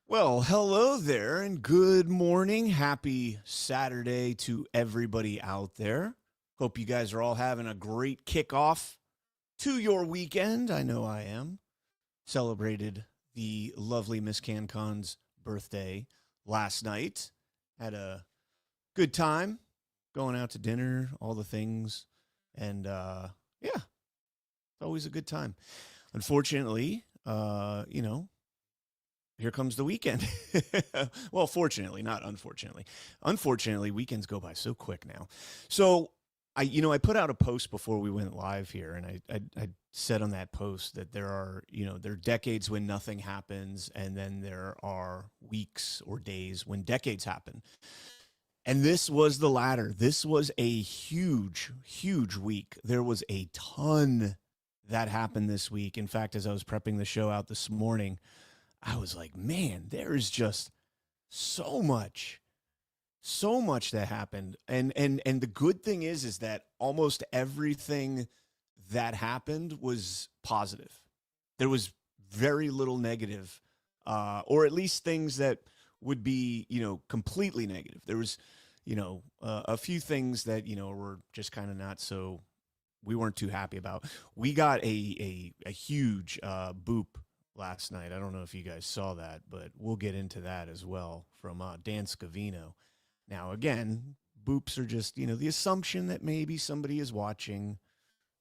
Well, hello there and good morning. Happy Saturday to everybody out there. Hope you guys are all having a great kickoff to your weekend. I know I am. Celebrated the lovely Miss CannCon's birthday last night. Had a good time going out to dinner, all the things. And yeah, it's always a good time. Unfortunately, here comes the weekend. Well, fortunately, not unfortunately. Unfortunately, weekends go by so quick now. So I put out a post before we went live here, and I said on that post that there are decades when nothing happens, and then there are weeks or days when decades happen. And this was the latter. This was a huge, huge week. There was a ton that happened this week. In fact, as I was prepping the show out this morning, I was like, man, there is just so much that happened. And the good thing is that almost everything that happened was positive. There was very little negative, or at least things that would be, completely negative. There was, a few things that, were just kind of not so, we weren't too happy about. We got a huge boop last night. I don't know if you guys saw that, but we'll get into that as well from Dan Scavino. Now, again, boops are just, the assumption that maybe somebody is watching,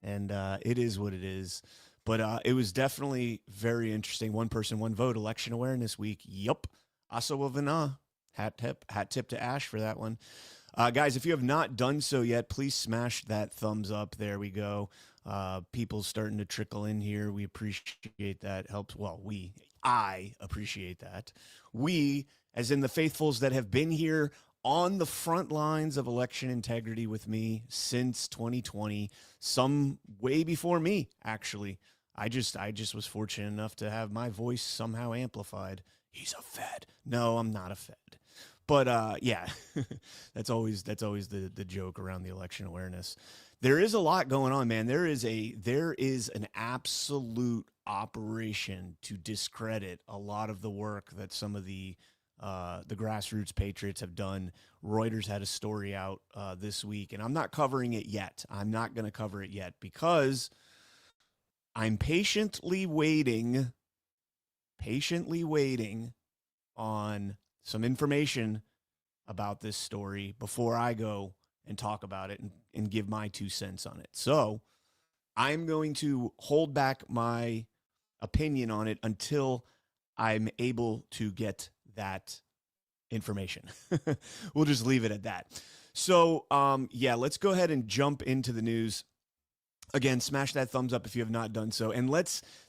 and it is what it is. But it was definitely very interesting. One person, one vote, election awareness week. Yup. Asawavana. Hat tip to Ash for that one. Guys, if you have not done so yet, please smash that thumbs up. There we go. People starting to trickle in here. We appreciate that. Helps. Well, I appreciate that. We, as in the faithfuls that have been here on the front lines of election integrity with me since 2020, some way before me, actually. I just was fortunate enough to have my voice somehow amplified. He's a Fed. No, I'm not a Fed. But yeah, that's always the joke around the election awareness. There is a lot going on, man. There is an absolute operation to discredit a lot of the work that some of the grassroots patriots have done. Reuters had a story out this week, and I'm not covering it yet. I'm not going to cover it yet because I'm patiently waiting on some information about this story before I go and talk about it and give my 2 cents on it. So I'm going to hold back my opinion on it until I'm able to get that information. We'll just leave it at that. So yeah, let's go ahead and jump into the news. Again, smash that thumbs up if you have not done so. And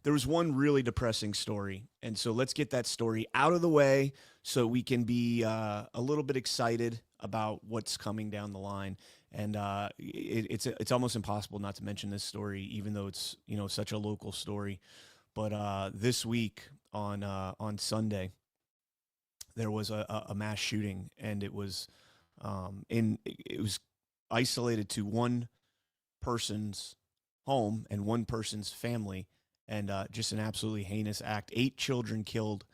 there was one really depressing story. And so let's get that story out of the way so we can be a little bit excited about what's coming down the line. And it's almost impossible not to mention this story, even though it's, such a local story. But this week on Sunday, there was a mass shooting, and it was isolated to one person's home and one person's family, and just an absolutely heinous act. 8 children killed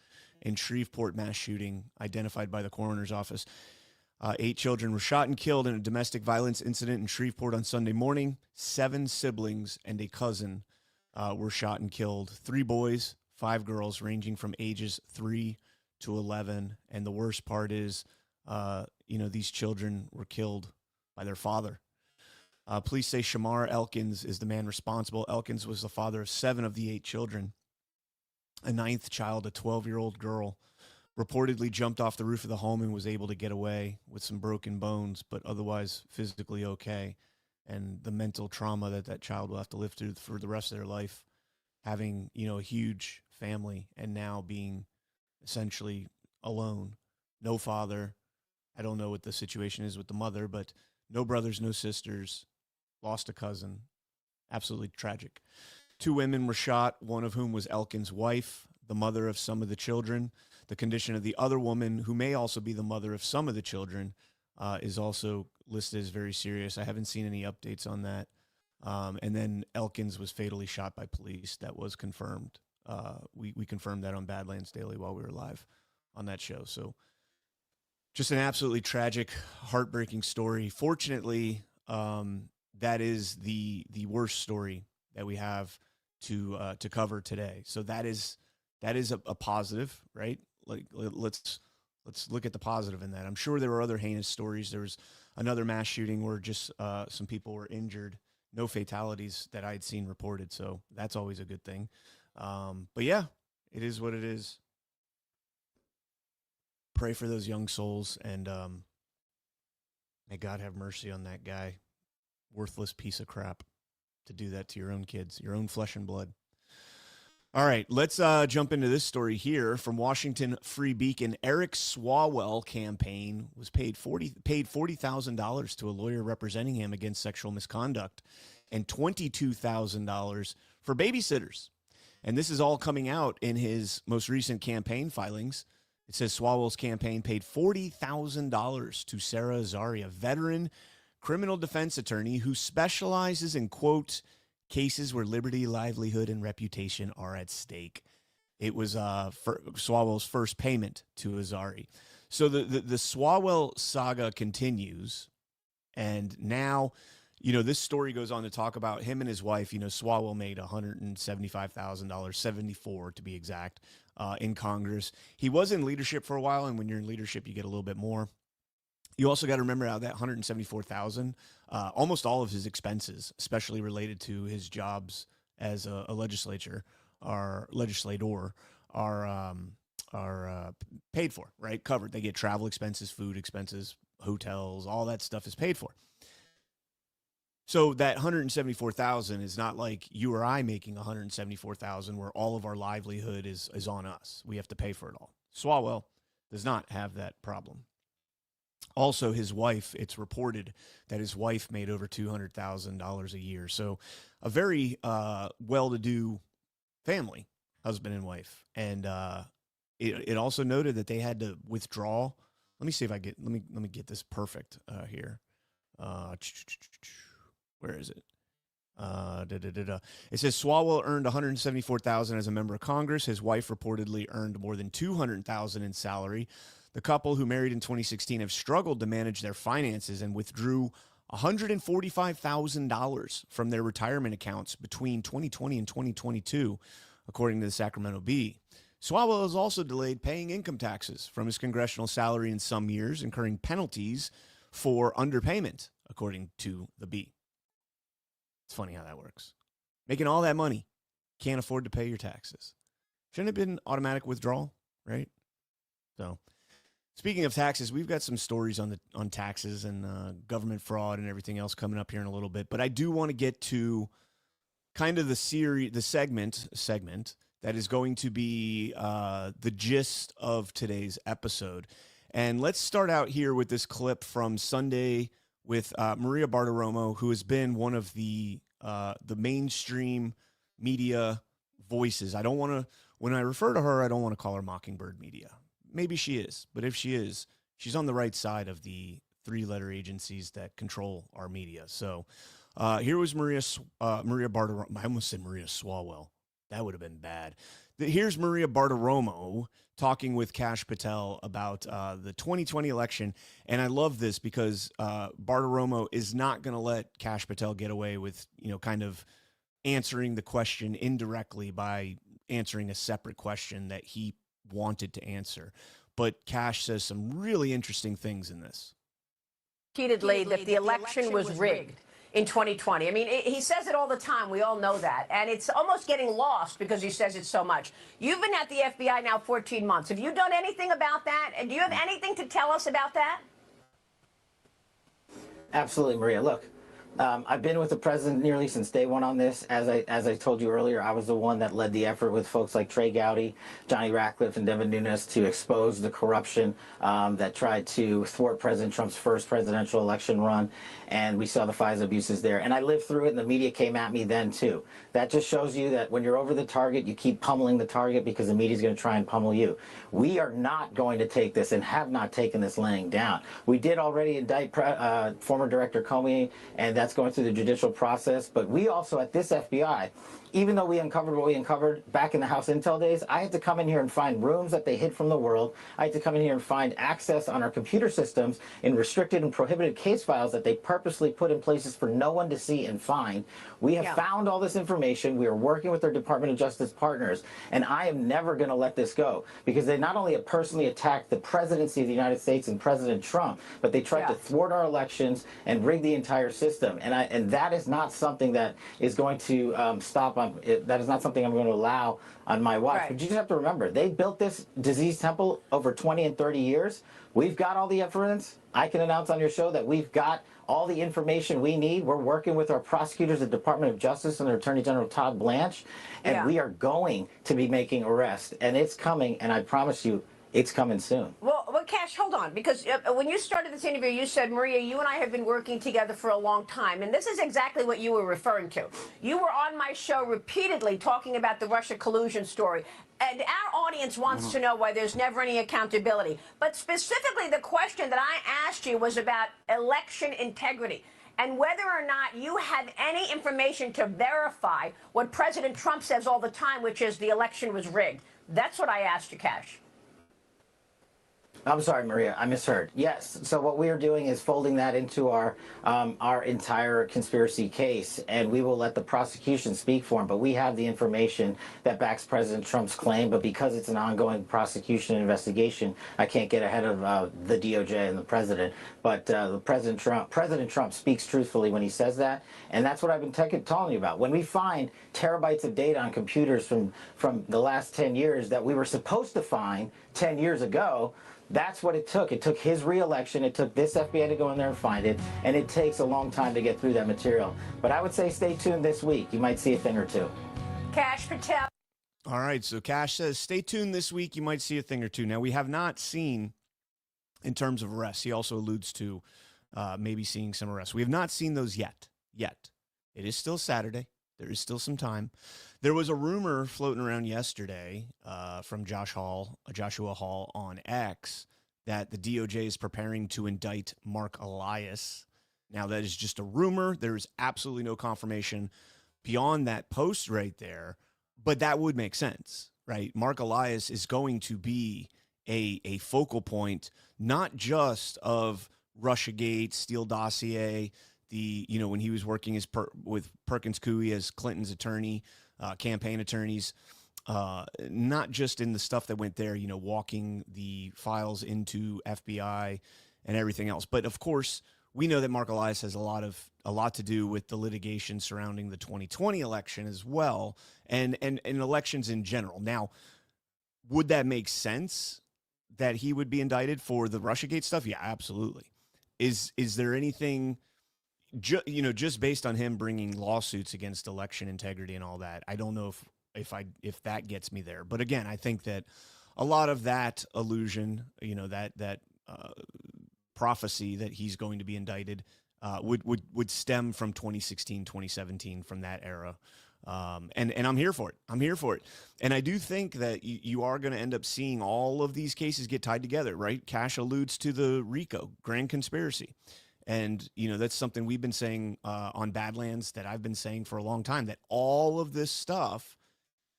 in Shreveport mass shooting, identified by the coroner's office. 8 children were shot and killed in a domestic violence incident in Shreveport on Sunday morning. 7 siblings and a cousin were shot and killed. 3 boys, 5 girls, ranging from ages 3 to 11. And the worst part is, these children were killed by their father. Police say Shamar Elkins is the man responsible. Elkins was the father of 7 of the 8 children. A 9th child, a 12-year-old girl, reportedly jumped off the roof of the home and was able to get away with some broken bones, but otherwise physically okay. And the mental trauma that child will have to live through for the rest of their life, having, a huge family and now being essentially alone. No father. I don't know what the situation is with the mother, but no brothers, no sisters. Lost a cousin. Absolutely tragic. 2 women were shot, one of whom was Elkin's wife, the mother of some of the children. The condition of the other woman, who may also be the mother of some of the children, is also listed as very serious. I haven't seen any updates on that. And then Elkins was fatally shot by police. That was confirmed. We confirmed that on Badlands Daily while we were live on that show. So just an absolutely tragic, heartbreaking story. Fortunately, that is the worst story that we have to cover today. So that is a positive, right? Like let's look at the positive in that. I'm sure there were other heinous stories. There was another mass shooting where just some people were injured. No fatalities that I had seen reported. So that's always a good thing. But yeah, it is what it is. Pray for those young souls, and may God have mercy on that guy. Worthless piece of crap to do that to your own kids, your own flesh and blood. All right, let's jump into this story here from Washington Free Beacon. Eric Swalwell campaign was paid $40,000 to a lawyer representing him against sexual misconduct, and $22,000 for babysitters. And this is all coming out in his most recent campaign filings. It says Swalwell's campaign paid $40,000 to Sarah Azari, a veteran criminal defense attorney who specializes in, quote, cases where liberty, livelihood, and reputation are at stake. It was Swalwell's first payment to Azari. So the Swalwell saga continues, and now, you know, this story goes on to talk about him and his wife. You know, Swalwell made $175,000, 74 to be exact, in Congress. He was in leadership for a while, and when you're in leadership, you get a little bit more. You also got to remember out of that $174,000, almost all of his expenses, especially related to his jobs as a legislator, are paid for, right? Covered. They get travel expenses, food expenses, hotels, all that stuff is paid for. So that $174,000 is not like you or I making $174,000 where all of our livelihood is on us. We have to pay for it all. Swalwell does not have that problem. Also, his wife, it's reported that his wife made over $200,000 a year. So a very well-to-do family, husband and wife. And it also noted that they had to withdraw. Let me see if I get, let me get this perfect here. Where is it? It says Swalwell earned $174,000 as a member of Congress. His wife reportedly earned more than $200,000 in salary. The couple, who married in 2016, have struggled to manage their finances and withdrew $145,000 from their retirement accounts between 2020 and 2022, according to the Sacramento Bee. Swalwell has also delayed paying income taxes from his congressional salary in some years, incurring penalties for underpayment, according to the Bee. It's funny how that works. Making all that money, can't afford to pay your taxes. Shouldn't it have been automatic withdrawal, right? So, speaking of taxes, we've got some stories on taxes and government fraud and everything else coming up here in a little bit. But I do want to get to kind of the segment that is going to be the gist of today's episode. And let's start out here with this clip from Sunday with Maria Bartiromo, who has been one of the mainstream media voices. I don't want to, when I refer to her, I don't want to call her Mockingbird Media. Maybe she is, but if she is, she's on the right side of the three-letter agencies that control our media. So here was Maria Bartiromo. I almost said Maria Swalwell. That would have been bad. Here's Maria Bartiromo talking with Kash Patel about the 2020 election. And I love this because Bartiromo is not going to let Kash Patel get away with, you know, kind of answering the question indirectly by answering a separate question that he wanted to answer. But Kash says some really interesting things in this. Repeatedly that the election was rigged in 2020. I mean, he says it all the time. We all know that. And it's almost getting lost because he says it so much. You've been at the FBI now 14 months. Have you done anything about that? And do you have anything to tell us about that? Absolutely, Maria. Look, I've been with the president nearly since day one on this. As I told you earlier, I was the one that led the effort with folks like Trey Gowdy, Johnny Ratcliffe, and Devin Nunes to expose the corruption that tried to thwart President Trump's first presidential election run. And we saw the FISA abuses there. And I lived through it, and the media came at me then, too. That just shows you that when you're over the target, you keep pummeling the target because the media is going to try and pummel you. We are not going to take this and have not taken this laying down. We did already indict former Director Comey, and That's going through the judicial process. But we also, at this FBI, even though we uncovered what we uncovered back in the House Intel days, I had to come in here and find rooms that they hid from the world. I had to come in here and find access on our computer systems in restricted and prohibited case files that they purposely put in places for no one to see and find. We have found all this information. We are working with our Department of Justice partners, and I am never going to let this go, because they not only have personally attacked the presidency of the United States and President Trump, but they tried to thwart our elections and rig the entire system. And that is not something that is going to stop. That is not something I'm going to allow on my watch. But you just have to remember, they built this disease temple over 20 and 30 years. We've got all the evidence. I can announce on your show that we've got all the information we need. We're working with our prosecutors at the Department of Justice and their Attorney General Todd Blanche, and we are going to be making arrests. And it's coming, and I promise you, it's coming soon. Well, Cash, hold on, because when you started this interview, you said, Maria, you and I have been working together for a long time, and this is exactly what you were referring to. You were on my show repeatedly talking about the Russia collusion story, and our audience wants to know why there's never any accountability. But specifically, the question that I asked you was about election integrity and whether or not you have any information to verify what President Trump says all the time, which is the election was rigged. That's what I asked you, Cash. I'm sorry, Maria, I misheard. Yes, so what we are doing is folding that into our entire conspiracy case, and we will let the prosecution speak for him. But we have the information that backs President Trump's claim, but because it's an ongoing prosecution and investigation, I can't get ahead of the DOJ and the president. But President Trump speaks truthfully when he says that, and that's what I've been telling you about. When we find terabytes of data on computers from the last 10 years that we were supposed to find 10 years ago, that's what it took. It took his re-election. It took this FBI to go in there and find it. And it takes a long time to get through that material. But I would say stay tuned this week. You might see a thing or two. Cash Patel. All right. So Cash says, stay tuned this week. You might see a thing or two. Now, we have not seen, in terms of arrests, he also alludes to maybe seeing some arrests. We have not seen those yet. It is still Saturday. There is still some time. There was a rumor floating around yesterday from Joshua Hall on X that the DOJ is preparing to indict Mark Elias. Now, that is just a rumor. There is absolutely no confirmation beyond that post right there, but that would make sense, right? Mark Elias is going to be a focal point, not just of Russiagate, Steele dossier, when he was working with Perkins Coie as Clinton's attorney, campaign attorneys, not just in the stuff that went there, walking the files into FBI and everything else. But of course, we know that Mark Elias has a lot to do with the litigation surrounding the 2020 election as well, and elections in general. Now, would that make sense that he would be indicted for the Russiagate stuff? Yeah, absolutely. Is there anything? Just based on him bringing lawsuits against election integrity and all that, I don't know if that gets me there. But again, I think that a lot of that illusion, that prophecy that he's going to be indicted, would stem from 2016, 2017, from that era. And I'm here for it. And I do think that you are going to end up seeing all of these cases get tied together, right? Cash alludes to the RICO, grand conspiracy. And, that's something we've been saying on Badlands, that I've been saying for a long time, that all of this stuff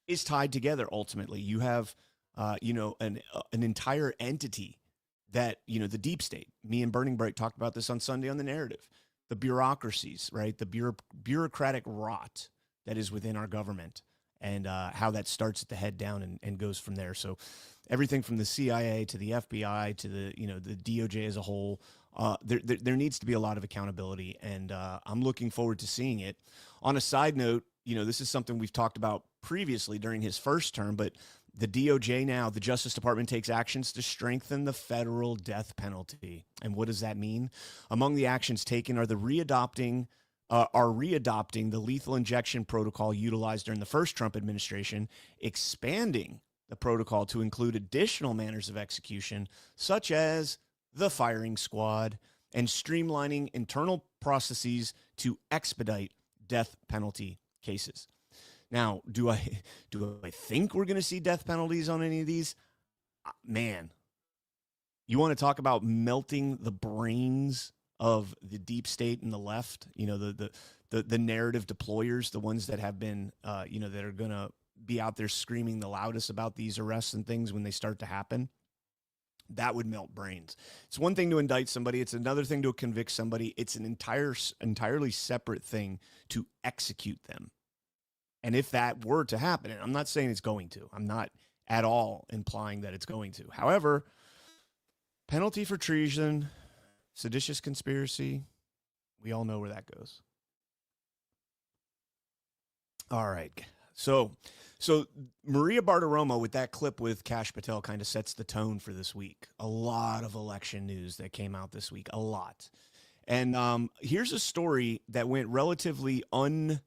is tied together. Ultimately, you have, an entire entity that, the deep state. Me and Burning Bright talked about this on Sunday on The Narrative. The bureaucracies, right? The bureaucratic rot that is within our government, and how that starts at the head down and goes from there. So everything from the CIA to the FBI to the DOJ as a whole, there needs to be a lot of accountability, and I'm looking forward to seeing it. On a side note, this is something we've talked about previously during his first term, but the DOJ now, the Justice Department, takes actions to strengthen the federal death penalty. And what does that mean? Among the actions taken are readopting the lethal injection protocol utilized during the first Trump administration, expanding the protocol to include additional manners of execution, such as the firing squad, and streamlining internal processes to expedite death penalty cases. Now, do I think we're going to see death penalties on any of these? Man, you want to talk about melting the brains of the deep state and the left, the narrative deployers, the ones that have been, that are going to be out there screaming the loudest about these arrests and things when they start to happen, that would melt brains. It's one thing to indict somebody. It's another thing to convict somebody. It's an entirely separate thing to execute them. And if that were to happen, and I'm not saying it's going to, I'm not at all implying that it's going to. However, penalty for treason, seditious conspiracy, we all know where that goes. All right. So Maria Bartiromo with that clip with Kash Patel kind of sets the tone for this week. A lot of election news that came out this week, a lot. And here's a story that went relatively unknown.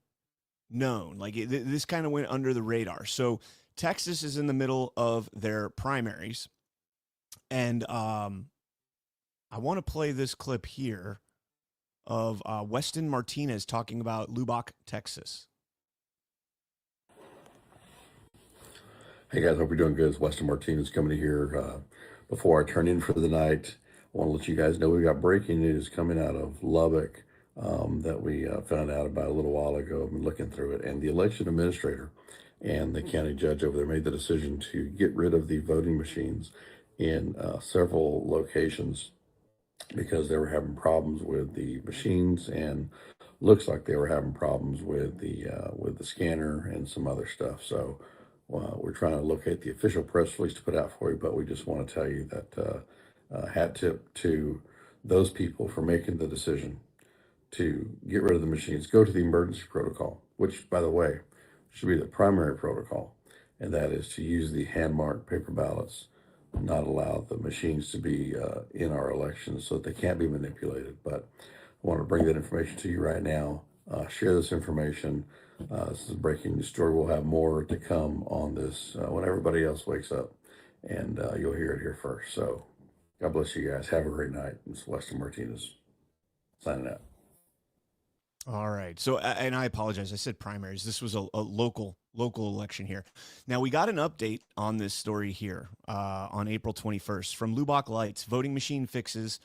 Like this kind of went under the radar. So Texas is in the middle of their primaries. And I want to play this clip here of Weston Martinez talking about Lubbock, Texas. Hey guys, hope you're doing good. It's Weston Martinez coming here. Before I turn in for the night, I want to let you guys know we got breaking news coming out of Lubbock that we found out about a little while ago. I've been looking through it, and the election administrator and the county judge over there made the decision to get rid of the voting machines in several locations because they were having problems with the machines, and looks like they were having problems with the scanner and some other stuff. So we're trying to locate the official press release to put out for you, but we just want to tell you that hat tip to those people for making the decision to get rid of the machines. Go to the emergency protocol, which, by the way, should be the primary protocol, and that is to use the hand-marked paper ballots, not allow the machines to be in our elections so that they can't be manipulated. But I want to bring that information to you right now. Share this information. This is a breaking news story. We'll have more to come on this when everybody else wakes up, and you'll hear it here first. So God bless you guys. Have a great night. It's Weston Martinez signing out. All right. So, and I apologize. I said primaries. This was a local election here. Now, we got an update on this story here on April 21st from Lubbock Lights. Voting machine fixes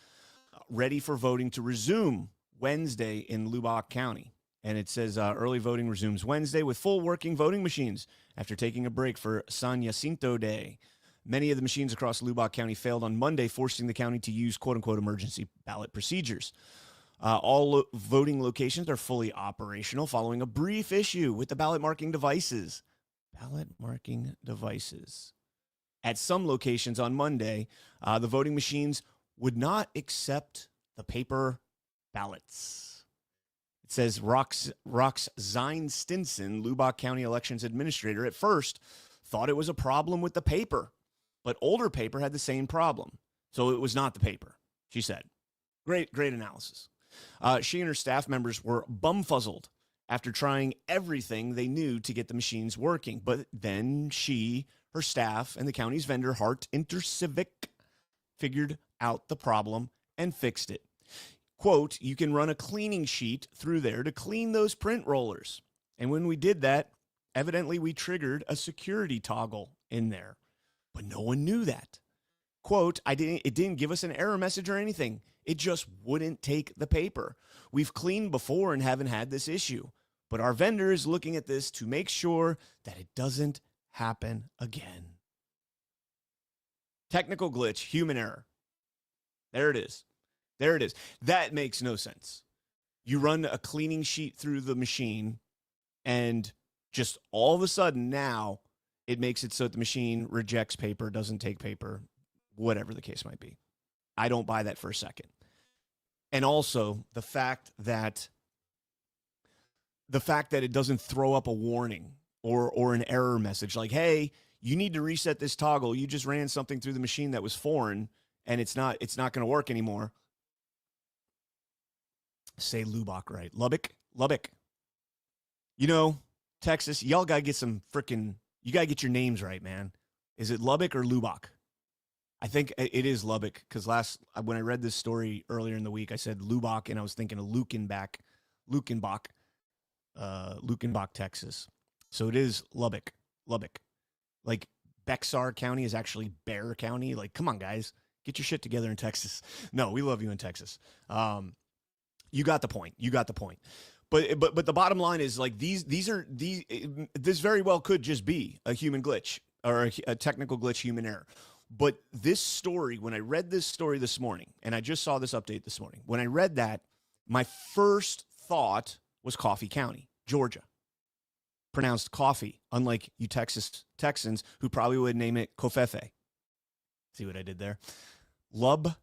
ready for voting to resume Wednesday in Lubbock County. And it says early voting resumes Wednesday with full working voting machines after taking a break for San Jacinto Day. Many of the machines across Lubbock County failed on Monday, forcing the county to use quote-unquote emergency ballot procedures. All voting locations are fully operational following a brief issue with the ballot marking devices. Ballot marking devices. At some locations on Monday, the voting machines would not accept the paper ballots. It says Rox Zine Stinson, Lubbock County Elections Administrator, at first thought it was a problem with the paper, but older paper had the same problem. So it was not the paper, she said. Great analysis. She and her staff members were bumfuzzled after trying everything they knew to get the machines working. But then she, her staff, and the county's vendor, Hart Intercivic, figured out the problem and fixed it. Quote, you can run a cleaning sheet through there to clean those print rollers. And when we did that, evidently we triggered a security toggle in there. But no one knew that. Quote, it didn't give us an error message or anything. It just wouldn't take the paper. We've cleaned before and haven't had this issue. But our vendor is looking at this to make sure that it doesn't happen again. Technical glitch, human error. There it is. There it is. That makes no sense. You run a cleaning sheet through the machine, and just all of a sudden now it makes it so that the machine rejects paper, doesn't take paper, whatever the case might be. I don't buy that for a second. And also the fact that it doesn't throw up a warning or an error message like, hey, you need to reset this toggle. You just ran something through the machine that was foreign and it's not going to work anymore. Say Lubbock, right? Lubbock. Texas, y'all got to get you got to get your names right, man. Is it Lubbock or Lubbock? I think it is Lubbock, because when I read this story earlier in the week, I said Lubbock, and I was thinking of Lukenbach, Texas. So it is Lubbock. Like Bexar County is actually Bear County. Like, come on, guys, Get your shit together in Texas. No, we love you in Texas. You got the point. You got the point. But the bottom line is, like, this very well could just be a human glitch or a technical glitch, human error. But this story, when I read this story this morning, and I just saw this update this morning, when I read that, my first thought was Coffee County, Georgia. Pronounced coffee, unlike you Texans who probably would name it Covfefe. See what I did there? Lubbock.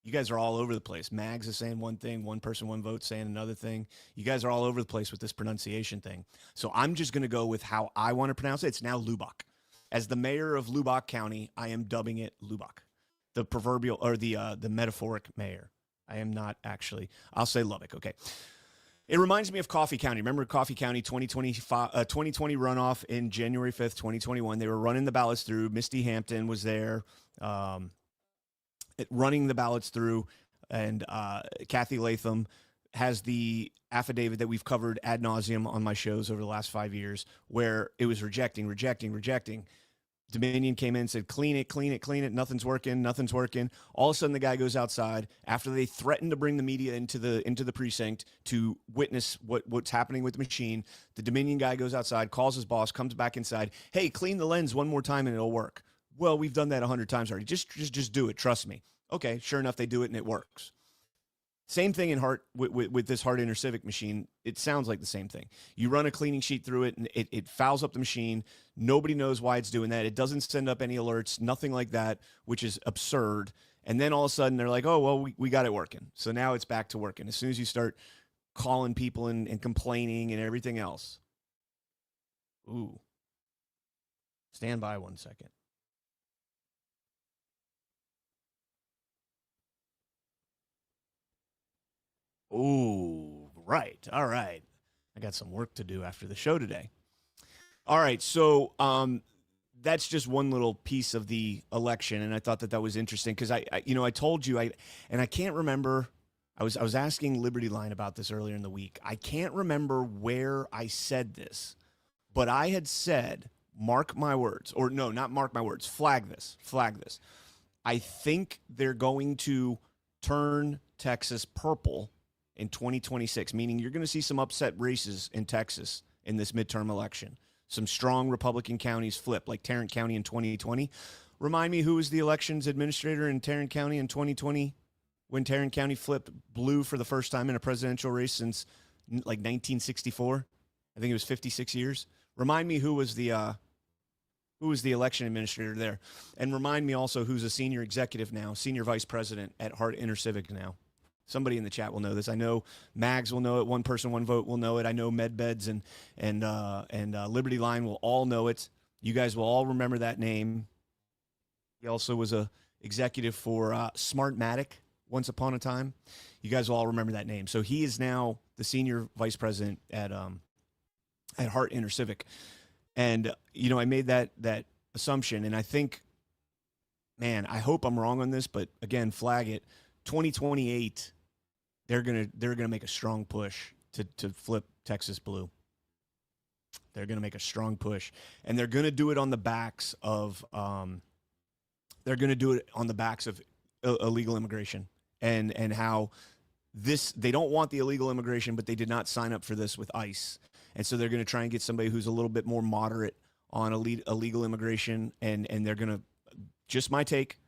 You guys are all over the place. Mags is saying one thing, one person, one vote saying another thing. You guys are all over the place with this pronunciation thing. So I'm just going to go with how I want to pronounce it. It's now Lubbock. As the mayor of Lubbock County, I am dubbing it Lubbock. The proverbial, or the metaphoric mayor. I am not actually. I'll say Lubbock. Okay. It reminds me of Coffee County. Remember Coffee County 2020 runoff in January 5th, 2021. They were running the ballots through. Misty Hampton was there running the ballots through, and Kathy Latham has the affidavit that we've covered ad nauseum on my shows over the last 5 years, where it was rejecting. Dominion came in and said, clean it. Nothing's working. All of a sudden, the guy goes outside after they threatened to bring the media into the precinct to witness what's happening with the machine. The Dominion guy goes outside, calls his boss, comes back inside. Hey, clean the lens one more time and it'll work. Well, we've done that 100 times already. Just do it. Trust me. Okay, sure enough, they do it and it works. Same thing in Hart with this Hart InterCivic machine. It sounds like the same thing. You run a cleaning sheet through it, and it fouls up the machine. Nobody knows why it's doing that. It doesn't send up any alerts, nothing like that, which is absurd. And then all of a sudden, they're like, oh, well, we got it working. So now it's back to working. As soon as you start calling people and complaining and everything else. Ooh. Stand by 1 second. Oh, right. All right. I got some work to do after the show today. All right. So that's just one little piece of the election, and I thought that was interesting because I told you and I can't remember. I was asking Liberty Line about this earlier in the week. I can't remember where I said this, but I had said, mark my words, or no, not mark my words. Flag this. I think they're going to turn Texas purple in 2026, meaning you're going to see some upset races in Texas in this midterm election. Some strong Republican counties flip, like Tarrant County in 2020. Remind me, who was the elections administrator in Tarrant County in 2020 when Tarrant County flipped blue for the first time in a presidential race since like 1964? I think it was 56 years. Remind me who was the election administrator there, and remind me also who's a senior executive now, senior vice president at Hart InterCivic now. Somebody in the chat will know this. I know Mags will know it. One person, one vote will know it. I know MedBeds and Liberty Line will all know it. You guys will all remember that name. He also was a executive for Smartmatic once upon a time. You guys will all remember that name. So he is now the senior vice president at Hart InterCivic. And I made that assumption, and I think, man, I hope I'm wrong on this, but again, flag it. 2028. They're gonna make a strong push to flip Texas blue. They're gonna make a strong push, and they're gonna do it on the backs of illegal immigration and how this, they don't want the illegal immigration, but they did not sign up for this with ICE, and so they're gonna try and get somebody who's a little bit more moderate on illegal immigration, and they're gonna, just my take.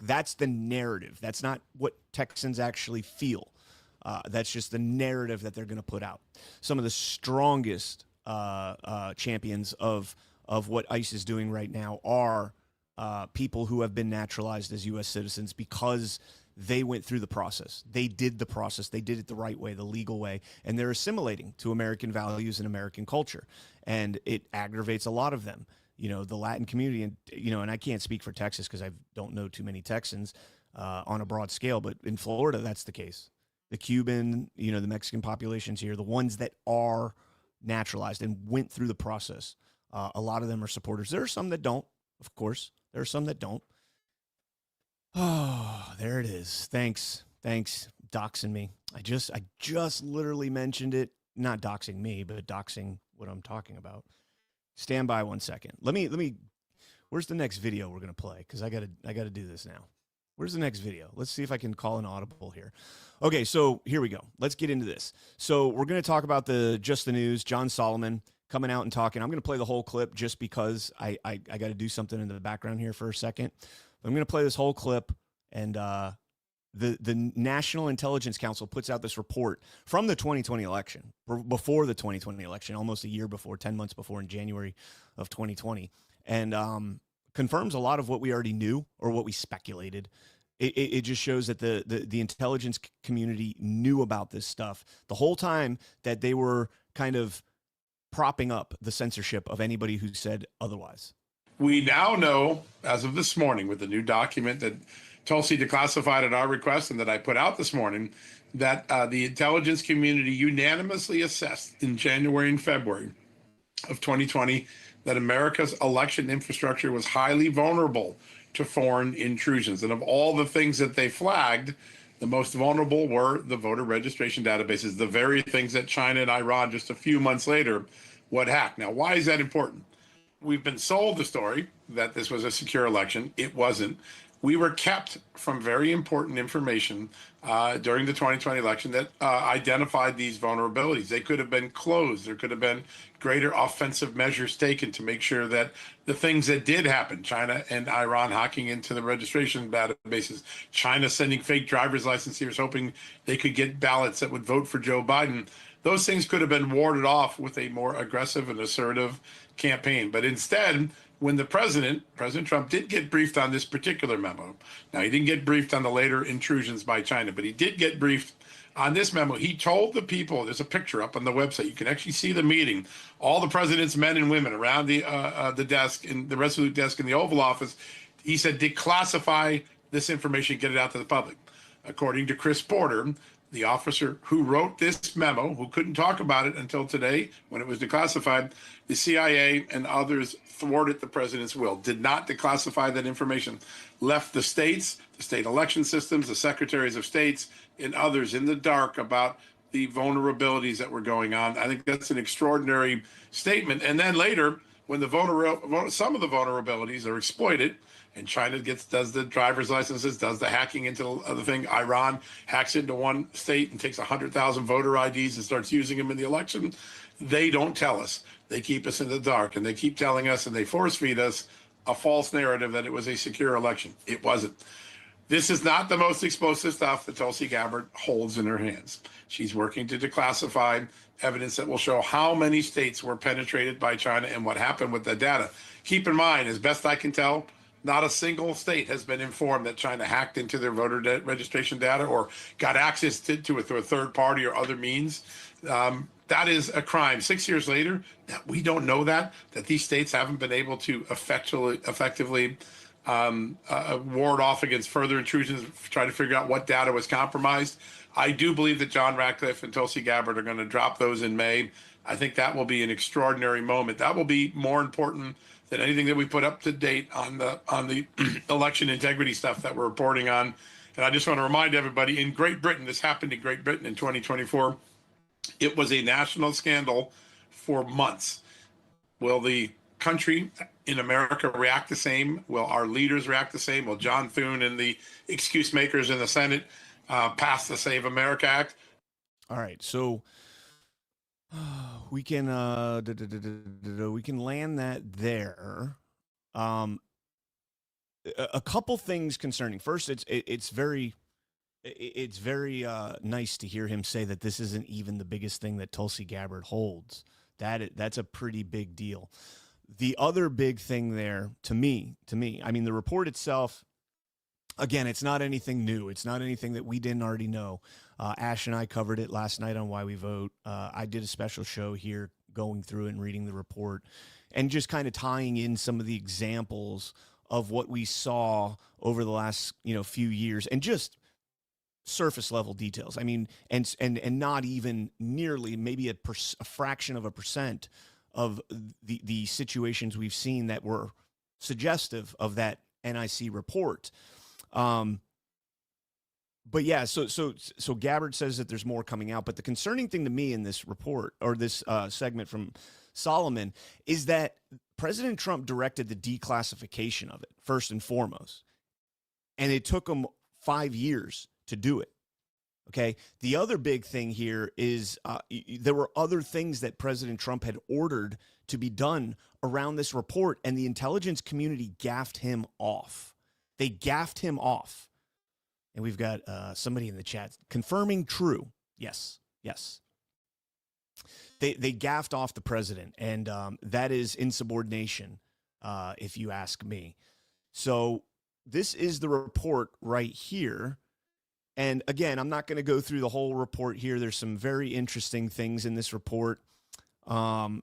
That's the narrative. That's not what Texans actually feel. That's just the narrative that they're going to put out. Some of the strongest champions of what ICE is doing right now are people who have been naturalized as U.S. citizens because they went through the process. They did the process. They did it the right way, the legal way, and they're assimilating to American values and American culture. And it aggravates a lot of them. The Latin community, and I can't speak for Texas because I don't know too many Texans on a broad scale, but in Florida, that's the case. The Cuban, the Mexican populations here, the ones that are naturalized and went through the process, a lot of them are supporters. There are some that don't, of course. There are some that don't. Oh, there it is. Thanks, doxing me. I just literally mentioned it, not doxing me, but doxing what I'm talking about. Stand by 1 second. Let me Where's the next video we're gonna play? Because I gotta do this now. Where's the next video? Let's see if I can call an audible here. Okay, so here we go. Let's get into this. So we're gonna talk about Just the News. John Solomon coming out and talking. I'm gonna play the whole clip just because I got to do something in the background here for a second. I'm gonna play this whole clip, and the National Intelligence Council puts out this report from the 2020 election, before the 2020 election, almost a year before, 10 months before, in January of 2020, and confirms a lot of what we already knew or what we speculated. It just shows that the intelligence community knew about this stuff the whole time, that they were kind of propping up the censorship of anybody who said otherwise. We now know, as of this morning, with the new document that Tulsi declassified at our request and that I put out this morning, that the intelligence community unanimously assessed in January and February of 2020 that America's election infrastructure was highly vulnerable to foreign intrusions. And of all the things that they flagged, the most vulnerable were the voter registration databases, the very things that China and Iran just a few months later would hack. Now, why is that important? We've been sold the story that this was a secure election. It wasn't. We were kept from very important information during the 2020 election that identified these vulnerabilities. They could have been closed. There could have been greater offensive measures taken to make sure that the things that did happen, China and Iran hacking into the registration databases, China sending fake driver's licenses hoping they could get ballots that would vote for Joe Biden, those things could have been warded off with a more aggressive and assertive campaign. But instead, when the President Trump, did get briefed on this particular memo. Now, he didn't get briefed on the later intrusions by China, but he did get briefed on this memo. He told the people, there's a picture up on the website, you can actually see the meeting, all the president's men and women around the desk, in the Resolute desk in the Oval Office. He said, declassify this information, get it out to the public. According to Chris Porter, the officer who wrote this memo, who couldn't talk about it until today when it was declassified, the CIA and others thwarted the president's will, did not declassify that information, left the states, the state election systems, the secretaries of states, and others in the dark about the vulnerabilities that were going on. I think that's an extraordinary statement. And then later, when some of the vulnerabilities are exploited, and China does the driver's licenses, does the hacking into the other thing. Iran hacks into one state and takes 100,000 voter IDs and starts using them in the election. They don't tell us. They keep us in the dark, and they keep telling us, and they force feed us a false narrative that it was a secure election. It wasn't. This is not the most explosive stuff that Tulsi Gabbard holds in her hands. She's working to declassify evidence that will show how many states were penetrated by China and what happened with the data. Keep in mind, as best I can tell, not a single state has been informed that China hacked into their voter registration data or got access to it through a third party or other means. That is a crime. 6 years later, we don't know that these states haven't been able to effectively ward off against further intrusions, try to figure out what data was compromised. I do believe that John Ratcliffe and Tulsi Gabbard are going to drop those in May. I think that will be an extraordinary moment. That will be more important than anything that we put up to date on the election integrity stuff that we're reporting on. And I just want to remind everybody, in Great Britain, this happened in Great Britain in 2024. It was a national scandal for months. Will the country in America react the same? Will our leaders react the same? Will John Thune and the excuse makers in the Senate pass the Save America Act? All right, so we can land that there. A couple things concerning. First, it's very nice to hear him say that this isn't even the biggest thing that Tulsi Gabbard holds. That's a pretty big deal. The other big thing there, to me, I mean, the report itself, again, it's not anything new. It's not anything that we didn't already know. Ash and I covered it last night on Why We Vote. I did a special show here going through it and reading the report and just kind of tying in some of the examples of what we saw over the last, few years, and just surface level details. I mean, and not even nearly maybe a fraction of a percent of the situations we've seen that were suggestive of that NIC report. But yeah, so Gabbard says that there's more coming out. But the concerning thing to me in this report, or this segment from Solomon, is that President Trump directed the declassification of it, first and foremost. And it took him 5 years to do it. Okay. The other big thing here is there were other things that President Trump had ordered to be done around this report, and the intelligence community gaffed him off. They gaffed him off. And we've got somebody in the chat confirming true. Yes. Yes. They gaffed off the president, and that is insubordination, if you ask me. So this is the report right here. And again, I'm not going to go through the whole report here. There's some very interesting things in this report. I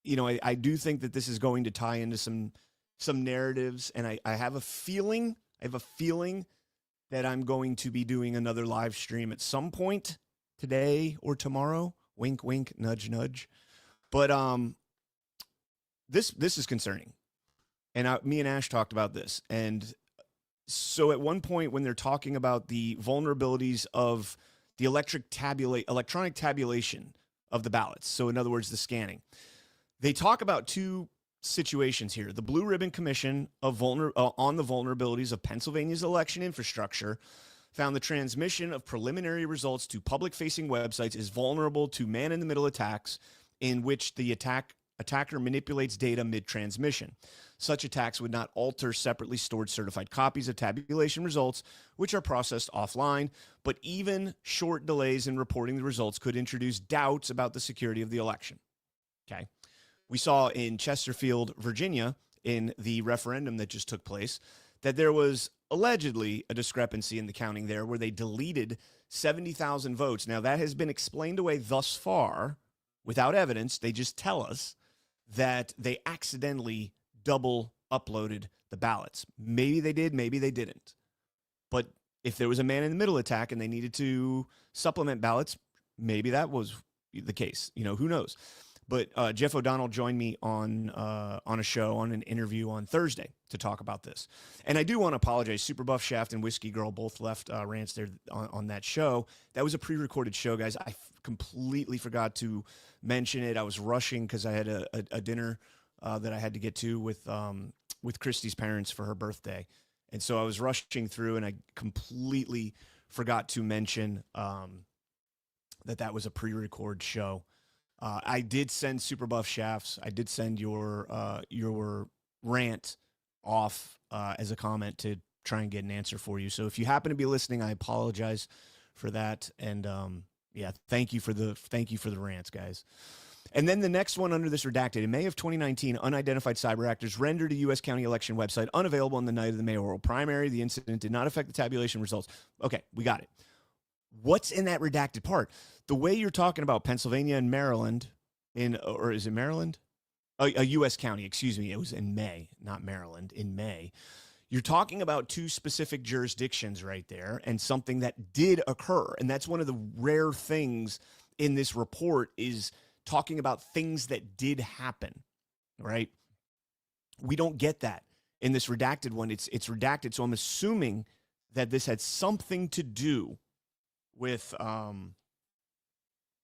do think that this is going to tie into some narratives, and I have a feeling that I'm going to be doing another live stream at some point today or tomorrow. Wink, wink, nudge, nudge. But this is concerning. And me and Ash talked about this. And so at one point when they're talking about the vulnerabilities of the electronic tabulation of the ballots, so in other words, the scanning, they talk about two situations here. The Blue Ribbon Commission on the vulnerabilities of Pennsylvania's election infrastructure found the transmission of preliminary results to public-facing websites is vulnerable to man-in-the-middle attacks in which the attacker manipulates data mid-transmission. Such attacks would not alter separately stored certified copies of tabulation results, which are processed offline, but even short delays in reporting the results could introduce doubts about the security of the election. Okay. We saw in Chesterfield, Virginia, in the referendum that just took place, that there was allegedly a discrepancy in the counting there where they deleted 70,000 votes. Now, that has been explained away thus far without evidence. They just tell us that they accidentally double uploaded the ballots. Maybe they did, maybe they didn't. But if there was a man-in-the-middle attack and they needed to supplement ballots, maybe that was the case. Who knows? But Jeff O'Donnell joined me on a show, on an interview on Thursday to talk about this. And I do want to apologize. Super Buff Shaft and Whiskey Girl both left rants there on that show. That was a pre-recorded show, guys. I completely forgot to mention it. I was rushing because I had a dinner that I had to get to with Christy's parents for her birthday. And so I was rushing through, and I completely forgot to mention that was a pre-record show. I did send Super Buff Shafts. I did send your rant off as a comment to try and get an answer for you. So if you happen to be listening, I apologize for that. And thank you for the rants, guys. And then the next one under this redacted. In May of 2019, unidentified cyber actors rendered a U.S. county election website unavailable on the night of the mayoral primary. The incident did not affect the tabulation results. Okay, we got it. What's in that redacted part? The way you're talking about Pennsylvania and Maryland, or is it Maryland? A U.S. county, excuse me. It was in May, not Maryland, in May. You're talking about two specific jurisdictions right there, and something that did occur. And that's one of the rare things in this report, is talking about things that did happen, right? We don't get that in this redacted one. It's redacted, so I'm assuming that this had something to do with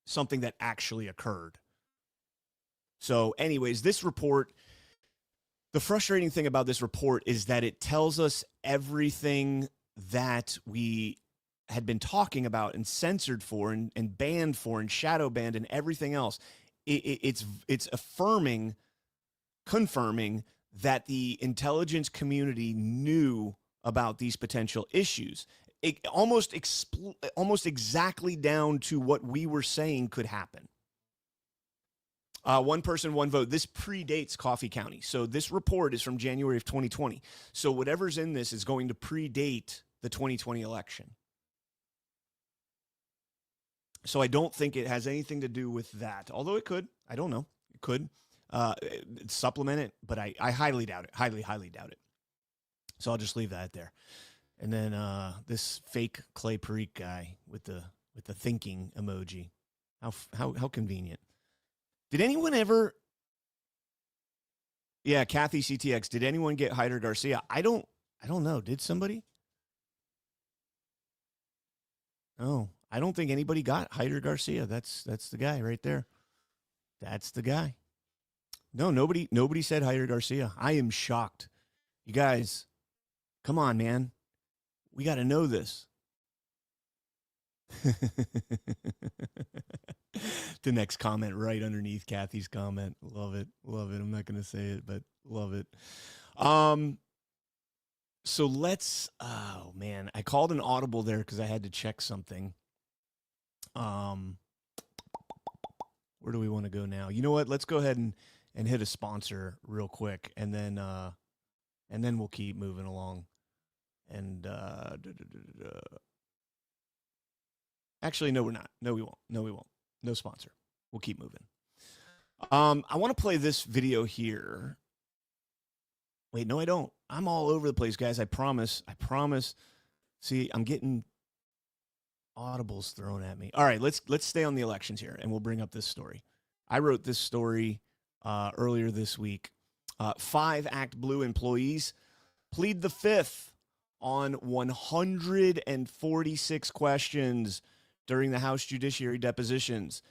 something that actually occurred. So anyways, this report, the frustrating thing about this report is that it tells us everything that we had been talking about and censored for and banned for and shadow banned and everything else. It's confirming that the intelligence community knew about these potential issues. It almost exactly down to what we were saying could happen. One person, one vote. This predates Coffee County. So this report is from January of 2020. So whatever's in this is going to predate the 2020 election. So I don't think it has anything to do with that. Although it could. I don't know. It could supplement it, but I highly doubt it. Highly, highly doubt it. So I'll just leave that there. And then this fake Clay Perique guy with the thinking emoji. How convenient. Did anyone ever? Yeah, Kathy CTX. Did anyone get Hyder Garcia? I don't know. Did somebody? Oh, I don't think anybody got Hyder Garcia. That's the guy right there. That's the guy. No, nobody said Jair Garcia. I am shocked. You guys, come on, man. We got to know this. The next comment right underneath Kathy's comment. Love it. Love it. I'm not going to say it, but love it. So let's, oh man, I called an audible there because I had to check something. Where do we want to go now? You know what? Let's go ahead and hit a sponsor real quick, and then we'll keep moving along. And actually, no, we're not. No, we won't. No, we won't. No sponsor. We'll keep moving. I want to play this video here. Wait, no, I don't. I'm all over the place, guys. I promise. I promise. See, I'm getting audibles thrown at me. All right, let's stay on the elections here, and we'll bring up this story. I wrote this story earlier this week. 5 ActBlue employees plead the fifth on 146 questions during the House Judiciary depositions,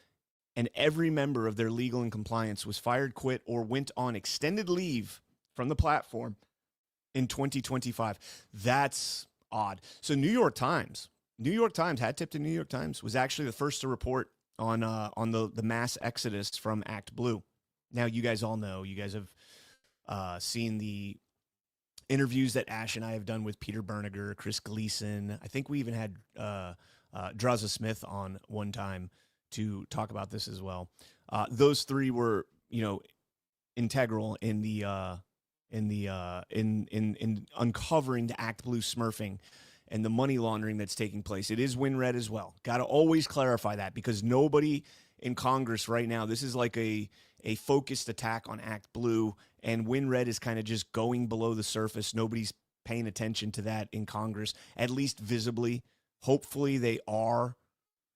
and every member of their legal and compliance was fired, quit, or went on extended leave from the platform in 2025. That's odd. So New York Times, hat tip to New York Times, was actually the first to report on the mass exodus from ActBlue. Now, you guys all know, you guys have seen the interviews that Ash and I have done with Peter Berniger, Chris Gleason. I think we even had Draza Smith on one time to talk about this as well. Those three were, integral in uncovering the ActBlue smurfing and the money laundering that's taking place. It is WinRed as well. Got to always clarify that, because nobody in Congress right now, this is like a focused attack on ActBlue, and WinRed is kind of just going below the surface. Nobody's paying attention to that in Congress, at least visibly. Hopefully they are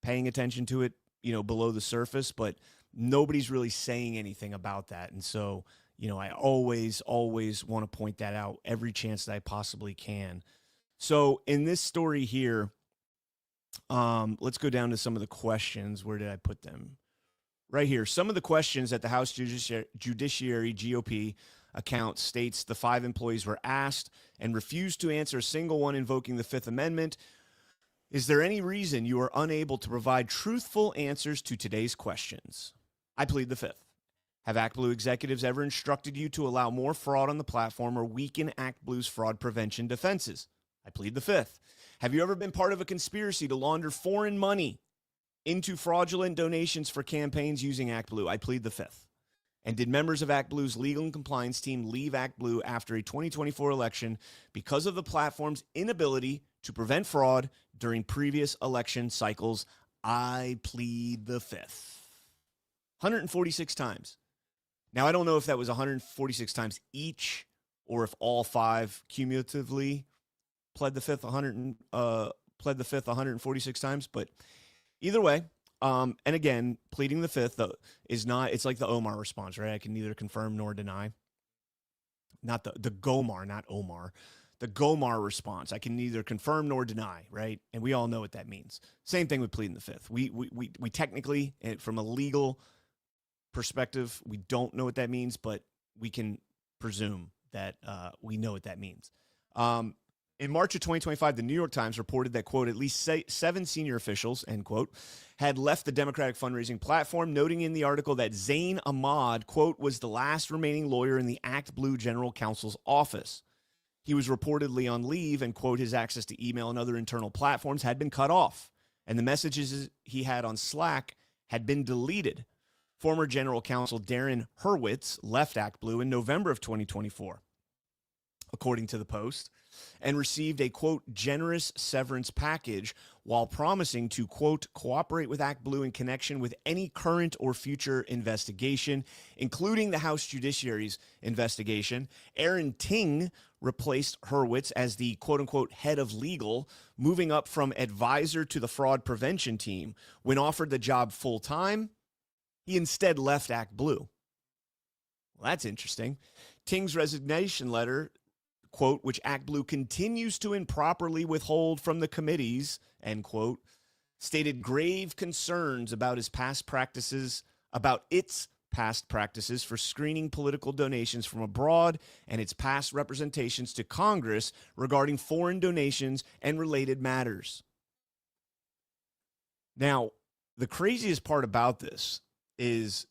paying attention to it, below the surface, but nobody's really saying anything about that. And so, I always want to point that out every chance that I possibly can. So in this story here, let's go down to some of the questions. Where did I put them? Right here. Some of the questions that the House Judiciary GOP account states the 5 employees were asked and refused to answer a single one invoking the Fifth Amendment. Is there any reason you are unable to provide truthful answers to today's questions? I plead the Fifth. Have ActBlue executives ever instructed you to allow more fraud on the platform or weaken ActBlue's fraud prevention defenses? I plead the Fifth. Have you ever been part of a conspiracy to launder foreign money into fraudulent donations for campaigns using ActBlue? I plead the Fifth. And did members of ActBlue's legal and compliance team leave ActBlue after a 2024 election because of the platform's inability to prevent fraud during previous election cycles? I plead the Fifth. 146 times. Now, I don't know if that was 146 times each or if all 5 cumulatively pled the Fifth 146 times, but either way, and again, pleading the Fifth is not, it's like the Omar response, right? I can neither confirm nor deny. Not the Gomar, not Omar. The Gomar response. I can neither confirm nor deny, right? And we all know what that means. Same thing with pleading the Fifth. We technically, from a legal perspective, we don't know what that means, but we can presume that we know what that means. In March of 2025, the New York Times reported that, quote, at least 7 senior officials, end quote, had left the Democratic fundraising platform, noting in the article that Zain Ahmad, quote, was the last remaining lawyer in the ActBlue General Counsel's office. He was reportedly on leave, and, quote, his access to email and other internal platforms had been cut off, and the messages he had on Slack had been deleted. Former General Counsel Darren Hurwitz left ActBlue in November of 2024, according to the Post, and received a, quote, generous severance package while promising to, quote, cooperate with ActBlue in connection with any current or future investigation, including the House Judiciary's investigation. Aaron Ting replaced Hurwitz as the, quote, unquote, head of legal, moving up from advisor to the fraud prevention team. When offered the job full-time, he instead left ActBlue. Well, that's interesting. Ting's resignation letter, quote, which ActBlue continues to improperly withhold from the committees, end quote, stated grave concerns about his past practices, about its past practices for screening political donations from abroad and its past representations to Congress regarding foreign donations and related matters. Now, the craziest part about this is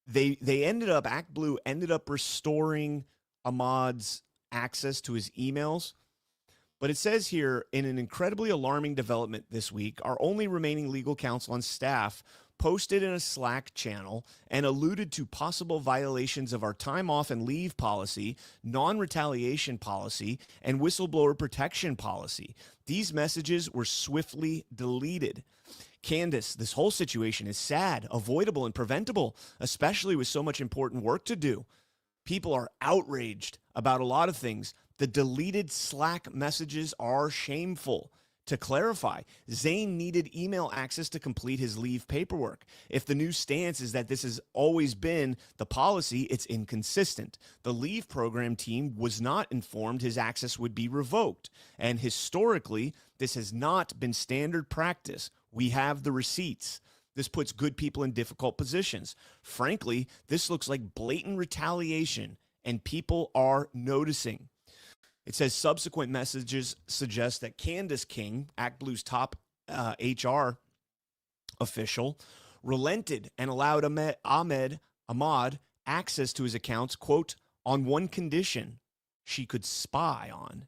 they ended up, ActBlue ended up restoring Ahmad's access to his emails. But it says here, in an incredibly alarming development this week, our only remaining legal counsel on staff posted in a Slack channel and alluded to possible violations of our time off and leave policy, non-retaliation policy, and whistleblower protection policy. These messages were swiftly deleted. Candace, this whole situation is sad, avoidable, and preventable, especially with so much important work to do. People are outraged about a lot of things. The deleted Slack messages are shameful. To clarify, Zane needed email access to complete his leave paperwork. If the new stance is that this has always been the policy, it's inconsistent. The leave program team was not informed his access would be revoked. And historically, this has not been standard practice. We have the receipts. This puts good people in difficult positions. Frankly, this looks like blatant retaliation, and people are noticing. It says subsequent messages suggest that Candace King, ActBlue's top HR official, relented and allowed Ahmad access to his accounts, quote, on one condition: she could spy on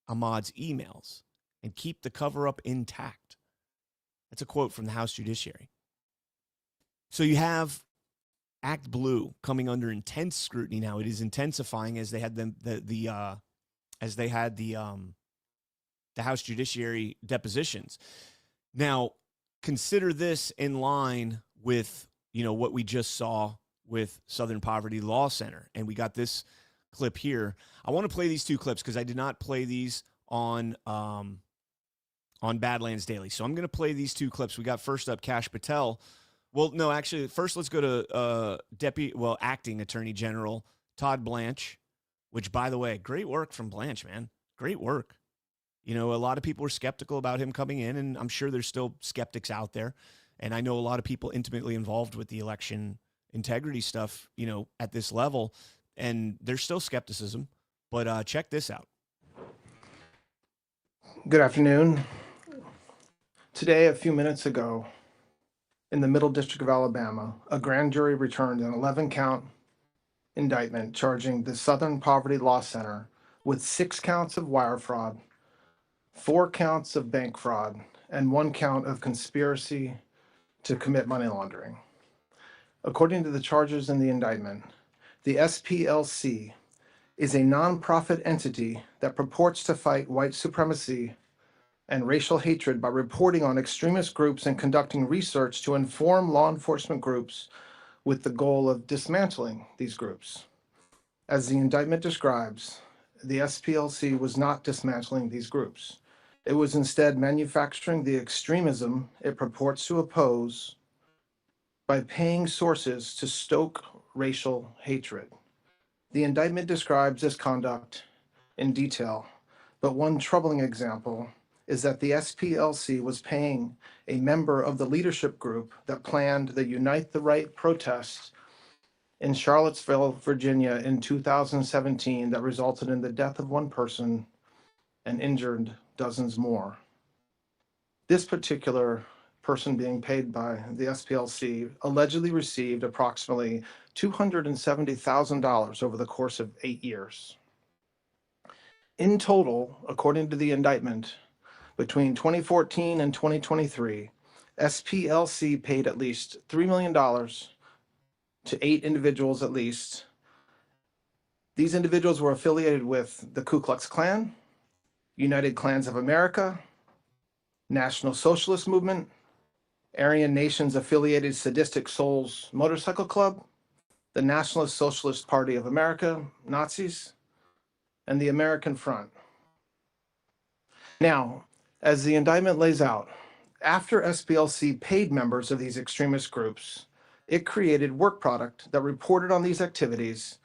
Ahmad's emails and keep the cover-up intact. That's a quote from the House Judiciary. So you have ActBlue coming under intense scrutiny now. It is intensifying as they had the House Judiciary depositions. Now, consider this in line with, what we just saw with Southern Poverty Law Center. And we got this clip here. I want to play these two clips because I did not play these on Badlands Daily. So I'm going to play these two clips. We got first up Kash Patel. Well, no, actually, first let's go to Acting Attorney General Todd Blanche, which, by the way, great work from Blanche, man. Great work. A lot of people were skeptical about him coming in, and I'm sure there's still skeptics out there. And I know a lot of people intimately involved with the election integrity stuff, at this level, and there's still skepticism. But check this out. Good afternoon. Today, a few minutes ago, in the Middle District of Alabama, a grand jury returned an 11-count indictment charging the Southern Poverty Law Center with 6 counts of wire fraud, 4 counts of bank fraud, and 1 count of conspiracy to commit money laundering. According to the charges in the indictment, the SPLC is a nonprofit entity that purports to fight white supremacy and racial hatred by reporting on extremist groups and conducting research to inform law enforcement groups with the goal of dismantling these groups. As the indictment describes, the SPLC was not dismantling these groups. It was instead manufacturing the extremism it purports to oppose by paying sources to stoke racial hatred. The indictment describes this conduct in detail, but one troubling example is that the SPLC was paying a member of the leadership group that planned the Unite the Right protests in Charlottesville, Virginia in 2017 that resulted in the death of 1 person and injured dozens more. This particular person being paid by the SPLC allegedly received approximately $270,000 over the course of 8 years. In total, according to the indictment, between 2014 and 2023, SPLC paid at least $3 million to 8 individuals at least. These individuals were affiliated with the Ku Klux Klan, United Klans of America, National Socialist Movement, Aryan Nations Affiliated Sadistic Souls Motorcycle Club, the Nationalist Socialist Party of America, Nazis, and the American Front. Now, as the indictment lays out, after SPLC paid members of these extremist groups, it created work product that reported on these activities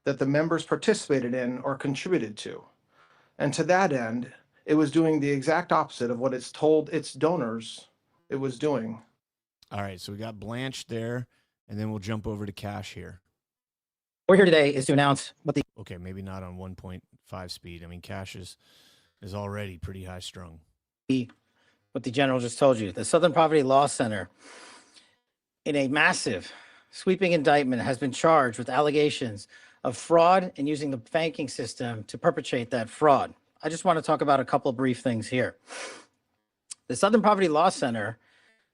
that the members participated in or contributed to. And to that end, it was doing the exact opposite of what it's told its donors it was doing. All right, so we got Blanche there and then we'll jump over to Cash here. We're here today is to announce what the Okay, maybe not on 1.5 speed. I mean, Cash is already pretty high strung. what the general just told you. The Southern Poverty Law Center, in a massive, sweeping indictment, has been charged with allegations of fraud and using the banking system to perpetrate that fraud. I just want to talk about a couple of brief things here. The Southern Poverty Law Center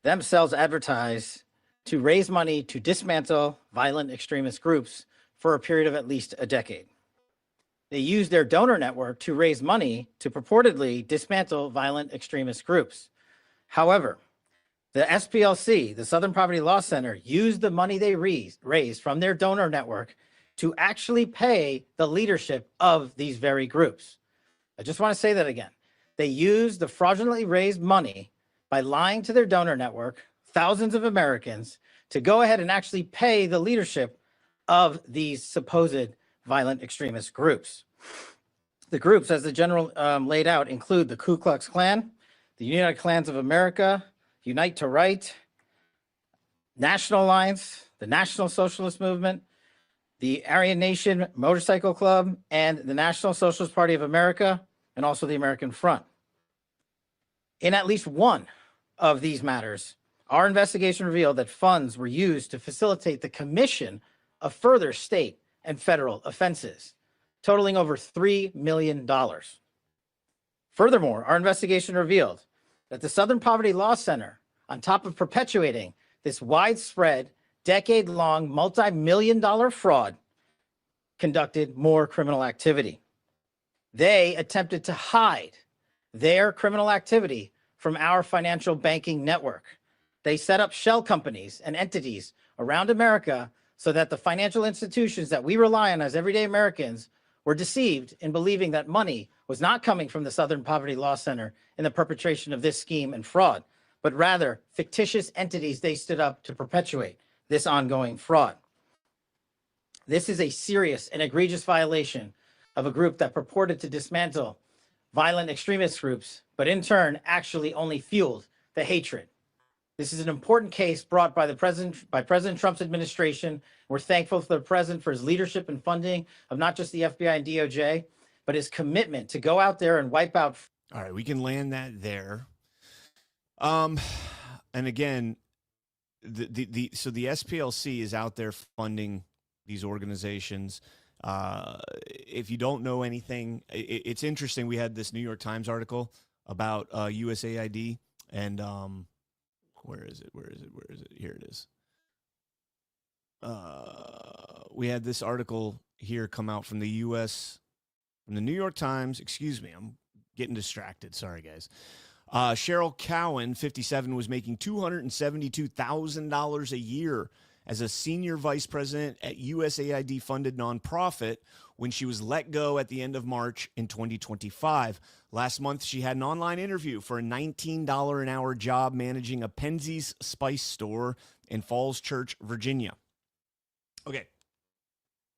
themselves advertise to raise money to dismantle violent extremist groups for a period of at least a decade. They use their donor network to raise money to purportedly dismantle violent extremist groups. However, the SPLC, the Southern Poverty Law Center, used the money they raised from their donor network to actually pay the leadership of these very groups. I just want to say that again. They used the fraudulently raised money by lying to their donor network, thousands of Americans, to go ahead and actually pay the leadership of these supposed violent extremist groups. The groups, as the general laid out, include the Ku Klux Klan, the United Klans of America, Unite to Right, National Alliance, the National Socialist Movement, the Aryan Nation Motorcycle Club, and the National Socialist Party of America, and also the American Front. In at least one of these matters, our investigation revealed that funds were used to facilitate the commission of further state and federal offenses, totaling over $3 million. Furthermore, our investigation revealed that the Southern Poverty Law Center, on top of perpetuating this widespread, decade-long, multi-million-dollar fraud, conducted more criminal activity. They attempted to hide their criminal activity from our financial banking network. They set up shell companies and entities around America so that the financial institutions that we rely on as everyday Americans were deceived in believing that money was not coming from the Southern Poverty Law Center in the perpetration of this scheme and fraud, but rather fictitious entities they stood up to perpetuate this ongoing fraud. This is a serious and egregious violation of a group that purported to dismantle violent extremist groups, but in turn actually only fueled the hatred. This is an important case brought by President Trump's administration. We're thankful for the president for his leadership and funding of not just the FBI and DOJ, but his commitment to go out there and wipe out. All right, we can land that there. And again, so the SPLC is out there funding these organizations. If you don't know anything, it's interesting. We had this New York Times article about USAID, and where is it? Here it is. We had this article here come out from the from the New York Times. Excuse me, I'm getting distracted. Sorry, guys. Cheryl Cowan, 57, was making $272,000 a year as a senior vice president at USAID-funded nonprofit when she was let go at the end of March in 2025. Last month, she had an online interview for a $19 an hour job managing a Penzeys spice store in Falls Church, Virginia. Okay,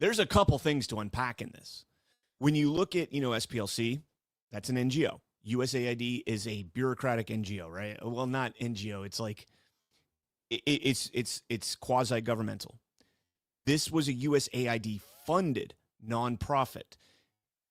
there's a couple things to unpack in this. When you look at, SPLC, that's an NGO. USAID is a bureaucratic NGO, right? Well, not NGO. It's like it's quasi-governmental. This was a USAID-funded nonprofit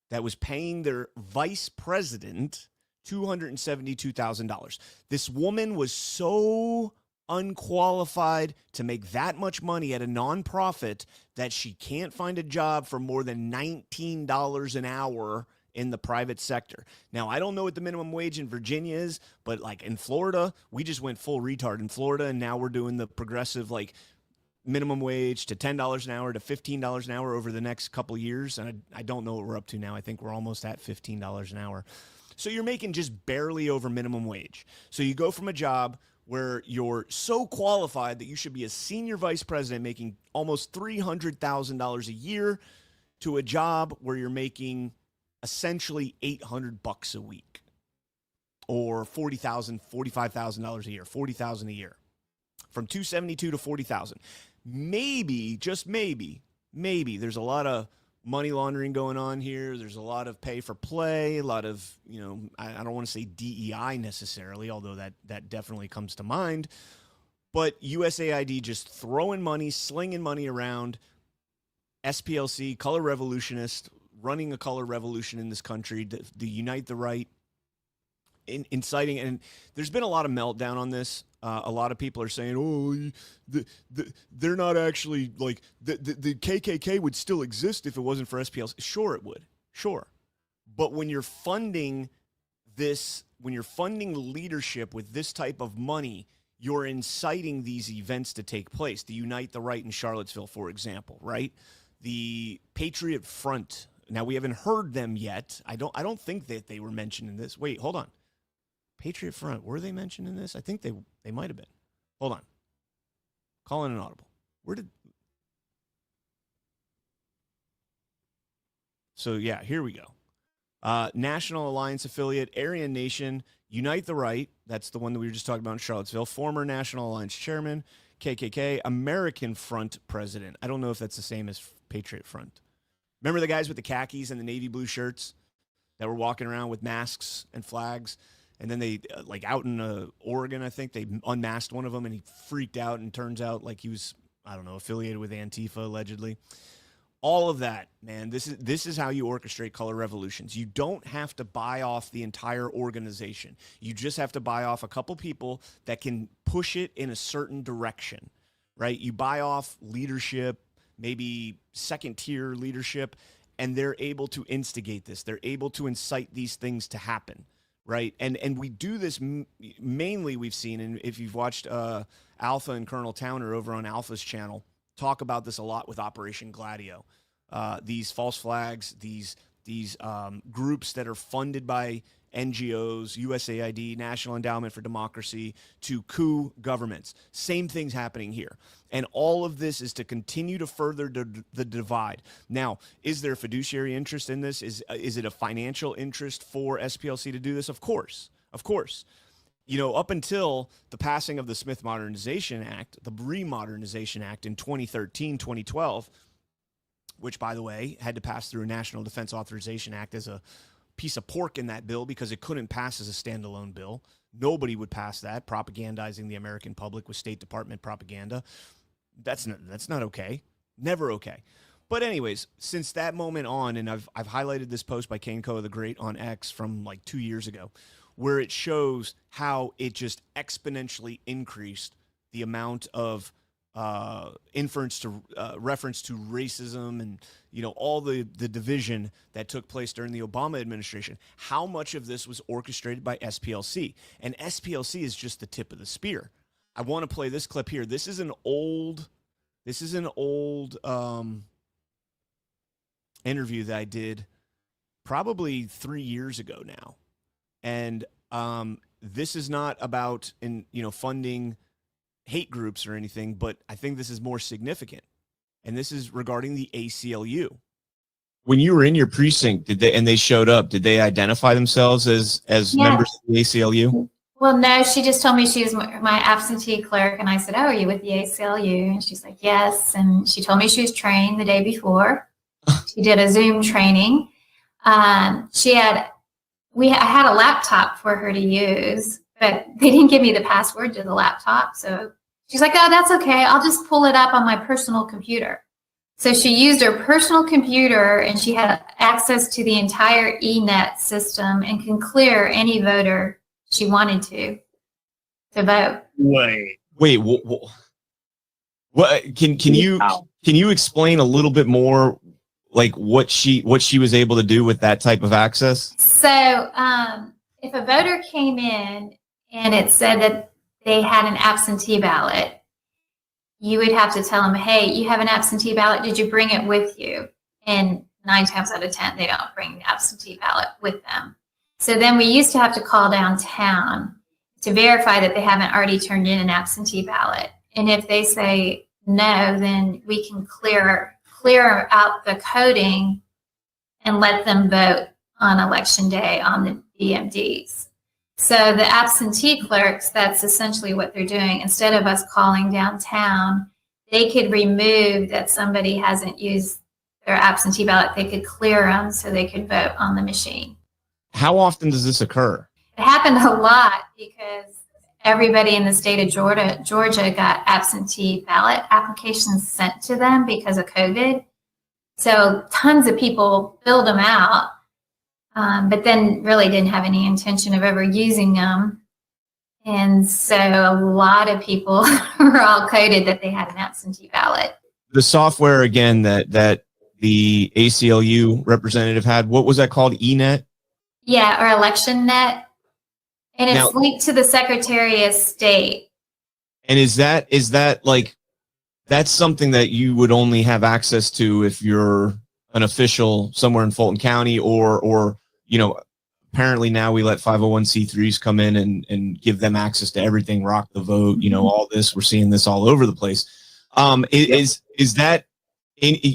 that was paying their vice president $272,000. This woman was so unqualified to make that much money at a nonprofit that she can't find a job for more than $19 an hour in the private sector. Now, I don't know what the minimum wage in Virginia is, but like in Florida, we just went full retard in Florida, and now we're doing the progressive minimum wage to $10 an hour to $15 an hour over the next couple years. And I don't know what we're up to now. I think we're almost at $15 an hour. So you're making just barely over minimum wage. So you go from a job where you're so qualified that you should be a senior vice president making almost $300,000 a year to a job where you're making essentially $800 a week, or $40,000, $45,000 a year, $40,000 a year, from $272 to $40,000. Maybe, just maybe, there's a lot of money laundering going on here. There's a lot of pay for play, a lot of, I don't want to say DEI necessarily, although that definitely comes to mind. but USAID just throwing money, slinging money around. SPLC, color revolutionist, running a color revolution in this country, the Unite the Right, inciting. And there's been a lot of meltdown on this. A lot of people are saying, oh, they're not actually, like, the KKK would still exist if it wasn't for SPLC. Sure, it would. Sure. But when you're funding this, when you're funding leadership with this type of money, you're inciting these events to take place. The Unite the Right in Charlottesville, for example, right? The Patriot Front. Now, we haven't heard them yet. I don't think that they were mentioned in this. Wait, hold on. Patriot Front, were they mentioned in this? I think they might have been. Hold on. Calling an audible. So, yeah, here we go. National Alliance affiliate, Aryan Nation, Unite the Right. That's the one that we were just talking about in Charlottesville. Former National Alliance chairman, KKK, American Front president. I don't know if that's the same as Patriot Front. Remember the guys with the khakis and the navy blue shirts that were walking around with masks and flags? And then they, like out in Oregon, I think, they unmasked one of them and he freaked out and turns out like he was, I don't know, affiliated with Antifa, allegedly. All of that, man, this is how you orchestrate color revolutions. You don't have to buy off the entire organization. You just have to buy off a couple people that can push it in a certain direction, right? You buy off leadership, maybe second-tier leadership, and they're able to instigate this. They're able to incite these things to happen, right? And we do this mainly, we've seen, and if you've watched Alpha and Colonel Towner over on Alpha's channel, talk about this a lot with Operation Gladio. These false flags, these groups that are funded by NGOs, USAID, National Endowment for Democracy, to coup governments. Same thing's happening here. And all of this is to continue to further the divide. Now, is there a fiduciary interest in this? Is it a financial interest for SPLC to do this? Of course. Of course. You know, up until the passing of the Smith Modernization Act, the Remodernization Act in 2013, 2012, which, by the way, had to pass through a National Defense Authorization Act as a piece of pork in that bill because it couldn't pass as a standalone bill. Nobody would pass that, propagandizing the American public with State Department propaganda. That's not okay. Never okay. But anyways, since that moment on, and I've highlighted this post by CannCon the Great on X from like 2 years ago, where it shows how it just exponentially increased the amount of reference to racism and, you know, all the division that took place during the Obama administration. How much of this was orchestrated by SPLC? And SPLC is just the tip of the spear. I want to play this clip here. This is an old interview that I did probably 3 years ago now. And this is not about funding hate groups or anything, but I think this is more significant. And this is regarding the ACLU. When you were in your precinct, they showed up, did they identify themselves as members of the ACLU? Well, no, she just told me she was my absentee clerk, and I said, "Oh, are you with the ACLU?" And she's like, "Yes." And she told me she was trained the day before. She did a Zoom training. I had a laptop for her to use, but they didn't give me the password to the laptop. So she's like, "Oh, that's okay. I'll just pull it up on my personal computer." So she used her personal computer, and she had access to the entire eNet system and can clear any voter she wanted to vote. Wait, what? Can you explain a little bit more, like what she was able to do with that type of access? So if a voter came in and it said that they had an absentee ballot, you would have to tell them, "Hey, you have an absentee ballot. Did you bring it with you?" And 9 times out of 10, they don't bring the absentee ballot with them. So then we used to have to call downtown to verify that they haven't already turned in an absentee ballot. And if they say no, then we can clear out the coding and let them vote on election day on the BMDs. So the absentee clerks, that's essentially what they're doing. Instead of us calling downtown, they could remove that somebody hasn't used their absentee ballot. They could clear them so they could vote on the machine. How often does this occur? It happened a lot because everybody in the state of Georgia got absentee ballot applications sent to them because of COVID. So tons of people filled them out, but then really didn't have any intention of ever using them. And so a lot of people were all coded that they had an absentee ballot. The software, again, that the ACLU representative had, what was that called? ENET? Yeah, or ElectionNet. And it's linked to the Secretary of State. And is that like, that's something that you would only have access to if you're an official somewhere in Fulton County, or you know, apparently now we let 501c3s come in and give them access to everything, rock the vote, you know, all this, we're seeing this all over the place. Is that,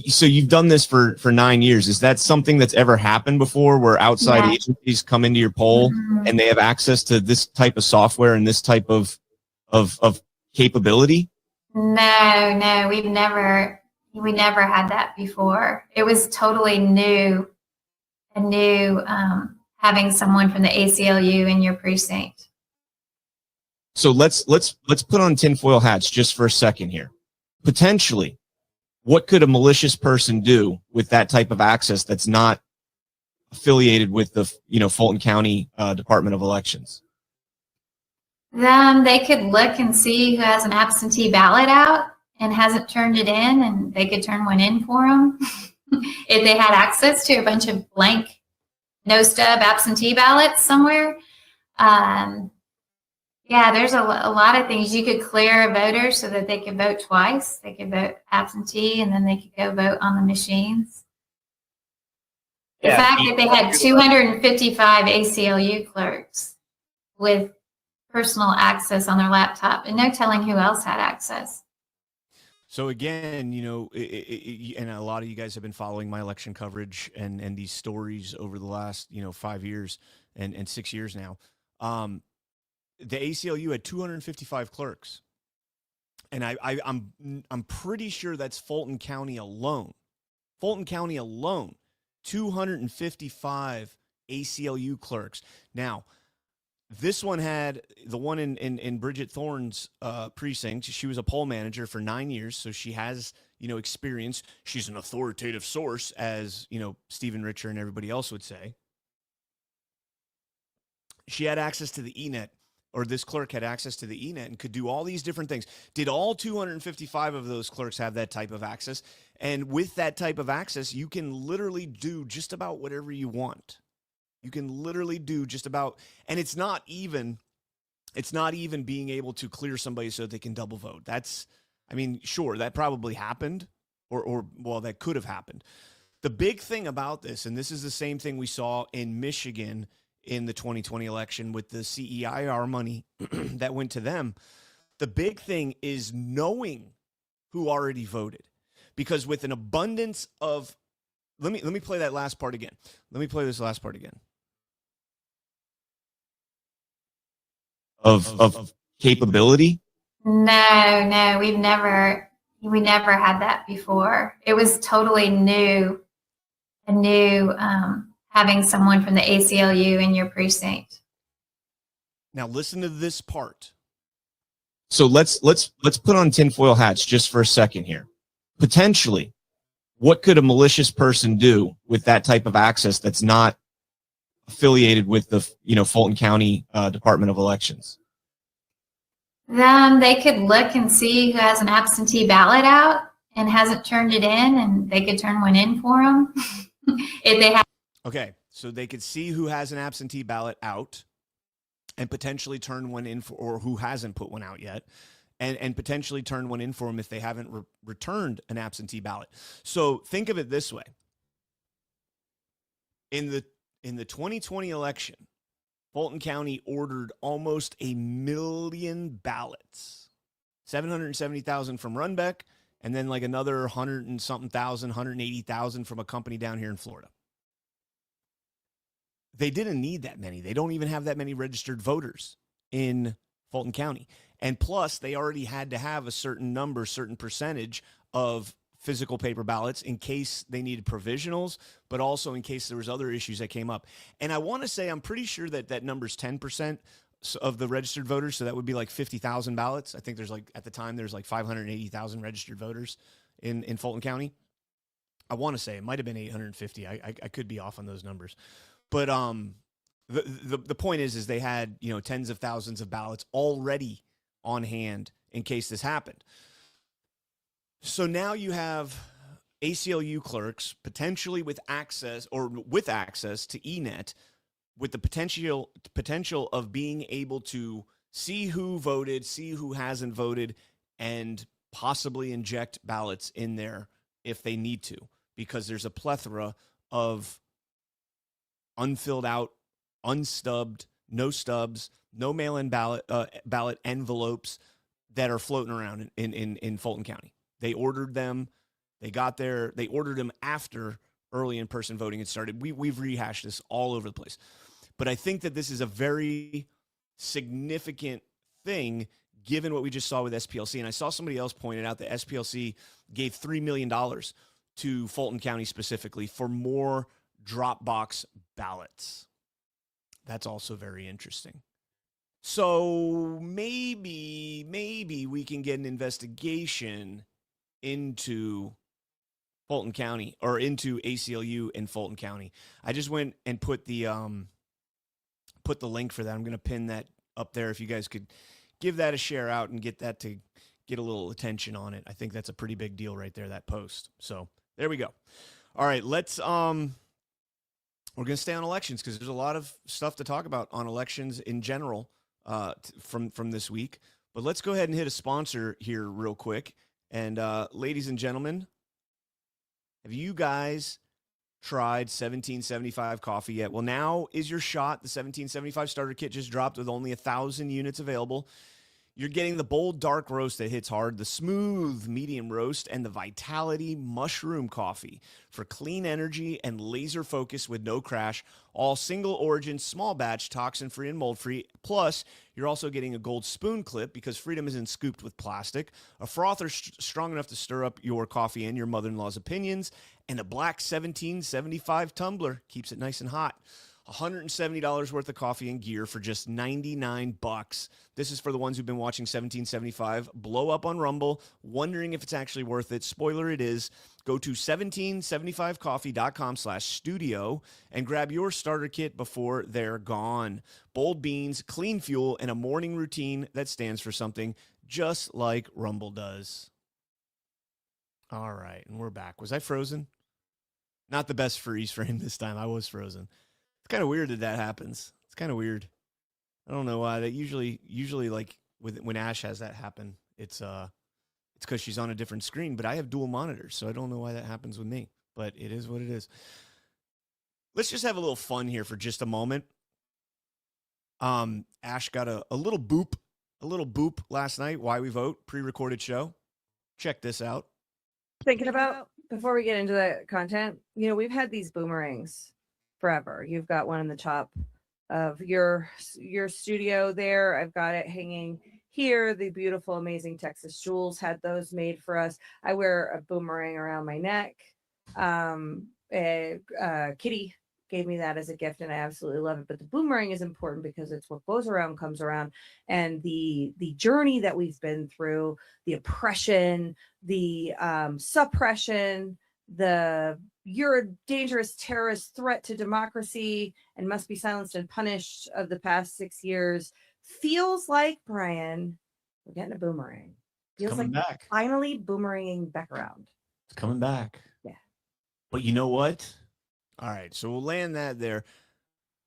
so you've done this for 9 years. Is that something that's ever happened before, where outside agencies come into your poll and they have access to this type of software and this type of capability? No, we never had that before. It was totally new, having someone from the ACLU in your precinct. So let's put on tinfoil hats just for a second here. Potentially, what could a malicious person do with that type of access that's not affiliated with the, you know, Fulton County Department of Elections? They could look and see who has an absentee ballot out and hasn't turned it in, and they could turn one in for them. If they had access to a bunch of blank, no stub absentee ballots somewhere. Yeah, there's a lot of things. You could clear a voter so that they could vote twice. They could vote absentee and then they could go vote on the machines. The fact that they had 255 ACLU clerks with personal access on their laptop and no telling who else had access. So again, you know, and a lot of you guys have been following my election coverage and these stories over the last, you know, 5 years and 6 years now. The ACLU had 255 clerks, and I'm pretty sure that's Fulton County alone. Fulton County alone, 255 ACLU clerks. Now, this one had the one in Bridget Thorne's precinct. She was a poll manager for 9 years, so she has, you know, experience. She's an authoritative source, as, you know, Stephen Richer and everybody else would say. She had access to the ENET, or this clerk had access to the ENET and could do all these different things. Did all 255 of those clerks have that type of access? And with that type of access, you can literally do just about whatever you want. You can literally do just about, and it's not even being able to clear somebody so they can double vote. That's, I mean, sure, that probably happened, or well, that could have happened. The big thing about this, and this is the same thing we saw in Michigan in the 2020 election with the CEIR money that went to them. The big thing is knowing who already voted, because with an abundance of, let me play that last part again. Let me play this last part again. Of capability? No, we never had that before. It was totally new, having someone from the ACLU in your precinct. Now listen to this part. So let's put on tinfoil hats just for a second here. Potentially, what could a malicious person do with that type of access that's not affiliated with the, you know, Fulton County Department of Elections? They could look and see who has an absentee ballot out and hasn't turned it in, and they could turn one in for them. If they have. Okay, so they could see who has an absentee ballot out and potentially turn one in for, or who hasn't put one out yet, and potentially turn one in for them if they haven't returned an absentee ballot. So think of it this way. In the 2020 election, Fulton County ordered almost 1 million ballots, 770,000 from Runbeck, and then like another 100 and something thousand, 180,000 from a company down here in Florida. They didn't need that many. They don't even have that many registered voters in Fulton County. And plus, they already had to have a certain number, certain percentage of physical paper ballots in case they needed provisionals, but also in case there was other issues that came up. And I want to say, I'm pretty sure that that number's 10%, of the registered voters. So that would be like 50,000 ballots. I think there's like, at the time, there's like 580,000 registered voters in Fulton County. I want to say it might've been 850. I could be off on those numbers, but, the point is they had, you know, tens of thousands of ballots already on hand in case this happened. So now you have ACLU clerks potentially with access to eNet, with the potential of being able to see who voted, see who hasn't voted, and possibly inject ballots in there if they need to, because there's a plethora of unfilled out, unstubbed, no stubs, no mail-in ballot envelopes that are floating around in Fulton County. They ordered them. They got there. They ordered them after early in-person voting had started. We've rehashed this all over the place. But I think that this is a very significant thing given what we just saw with SPLC. And I saw somebody else pointed out that SPLC gave $3 million to Fulton County specifically for more drop box ballots. That's also very interesting. So maybe we can get an investigation into Fulton County, or into ACLU in Fulton County. I just went and put the link for that. I'm going to pin that up there. If you guys could give that a share out and get that to get a little attention on it. I think that's a pretty big deal right there, that post. So there we go. All right, we're going to stay on elections because there's a lot of stuff to talk about on elections in general from this week. But let's go ahead and hit a sponsor here real quick. And ladies and gentlemen, have you guys tried 1775 coffee yet? Well, now is your shot. The 1775 starter kit just dropped with only 1,000 units available. You're getting the bold dark roast that hits hard, the smooth medium roast, and the Vitality mushroom coffee for clean energy and laser focus with no crash. All single origin, small batch, toxin free and mold free. Plus, you're also getting a gold spoon clip because Freedom isn't scooped with plastic, a frother strong enough to stir up your coffee and your mother-in-law's opinions, and a black 1775 tumbler keeps it nice and hot. $170 worth of coffee and gear for just $99. This is for the ones who've been watching 1775 blow up on Rumble, wondering if it's actually worth it. Spoiler, it is. Go to 1775coffee.com/studio and grab your starter kit before they're gone. Bold beans, clean fuel, and a morning routine that stands for something, just like Rumble does. All right, and we're back. Was I frozen? Not the best freeze frame this time. I was frozen. Kind of weird that happens. It's kind of weird. I don't know why. That usually like when Ash has that happen, it's because she's on a different screen. But I have dual monitors, so I don't know why that happens with me. But it is what it is. Let's just have a little fun here for just a moment. Ash got a little boop last night. Why We Vote pre-recorded show. Check this out. Thinking about, before we get into the content, we've had these boomerangs forever. You've got one in the top of your studio there. I've got it hanging here. The beautiful, amazing Texas Jewels had those made for us. I wear a boomerang around my neck. Kitty gave me that as a gift, and I absolutely love it. But the boomerang is important because it's what goes around comes around, and the journey that we've been through, the oppression, the suppression, you're a dangerous terrorist threat to democracy and must be silenced and punished of the past 6 years, feels like, Brian, we're getting a boomerang. Feels like back. Finally boomeranging back around. It's coming back. Yeah. But you know what? All right, so we'll land that there,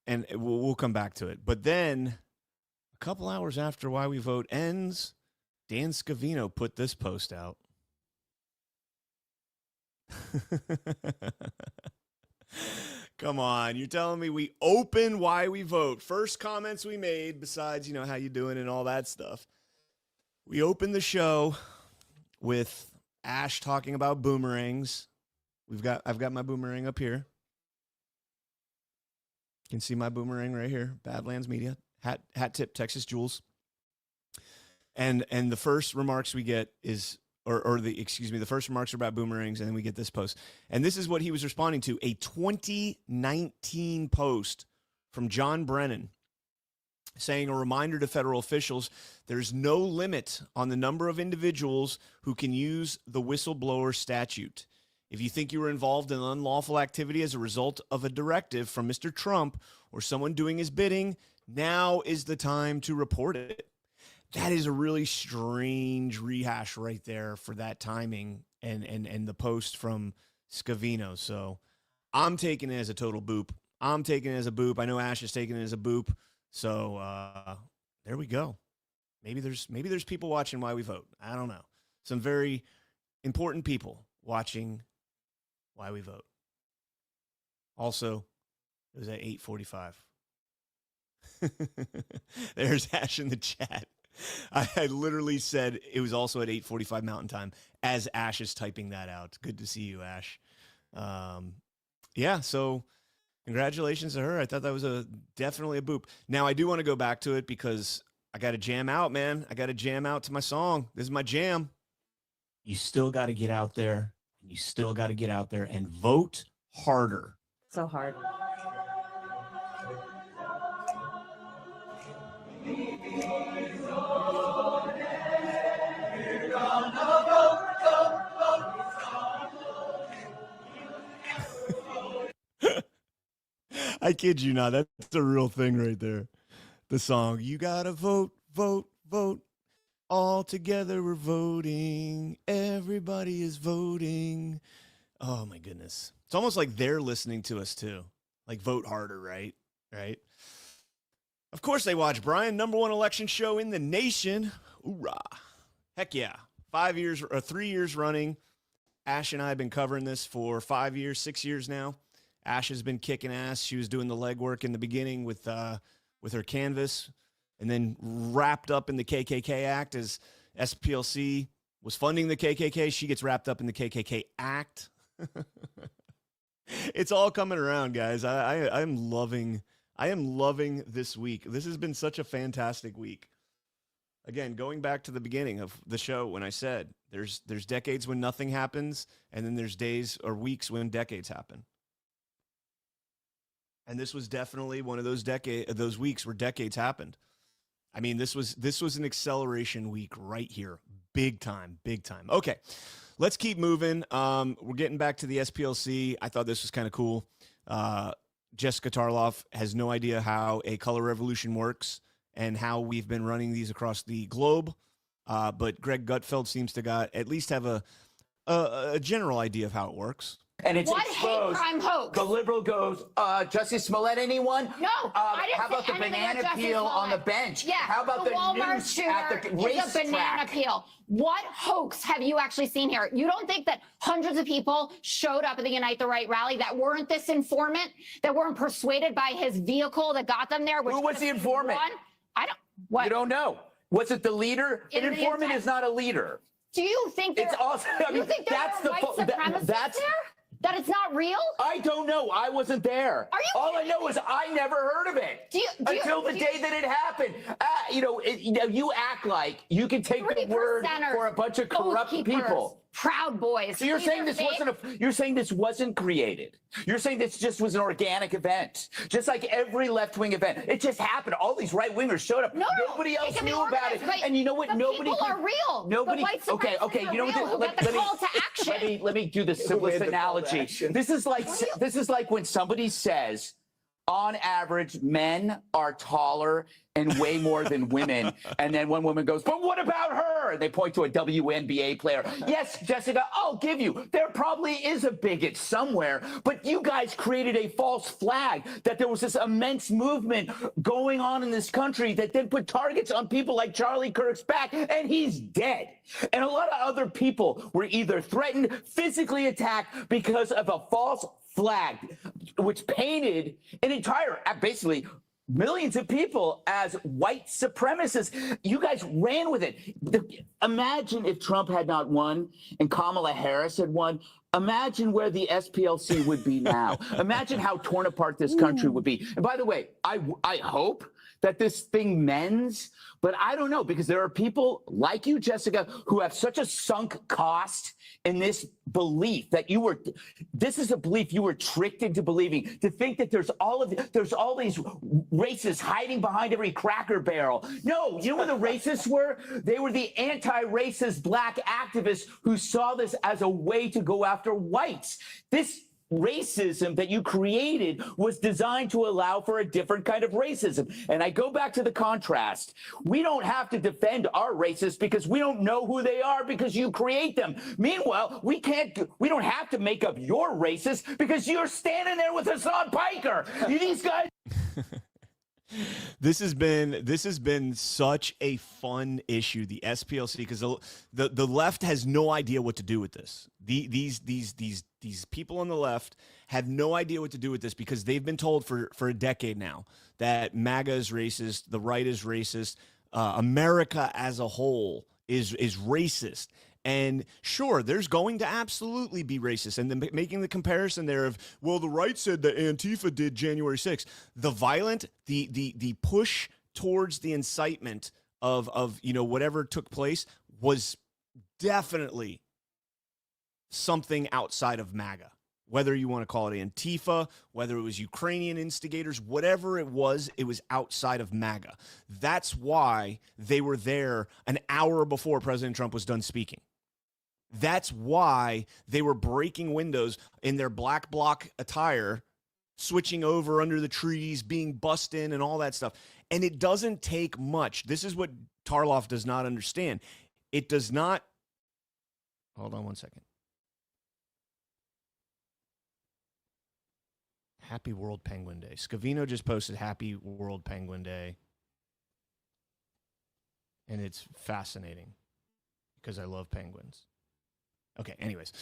and we'll come back to it. But then, a couple hours after Why We Vote ends, Dan Scavino put this post out. Come on, you're telling me we open Why We Vote. First comments we made, besides, how you doing and all that stuff. We opened the show with Ash talking about boomerangs. I've got my boomerang up here. You can see my boomerang right here. Badlands Media, hat tip, Texas Jewels. And the first remarks we get is the first remarks are about boomerangs, and then we get this post. And this is what he was responding to, a 2019 post from John Brennan. saying a reminder to federal officials, there's no limit on the number of individuals who can use the whistleblower statute. If you think you were involved in unlawful activity as a result of a directive from Mr. Trump or someone doing his bidding, now is the time to report it. That is a really strange rehash right there for that timing and the post from Scavino. So I'm taking it as a total boop. I'm taking it as a boop. I know Ash is taking it as a boop. So there we go. Maybe there's people watching Why We Vote. I don't know. Some very important people watching Why We Vote. Also, it was at 8:45. There's Ash in the chat. I literally said it was also at 8:45 Mountain Time as Ash is typing that out. Good to see you, Ash. Yeah, so congratulations to her. I thought that was definitely a boop. Now, I do want to go back to it because I got to jam out, man. I got to jam out to my song. This is my jam. You still got to get out there. You still got to get out there and vote harder. So hard. I kid you not. That's a real thing right there. The song, you gotta vote, vote, vote. All together we're voting. Everybody is voting. Oh my goodness. It's almost like they're listening to us too. Like vote harder, right? Right? Of course they watch, Brian. #1 election show in the nation. Hoorah. Heck yeah. 5 years or 3 years running. Ash and I have been covering this for 5 years, 6 years now. Ash has been kicking ass. She was doing the legwork in the beginning with her canvas, and then wrapped up in the KKK Act as SPLC was funding the KKK. She gets wrapped up in the KKK Act. It's all coming around, guys. I am loving this week. This has been such a fantastic week. Again, going back to the beginning of the show when I said there's decades when nothing happens, and then there's days or weeks when decades happen. And this was definitely one of those weeks where decades happened. I mean, this was an acceleration week right here. Big time, big time. Okay, let's keep moving. We're getting back to the SPLC. I thought this was kind of cool. Jessica Tarloff has no idea how a color revolution works and how we've been running these across the globe. But Greg Gutfeld seems to at least have a general idea of how it works. And it's what exposed. Hate crime hoax? The liberal goes, Justice Smollett, anyone? No, I didn't how about say the anything banana about Justice peel on the Smollett. bench? Yeah, How about the Walmart noose shooter at the is a banana racetrack? peel. What hoax have you actually seen here? You don't think that hundreds of people showed up at the Unite the Right rally that weren't this informant, that weren't persuaded by his vehicle that got them there? Who was the informant? I don't. What? You don't know. Was it the leader? An informant is not a leader. Do you think It's also. I you mean, think there that's are the. white supremacists That's. there? That it's not real? I don't know. I wasn't there. Are you All I kidding know is I never heard of it until the day that it happened. You act like you can take the word for a bunch of corrupt people. Proud Boys. So you're saying this wasn't created. You're saying this just was an organic event, just like every left-wing event. It just happened. All these right-wingers showed up. Nobody else knew about it. And you know what? Nobody. People are real. Nobody. The white supremacists Okay. You know are what? real. Who got the call to action? Let me do the simplest analogy. This is like when somebody says, on average, men are taller and way more than women. And then one woman goes, but what about her? And they point to a WNBA player. Yes, Jessica, I'll give you. There probably is a bigot somewhere. But you guys created a false flag that there was this immense movement going on in this country that then put targets on people like Charlie Kirk's back, and he's dead. And a lot of other people were either threatened, physically attacked because of a false flag, which painted an entire, basically, millions of people as white supremacists. You guys ran with it. Imagine if Trump had not won and Kamala Harris had won. Imagine where the SPLC would be now. Imagine how torn apart this country would be. And by the way, I hope that this thing mends, but I don't know, because there are people like you, Jessica, who have such a sunk cost in this belief that this is a belief you were tricked into believing, to think that there's all these racists hiding behind every Cracker Barrel. No, you know what the racists were? They were the anti-racist black activists who saw this as a way to go after whites. This racism that you created was designed to allow for a different kind of racism. And I go back to the contrast. We don't have to defend our racists because we don't know who they are, because you create them. Meanwhile, we don't have to make up your racist because you're standing there with Hassan Piker. These guys. This has been such a fun issue, the SPLC, because the left has no idea what to do with this. These people on the left have no idea what to do with this, because they've been told for a decade now that MAGA is racist, the right is racist, America as a whole is racist. And sure, there's going to absolutely be racist. And then making the comparison there of, well, the right said that Antifa did January 6th. The violent, the push towards the incitement of whatever took place was definitely something outside of MAGA. Whether you want to call it Antifa, whether it was Ukrainian instigators, whatever it was outside of MAGA. That's why they were there an hour before President Trump was done speaking. That's why they were breaking windows in their black bloc attire, switching over under the trees, being bussed in and all that stuff. And it doesn't take much. This is what Tarloff does not understand. It does not. Hold on one second. Happy World Penguin Day. Scavino just posted Happy World Penguin Day. And it's fascinating because I love penguins. Okay, anyways,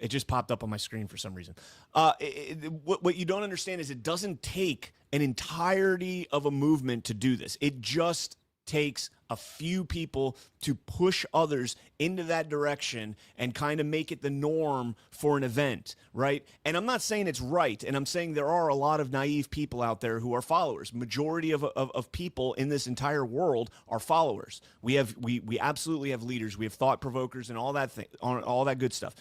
it just popped up on my screen for some reason. What you don't understand is it doesn't take an entirety of a movement to do this. It just takes a few people to push others into that direction and kind of make it the norm for an event, right? And I'm not saying it's right, and I'm saying there are a lot of naive people out there who are followers. Majority of people in this entire world are followers. We absolutely have leaders. We have thought provokers and all that good stuff.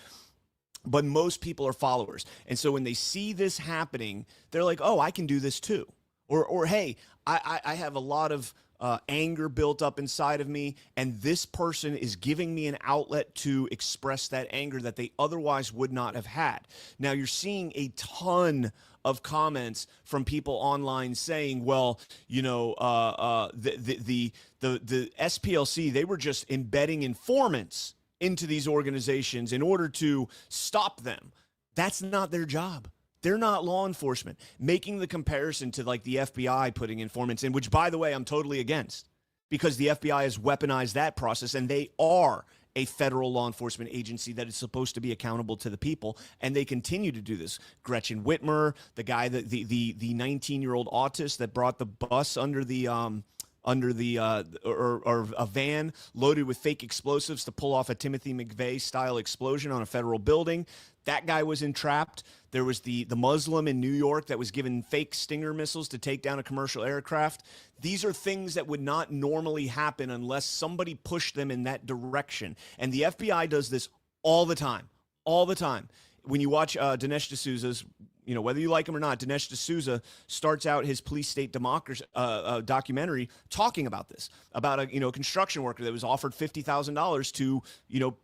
But most people are followers. And so when they see this happening, they're like, oh, I can do this too. Or hey, I have a lot of anger built up inside of me, and this person is giving me an outlet to express that anger that they otherwise would not have had. Now, you're seeing a ton of comments from people online saying, well, the SPLC, they were just embedding informants into these organizations in order to stop them. That's not their job. They're not law enforcement. Making the comparison to like the FBI putting informants in, which, by the way, I'm totally against, because the FBI has weaponized that process, and they are a federal law enforcement agency that is supposed to be accountable to the people, and they continue to do this. Gretchen Whitmer, the guy that the 19-year-old autist that brought the bus under a van loaded with fake explosives to pull off a Timothy McVeigh style explosion on a federal building. That guy was entrapped. There was the Muslim in New York that was given fake Stinger missiles to take down a commercial aircraft. These are things that would not normally happen unless somebody pushed them in that direction. And the FBI does this all the time, all the time. When you watch Dinesh D'Souza's, whether you like him or not, Dinesh D'Souza starts out his police state democracy documentary talking about this, about a construction worker that was offered $50,000 to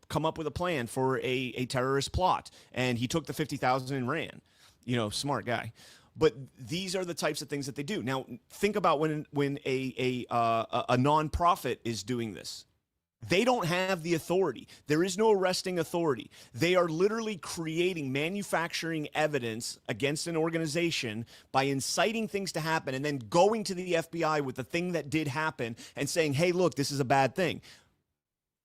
come up with a plan for a terrorist plot, and he took the $50,000 and ran. Smart guy. But these are the types of things that they do. Now, think about when a nonprofit is doing this. They don't have the authority. There is no arresting authority. They are literally manufacturing evidence against an organization by inciting things to happen and then going to the FBI with the thing that did happen and saying, hey, look, this is a bad thing.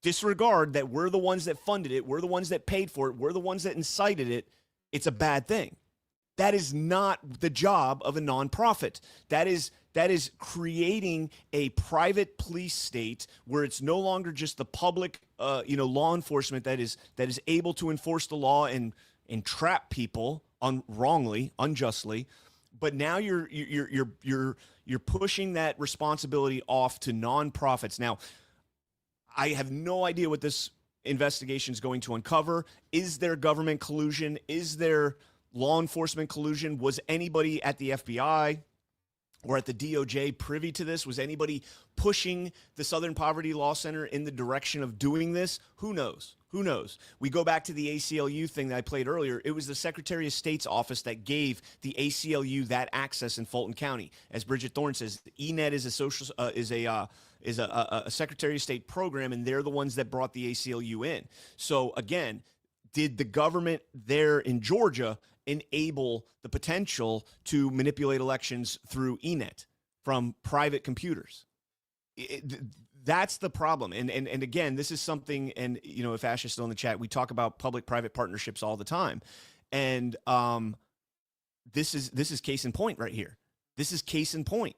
Disregard that we're the ones that funded it. We're the ones that paid for it. We're the ones that incited it. It's a bad thing. That is not the job of a nonprofit. That is creating a private police state where it's no longer just the public, law enforcement that is able to enforce the law and trap people wrongly, unjustly, but now you're pushing that responsibility off to nonprofits. Now, I have no idea what this investigation is going to uncover. Is there government collusion? Is there law enforcement collusion? Was anybody at the FBI or at the DOJ privy to this? Was anybody pushing the Southern Poverty Law Center in the direction of doing this? Who knows? Who knows? We go back to the ACLU thing that I played earlier. It was the Secretary of State's office that gave the ACLU that access in Fulton County. As Bridget Thorne says, ENET is a Secretary of State program, and they're the ones that brought the ACLU in. So again, did the government there in Georgia enable the potential to manipulate elections through ENET from private computers? That's the problem. And again, this is something, and you know, if Ash is still in the chat, we talk about public-private partnerships all the time. And this is case in point right here. This is case in point.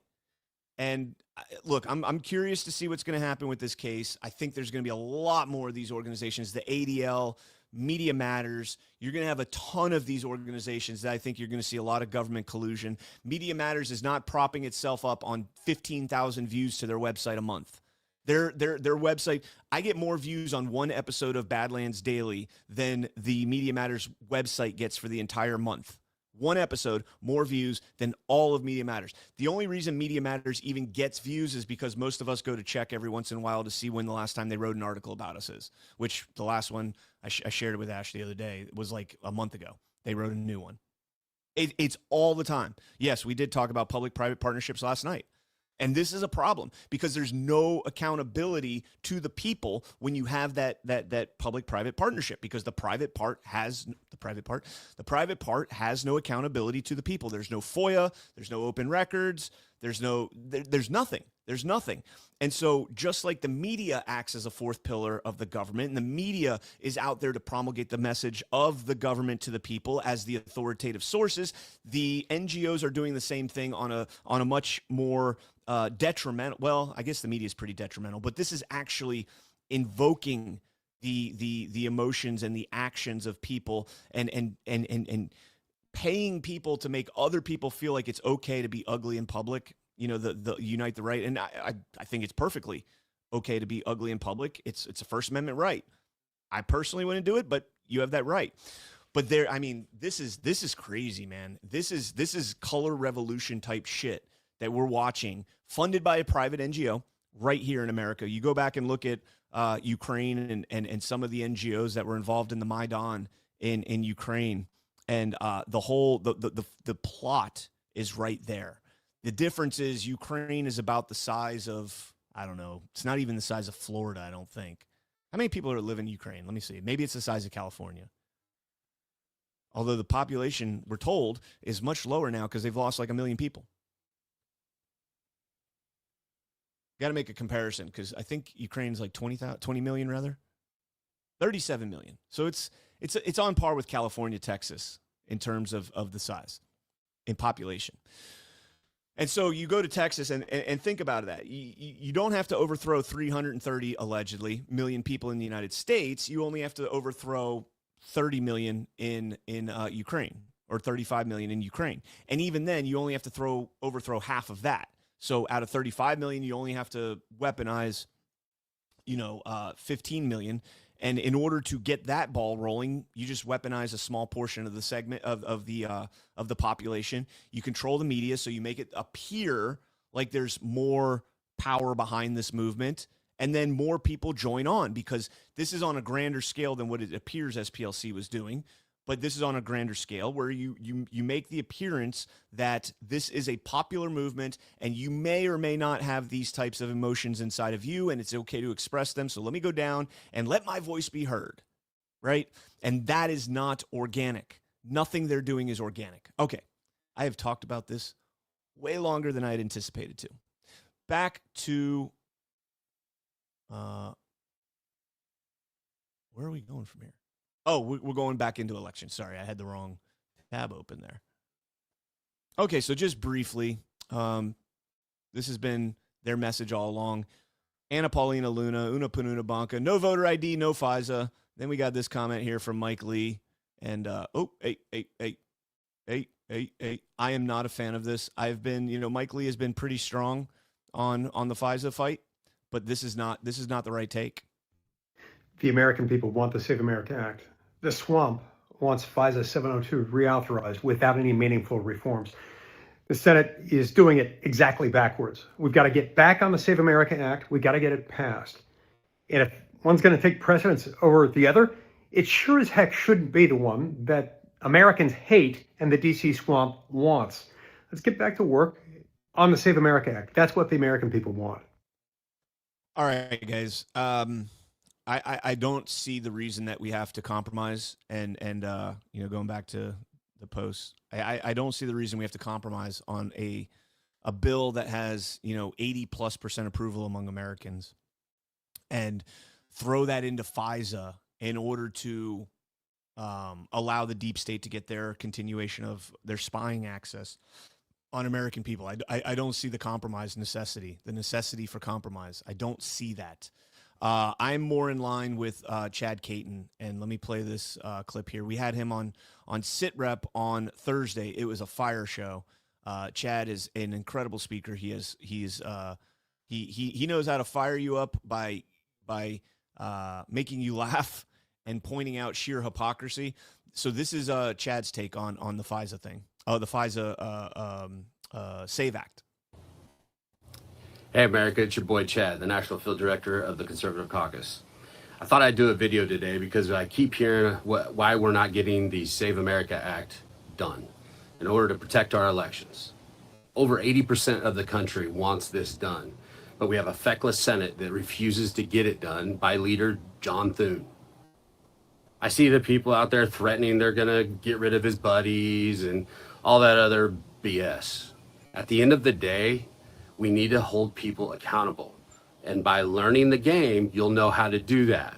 And look, I'm curious to see what's going to happen with this case. I think there's going to be a lot more of these organizations, the ADL, Media Matters. You're going to have a ton of these organizations that I think you're going to see a lot of government collusion. Media Matters is not propping itself up on 15,000 views to their website a month. Their website, I get more views on one episode of Badlands Daily than the Media Matters website gets for the entire month. One episode, more views than all of Media Matters. The only reason Media Matters even gets views is because most of us go to check every once in a while to see when the last time they wrote an article about us is, which the last one, I shared it with Ash the other day, was like a month ago. They wrote a new one. It's all the time. Yes, we did talk about public-private partnerships last night. And this is a problem because there's no accountability to the people when you have that public-private partnership, because the private part has no accountability to the people. There's no FOIA, there's no open records, there's nothing. There's nothing. And so just like the media acts as a fourth pillar of the government, and the media is out there to promulgate the message of the government to the people as the authoritative sources, the NGOs are doing the same thing on a much more detrimental. Well, I guess the media is pretty detrimental, but this is actually invoking the emotions and the actions of people and paying people to make other people feel like it's okay to be ugly in public. You know, the Unite the Right. And I think it's perfectly okay to be ugly in public. It's a First Amendment right. I personally wouldn't do it, but you have that right. But this is crazy, man. This is color revolution type shit that we're watching, funded by a private NGO right here in America. You go back and look at Ukraine and some of the NGOs that were involved in the Maidan in Ukraine, and the plot is right there. The difference is Ukraine is about the size of, I don't know, it's not even the size of Florida, I don't think. How many people live in Ukraine? Let me see. Maybe it's the size of California. Although the population, we're told, is much lower now because they've lost like 1 million people. Got to make a comparison because I think Ukraine's like 20 million rather. 37 million. So it's on par with California, Texas in terms of the size in population. And so you go to Texas and think about that. You don't have to overthrow 330 allegedly million people in the United States. You only have to overthrow 30 million in Ukraine, or 35 million in Ukraine. And even then, you only have to overthrow half of that. So out of 35 million, you only have to weaponize, 15 million. And in order to get that ball rolling, you just weaponize a small portion of the segment of the population. You control the media, so you make it appear like there's more power behind this movement, and then more people join on, because this is on a grander scale than what it appears SPLC was doing. But this is on a grander scale where you make the appearance that this is a popular movement, and you may or may not have these types of emotions inside of you, and it's okay to express them. So let me go down and let my voice be heard, right? And that is not organic. Nothing they're doing is organic. Okay, I have talked about this way longer than I had anticipated to. Back to, where are we going from here? Oh, we're going back into elections. Sorry, I had the wrong tab open there. Okay, so just briefly, this has been their message all along. Anna Paulina Luna, Una Panuna Banca, no voter ID, no FISA. Then we got this comment here from Mike Lee. And, hey, I am not a fan of this. I've been, Mike Lee has been pretty strong on the FISA fight, but this is not the right take. The American people want the Save America Act. The swamp wants FISA 702 reauthorized without any meaningful reforms. The Senate is doing it exactly backwards. We've got to get back on the Save America Act. We've got to get it passed. And if one's going to take precedence over the other, it sure as heck shouldn't be the one that Americans hate and the DC swamp wants. Let's get back to work on the Save America Act. That's what the American people want. All right, guys. I don't see the reason that we have to compromise and going back to the post, I don't see the reason we have to compromise on a bill that has 80+% approval among Americans and throw that into FISA in order to allow the deep state to get their continuation of their spying access on American people. I don't see the necessity for compromise. I don't see that. I'm more in line with Chad Caton, and let me play this clip here. We had him on SitRep on Thursday. It was a fire show. Chad is an incredible speaker. He knows how to fire you up by making you laugh and pointing out sheer hypocrisy. So this is Chad's take on the FISA thing. Oh, the FISA SAVE Act. Hey America, it's your boy Chad, the National Field Director of the Conservative Caucus. I thought I'd do a video today because I keep hearing why we're not getting the Save America Act done in order to protect our elections. Over 80% of the country wants this done, but we have a feckless Senate that refuses to get it done by leader John Thune. I see the people out there threatening they're gonna get rid of his buddies and all that other BS. At the end of the day, we need to hold people accountable. And by learning the game, you'll know how to do that.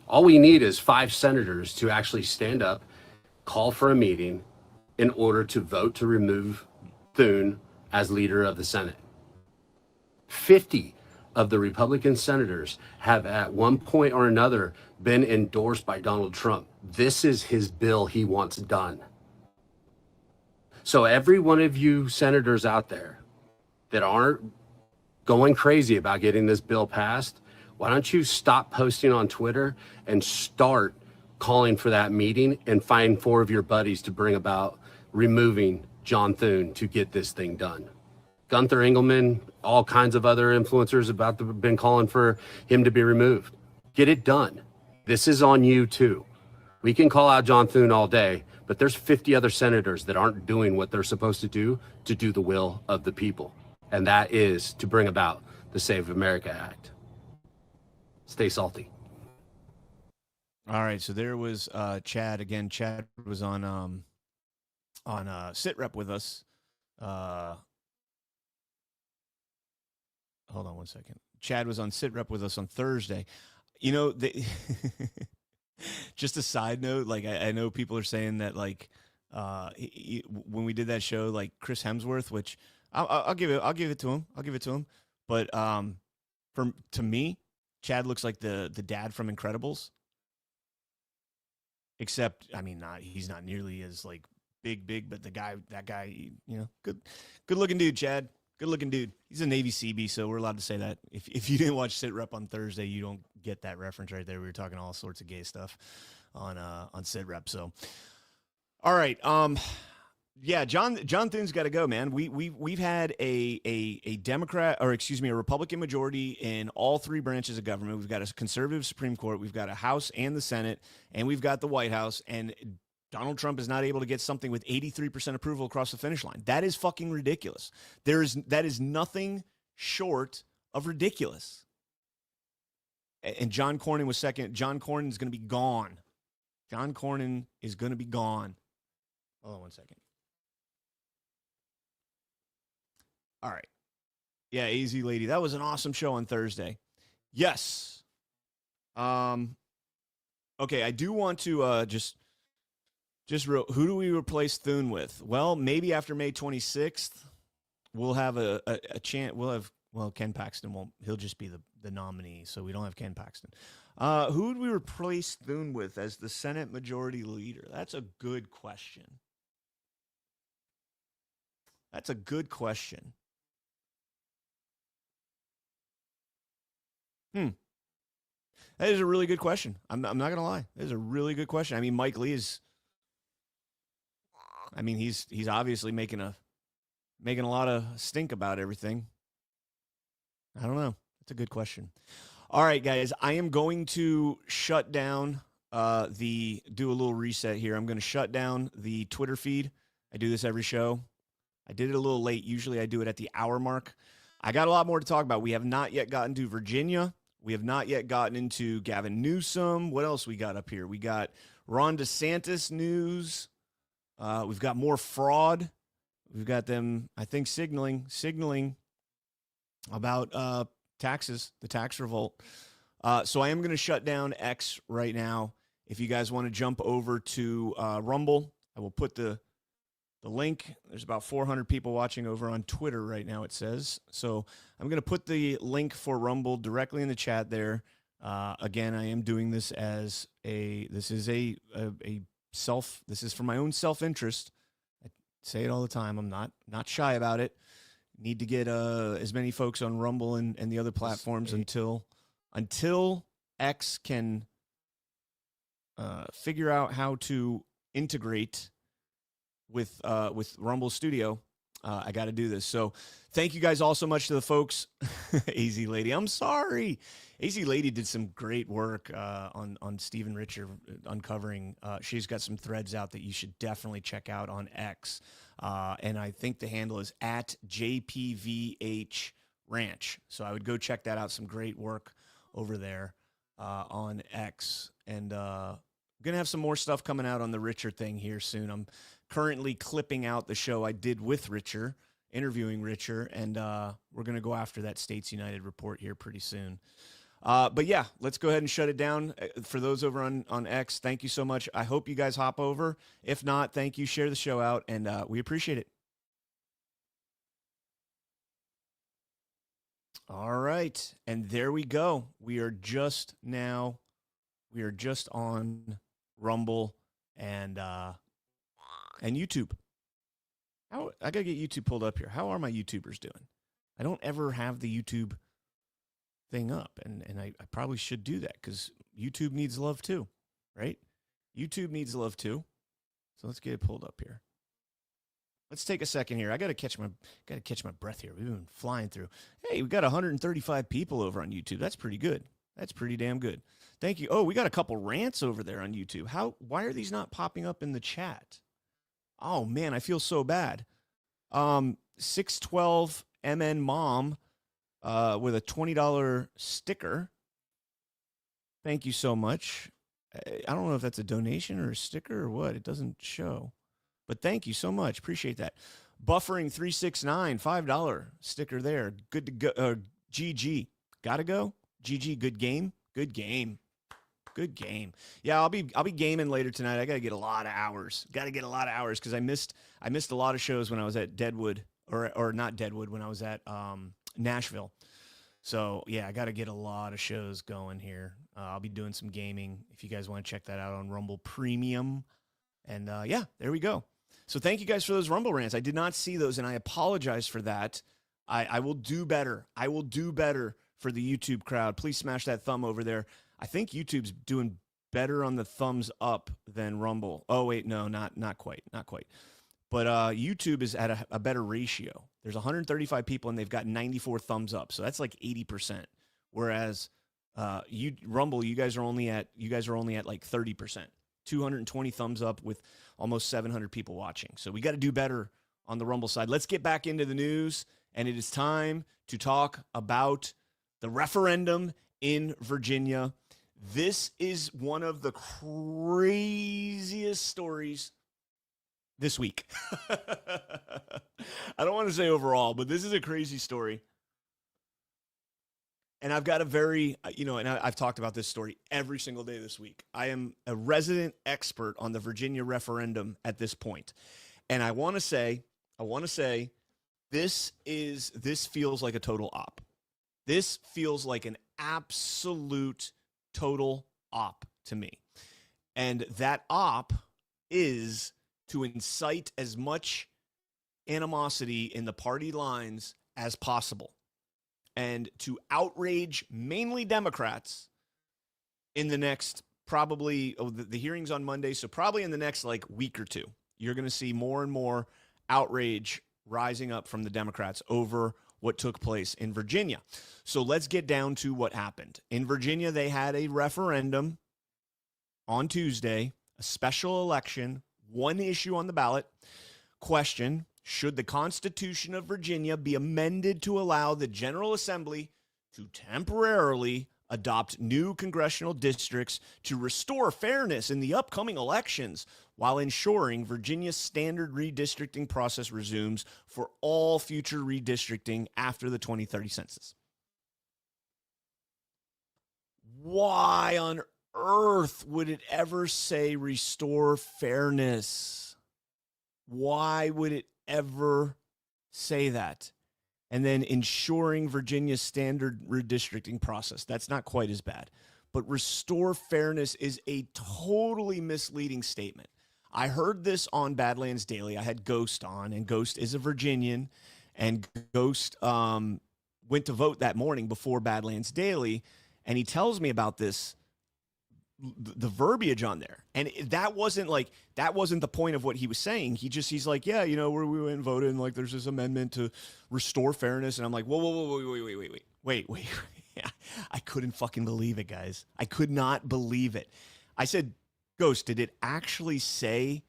All we need is 5 senators to actually stand up, call for a meeting in order to vote to remove Thune as leader of the Senate. 50 of the Republican senators have at one point or another been endorsed by Donald Trump. This is his bill he wants done. So every one of you senators out there that aren't going crazy about getting this bill passed, why don't you stop posting on Twitter and start calling for that meeting and find 4 of your buddies to bring about removing John Thune to get this thing done. Gunther Engelman, all kinds of other influencers been calling for him to be removed. Get it done. This is on you too. We can call out John Thune all day, but there's 50 other senators that aren't doing what they're supposed to do the will of the people. And that is to bring about the Save America Act. Stay salty. All right, so there was Chad again. Chad was on SitRep with us. Hold on one second. Chad was on SitRep with us on Thursday. Just a side note, like I know people are saying that like when we did that show, like Chris Hemsworth, which I'll give it to him. But to me, Chad looks like the dad from Incredibles. Except, I mean, he's not nearly as like big, but that guy, good looking dude, Chad. Good looking dude. He's a Navy CB, so we're allowed to say that. If you didn't watch SitRep on Thursday, you don't get that reference right there. We were talking all sorts of gay stuff on SitRep. So, all right. Yeah, John Thune's got to go, man. We've had a Republican majority in all 3 branches of government. We've got a conservative Supreme Court, we've got a House and the Senate, and we've got the White House. And Donald Trump is not able to get something with 83% approval across the finish line. That is fucking ridiculous. That is nothing short of ridiculous. And John Cornyn was second. John Cornyn is going to be gone. John Cornyn is going to be gone. Hold on one second. All right. Yeah, AZ Lady. That was an awesome show on Thursday. Yes. Okay, I do want to just real, who do we replace Thune with? Well, maybe after May 26th, we'll have a chance. Ken Paxton won't. He'll just be the nominee, so we don't have Ken Paxton. Who would we replace Thune with as the Senate Majority Leader? That's a good question. That's a good question. That is a really good question. I'm not going to lie. That is a really good question. I mean, Mike Lee is, I mean, he's obviously making a lot of stink about everything. I don't know. That's a good question. All right, guys, I am going to shut down do a little reset here. I'm going to shut down the Twitter feed. I do this every show. I did it a little late. Usually I do it at the hour mark. I got a lot more to talk about. We have not yet gotten to Virginia. We have not yet gotten into Gavin Newsom. What else we got up here? We got Ron DeSantis news. We've got more fraud. We've got them, I think, signaling about taxes, the tax revolt. So I am going to shut down X right now. If you guys want to jump over to Rumble, I will put the link. There's about 400 people watching over on Twitter right now, it says. So I'm going to put the link for Rumble directly in the chat there. Again, I am doing this as this is for my own self-interest. I say it all the time. I'm not shy about it. Need to get as many folks on Rumble and the other platforms until X can figure out how to integrate with Rumble Studio. I got to do this. So thank you guys all so much to the folks. AZ Lady, I'm sorry. AZ Lady did some great work on Stephen Richer uncovering. She's got some threads out that you should definitely check out on X. And I think the handle is at JPVH Ranch. So I would go check that out. Some great work over there on X. And going to have some more stuff coming out on the Richer thing here soon. I'm currently clipping out the show I did with Richer, interviewing Richer, and we're going to go after that States United report here pretty soon. But yeah, let's go ahead and shut it down. For those over on X, thank you so much. I hope you guys hop over. If not, thank you. Share the show out, and we appreciate it. All right, and there we go. We are just on Rumble and YouTube. I gotta get YouTube pulled up here. How are my YouTubers doing? I don't ever have the YouTube thing up, and I probably should do that because YouTube needs love too, right? YouTube needs love too. So let's get it pulled up here. Let's take a second here. I gotta catch my breath here. We've been flying through. Hey, we got 135 people over on YouTube. That's pretty good. That's pretty damn good. Thank you. Oh, we got a couple rants over there on YouTube. Why are these not popping up in the chat? Oh man, I feel so bad. 612 MN Mom with a $20 sticker. Thank you so much. I don't know if that's a donation or a sticker or what. It doesn't show. But thank you so much. Appreciate that. Buffering 369, $5 sticker there. Good to go. GG. Gotta go. GG. Good game. Good game. Good game. Yeah, I'll be gaming later tonight. I gotta get a lot of hours. Because I missed a lot of shows when I was at Deadwood or not Deadwood when I was at Nashville. So yeah, I gotta get a lot of shows going here. I'll be doing some gaming if you guys want to check that out on Rumble Premium. And yeah, there we go. So thank you guys for those Rumble rants. I did not see those, and I apologize for that. I will do better. I will do better for the YouTube crowd. Please smash that thumb over there. I think YouTube's doing better on the thumbs up than Rumble. Oh, wait, no, not quite. But YouTube is at a better ratio. There's 135 people, and they've got 94 thumbs up. So that's like 80%. Whereas Rumble, you guys are only at like 30%. 220 thumbs up with almost 700 people watching. So we got to do better on the Rumble side. Let's get back into the news, and it is time to talk about the referendum in Virginia. This is one of the craziest stories this week. I don't want to say overall, but this is a crazy story. And I've got a very, and I've talked about this story every single day this week. I am a resident expert on the Virginia referendum at this point. And I want to say, this feels like a total op. This feels like an absolute total op to me. And that op is to incite as much animosity in the party lines as possible and to outrage mainly Democrats in the next probably the hearings on Monday. So probably in the next like week or two, you're going to see more and more outrage rising up from the Democrats over what took place in Virginia. So let's get down to what happened. In Virginia, they had a referendum on Tuesday, a special election, one issue on the ballot. Question: should the Constitution of Virginia be amended to allow the General Assembly to temporarily adopt new congressional districts to restore fairness in the upcoming elections while ensuring Virginia's standard redistricting process resumes for all future redistricting after the 2030 census? Why on earth would it ever say restore fairness? Why would it ever say that? And then ensuring Virginia's standard redistricting process. That's not quite as bad. But restore fairness is a totally misleading statement. I heard this on Badlands Daily. I had Ghost on, and Ghost is a Virginian. And Ghost went to vote that morning before Badlands Daily. And he tells me about this, the verbiage on there. And that wasn't the point of what he was saying. He's like, yeah, you know, we went and voted and like there's this amendment to restore fairness. And I'm like, whoa, wait. Yeah, I couldn't fucking believe it, guys. I could not believe it. I said, Ghost, did it actually say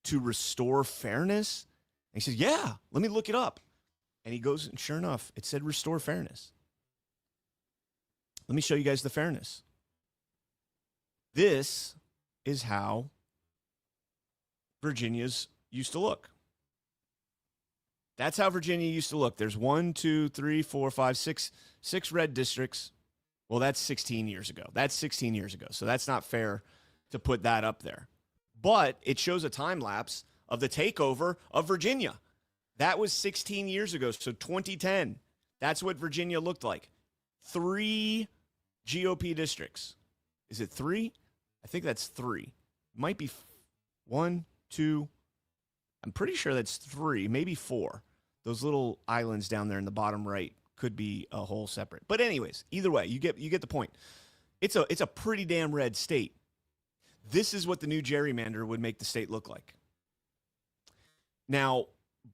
to restore fairness? And he said, yeah, let me look it up. And he goes, and sure enough, it said restore fairness. Let me show you guys the fairness. This is how Virginia's used to look. That's how Virginia used to look. There's 1, 2, 3, 4, 5, 6 red districts. Well, that's 16 years ago. So that's not fair to put that up there. But it shows a time lapse of the takeover of Virginia. That was 16 years ago. So 2010. That's what Virginia looked like. 3 GOP districts. Is it 3? I think that's 3. Might be 1, 2. I'm pretty sure that's 3, maybe 4. Those little islands down there in the bottom right could be a whole separate. But anyways, either way, you get the point. It's a pretty damn red state. This is what the new gerrymander would make the state look like. Now,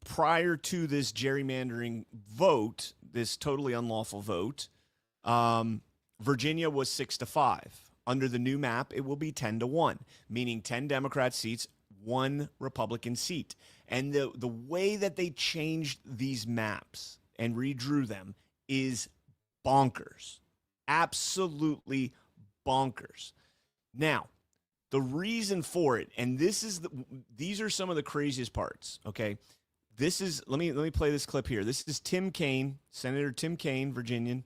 prior to this gerrymandering vote, this totally unlawful vote, Virginia was 6-5. Under the new map, it will be 10-1, meaning 10 Democrat seats, 1 Republican seat. And the way that they changed these maps and redrew them is bonkers. Absolutely bonkers. Now, the reason for it, and these are some of the craziest parts, okay? Let me play this clip here. This is Tim Kaine, Senator Tim Kaine, Virginian,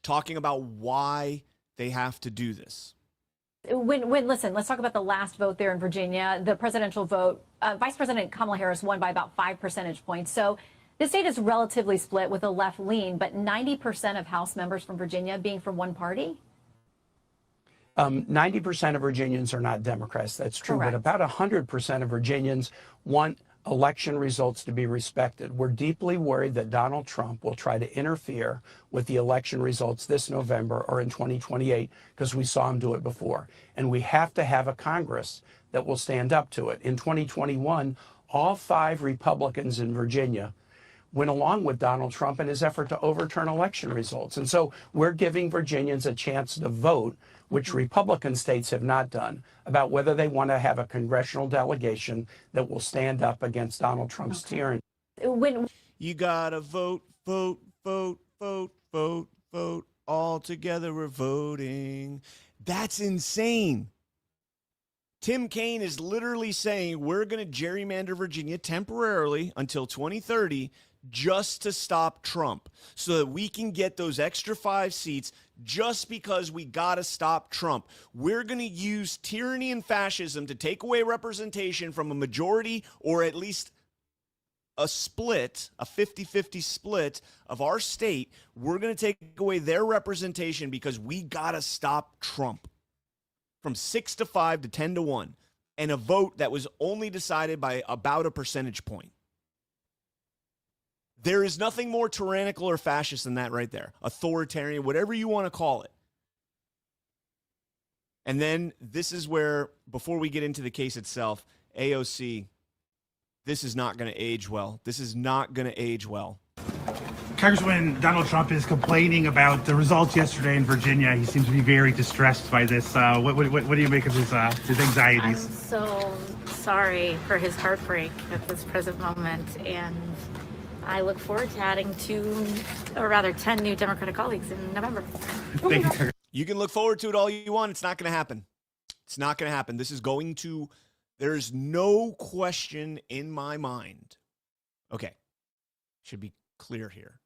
talking about why they have to do this. Listen, let's talk about the last vote there in Virginia, the presidential vote. Vice President Kamala Harris won by about 5 percentage points. So the state is relatively split with a left lean, but 90% of House members from Virginia being from one party? 90% of Virginians are not Democrats. That's true. Correct. But about 100% of Virginians want election results to be respected. We're deeply worried that Donald Trump will try to interfere with the election results this November or in 2028 because we saw him do it before. And we have to have a Congress that will stand up to it. In 2021, all 5 Republicans in Virginia went along with Donald Trump in his effort to overturn election results. And so we're giving Virginians a chance to vote, which Republican states have not done, about whether they want to have a congressional delegation that will stand up against Donald Trump's tyranny. You gotta vote. All together we're voting. That's insane. Tim Kaine is literally saying we're going to gerrymander Virginia temporarily until 2030 just to stop Trump so that we can get those extra 5 seats just because we got to stop Trump. We're going to use tyranny and fascism to take away representation from a majority or at least a split, a 50-50 split of our state. We're going to take away their representation because we got to stop Trump. From 6-5 to 10-1, and a vote that was only decided by about a percentage point. There is nothing more tyrannical or fascist than that right there. Authoritarian, whatever you want to call it. And then this is where, before we get into the case itself, AOC, this is not going to age well. This is not going to age well. Congressman Donald Trump is complaining about the results yesterday in Virginia. He seems to be very distressed by this. What do you make of his anxieties? I'm so sorry for his heartbreak at this present moment, and I look forward to adding 10 new Democratic colleagues in November. Thank you. You can look forward to it all you want. It's not going to happen. It's not going to happen. This is going to, there's no question in my mind. Okay. Should be clear here.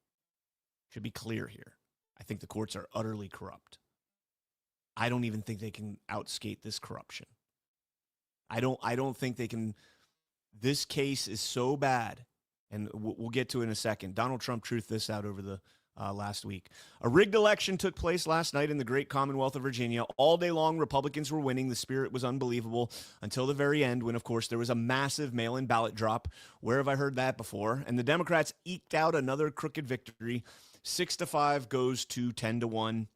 Should be clear here. I think the courts are utterly corrupt. I don't even think they can outskate this corruption. I don't think they can. This case is so bad, and we'll get to it in a second. Donald Trump truthed this out over the last week. A rigged election took place last night in the great Commonwealth of Virginia. All day long, Republicans were winning. The spirit was unbelievable until the very end when, of course, there was a massive mail-in ballot drop. Where have I heard that before? And the Democrats eked out another crooked victory. 6-5 goes to 10-1.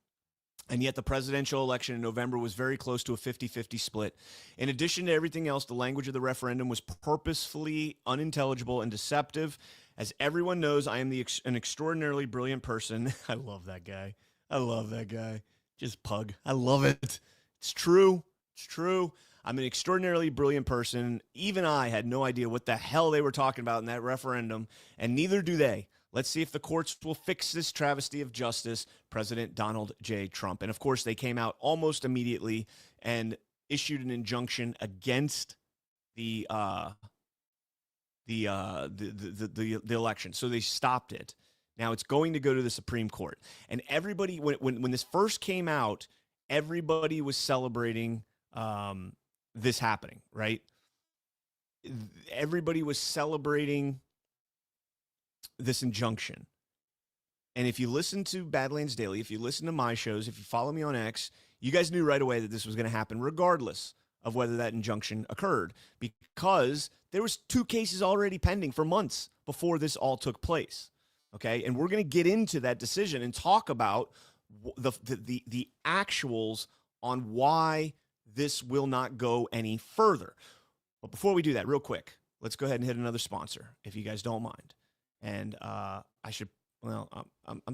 And yet the presidential election in November was very close to a 50-50 split. In addition to everything else, the language of the referendum was purposefully unintelligible and deceptive. As everyone knows, I am an extraordinarily brilliant person. I love that guy. I love that guy. Just pug. I love it. It's true. It's true. I'm an extraordinarily brilliant person. Even I had no idea what the hell they were talking about in that referendum, and neither do they. Let's see if the courts will fix this travesty of justice, President Donald J. Trump. And, of course, they came out almost immediately and issued an injunction against the election. So they stopped it. Now it's going to go to the Supreme Court. And everybody, when this first came out, everybody was celebrating this happening, right? Everybody was celebrating this injunction. And if you listen to Badlands Daily, if you listen to my shows, if you follow me on X, you guys knew right away that this was going to happen regardless of whether that injunction occurred, because there was 2 cases already pending for months before this all took place. Okay. And we're going to get into that decision and talk about the actuals on why this will not go any further. But before we do that, real quick, let's go ahead and hit another sponsor, if you guys don't mind. And I'm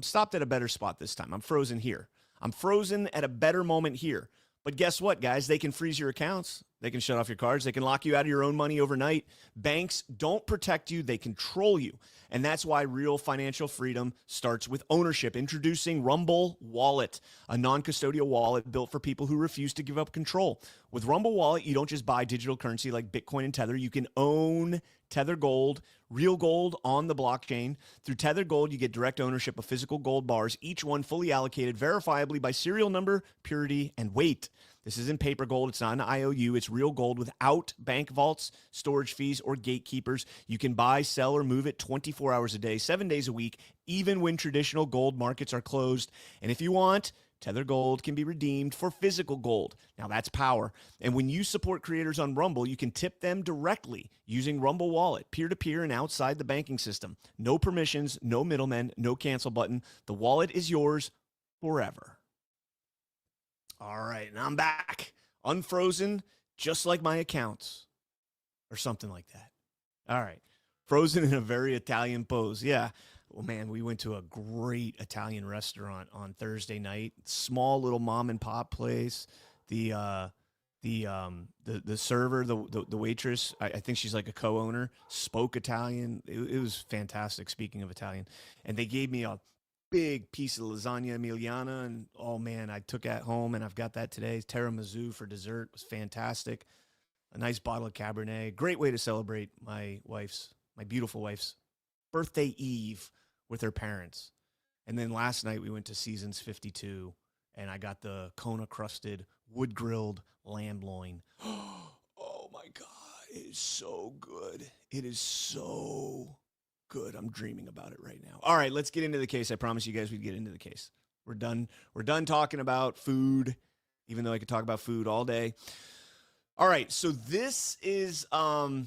stopped at a better spot this time. I'm frozen here. I'm frozen at a better moment here. But guess what, guys? They can freeze your accounts. They can shut off your cards. They can lock you out of your own money overnight. Banks don't protect you. They control you. And that's why real financial freedom starts with ownership. Introducing Rumble Wallet, a non-custodial wallet built for people who refuse to give up control. With Rumble Wallet, you don't just buy digital currency like Bitcoin and Tether. You can own Tether Gold, real gold on the blockchain. Through Tether Gold, you get direct ownership of physical gold bars, each one fully allocated verifiably by serial number, purity, and weight. This isn't paper gold. It's not an IOU. It's real gold without bank vaults, storage fees, or gatekeepers. You can buy, sell, or move it 24 hours a day, 7 days a week, even when traditional gold markets are closed. And if you want, Tether Gold can be redeemed for physical gold. Now that's power. And when you support creators on Rumble, you can tip them directly using Rumble Wallet, peer-to-peer and outside the banking system. No permissions, no middlemen, no cancel button. The wallet is yours forever. All right, and I'm back. Unfrozen, just like my accounts. Or something like that. All right. Frozen in a very Italian pose. Yeah. Well, man, we went to a great Italian restaurant on Thursday night. Small little mom and pop place. The server, the waitress, I think she's like a co-owner, spoke Italian. It was fantastic, speaking of Italian. And they gave me a big piece of lasagna emiliana, and oh man, I took that home, and I've got that today. Tiramisu for dessert. It was fantastic. A nice bottle of Cabernet. Great way to celebrate my beautiful wife's birthday eve with her parents. And then last night we went to Seasons 52, and I got the Kona-crusted, wood-grilled lamb loin. Oh my God, it is so good. It is so good. I'm dreaming about it right now. All right, let's get into the case. I promised you guys we'd get into the case. We're done talking about food, even though I could talk about food all day. All right, so this is the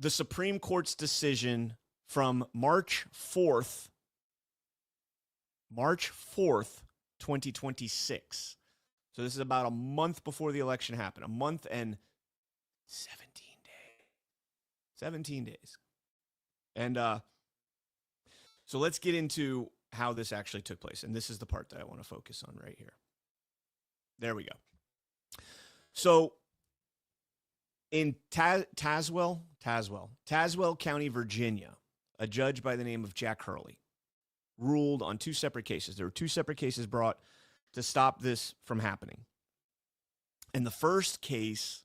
Supreme Court's decision from March 4th, 2026. So this is about a month before the election happened, a month and 17 days. 17 days. And so let's get into how this actually took place. And this is the part that I want to focus on right here. There we go. So in Tazewell County, Virginia, a judge by the name of Jack Hurley ruled on two separate cases. There were two separate cases brought to stop this from happening. In the first case,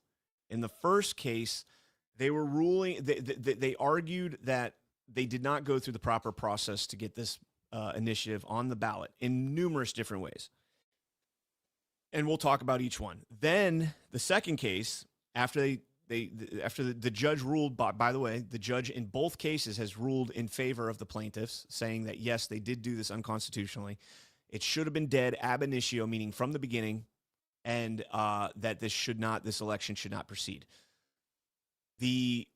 they were ruling, they argued that they did not go through the proper process to get this initiative on the ballot in numerous different ways. And we'll talk about each one. Then the second case, after the judge ruled, by the way, the judge in both cases has ruled in favor of the plaintiffs, saying that, yes, they did do this unconstitutionally. It should have been dead ab initio, meaning from the beginning, and that this election should not proceed. The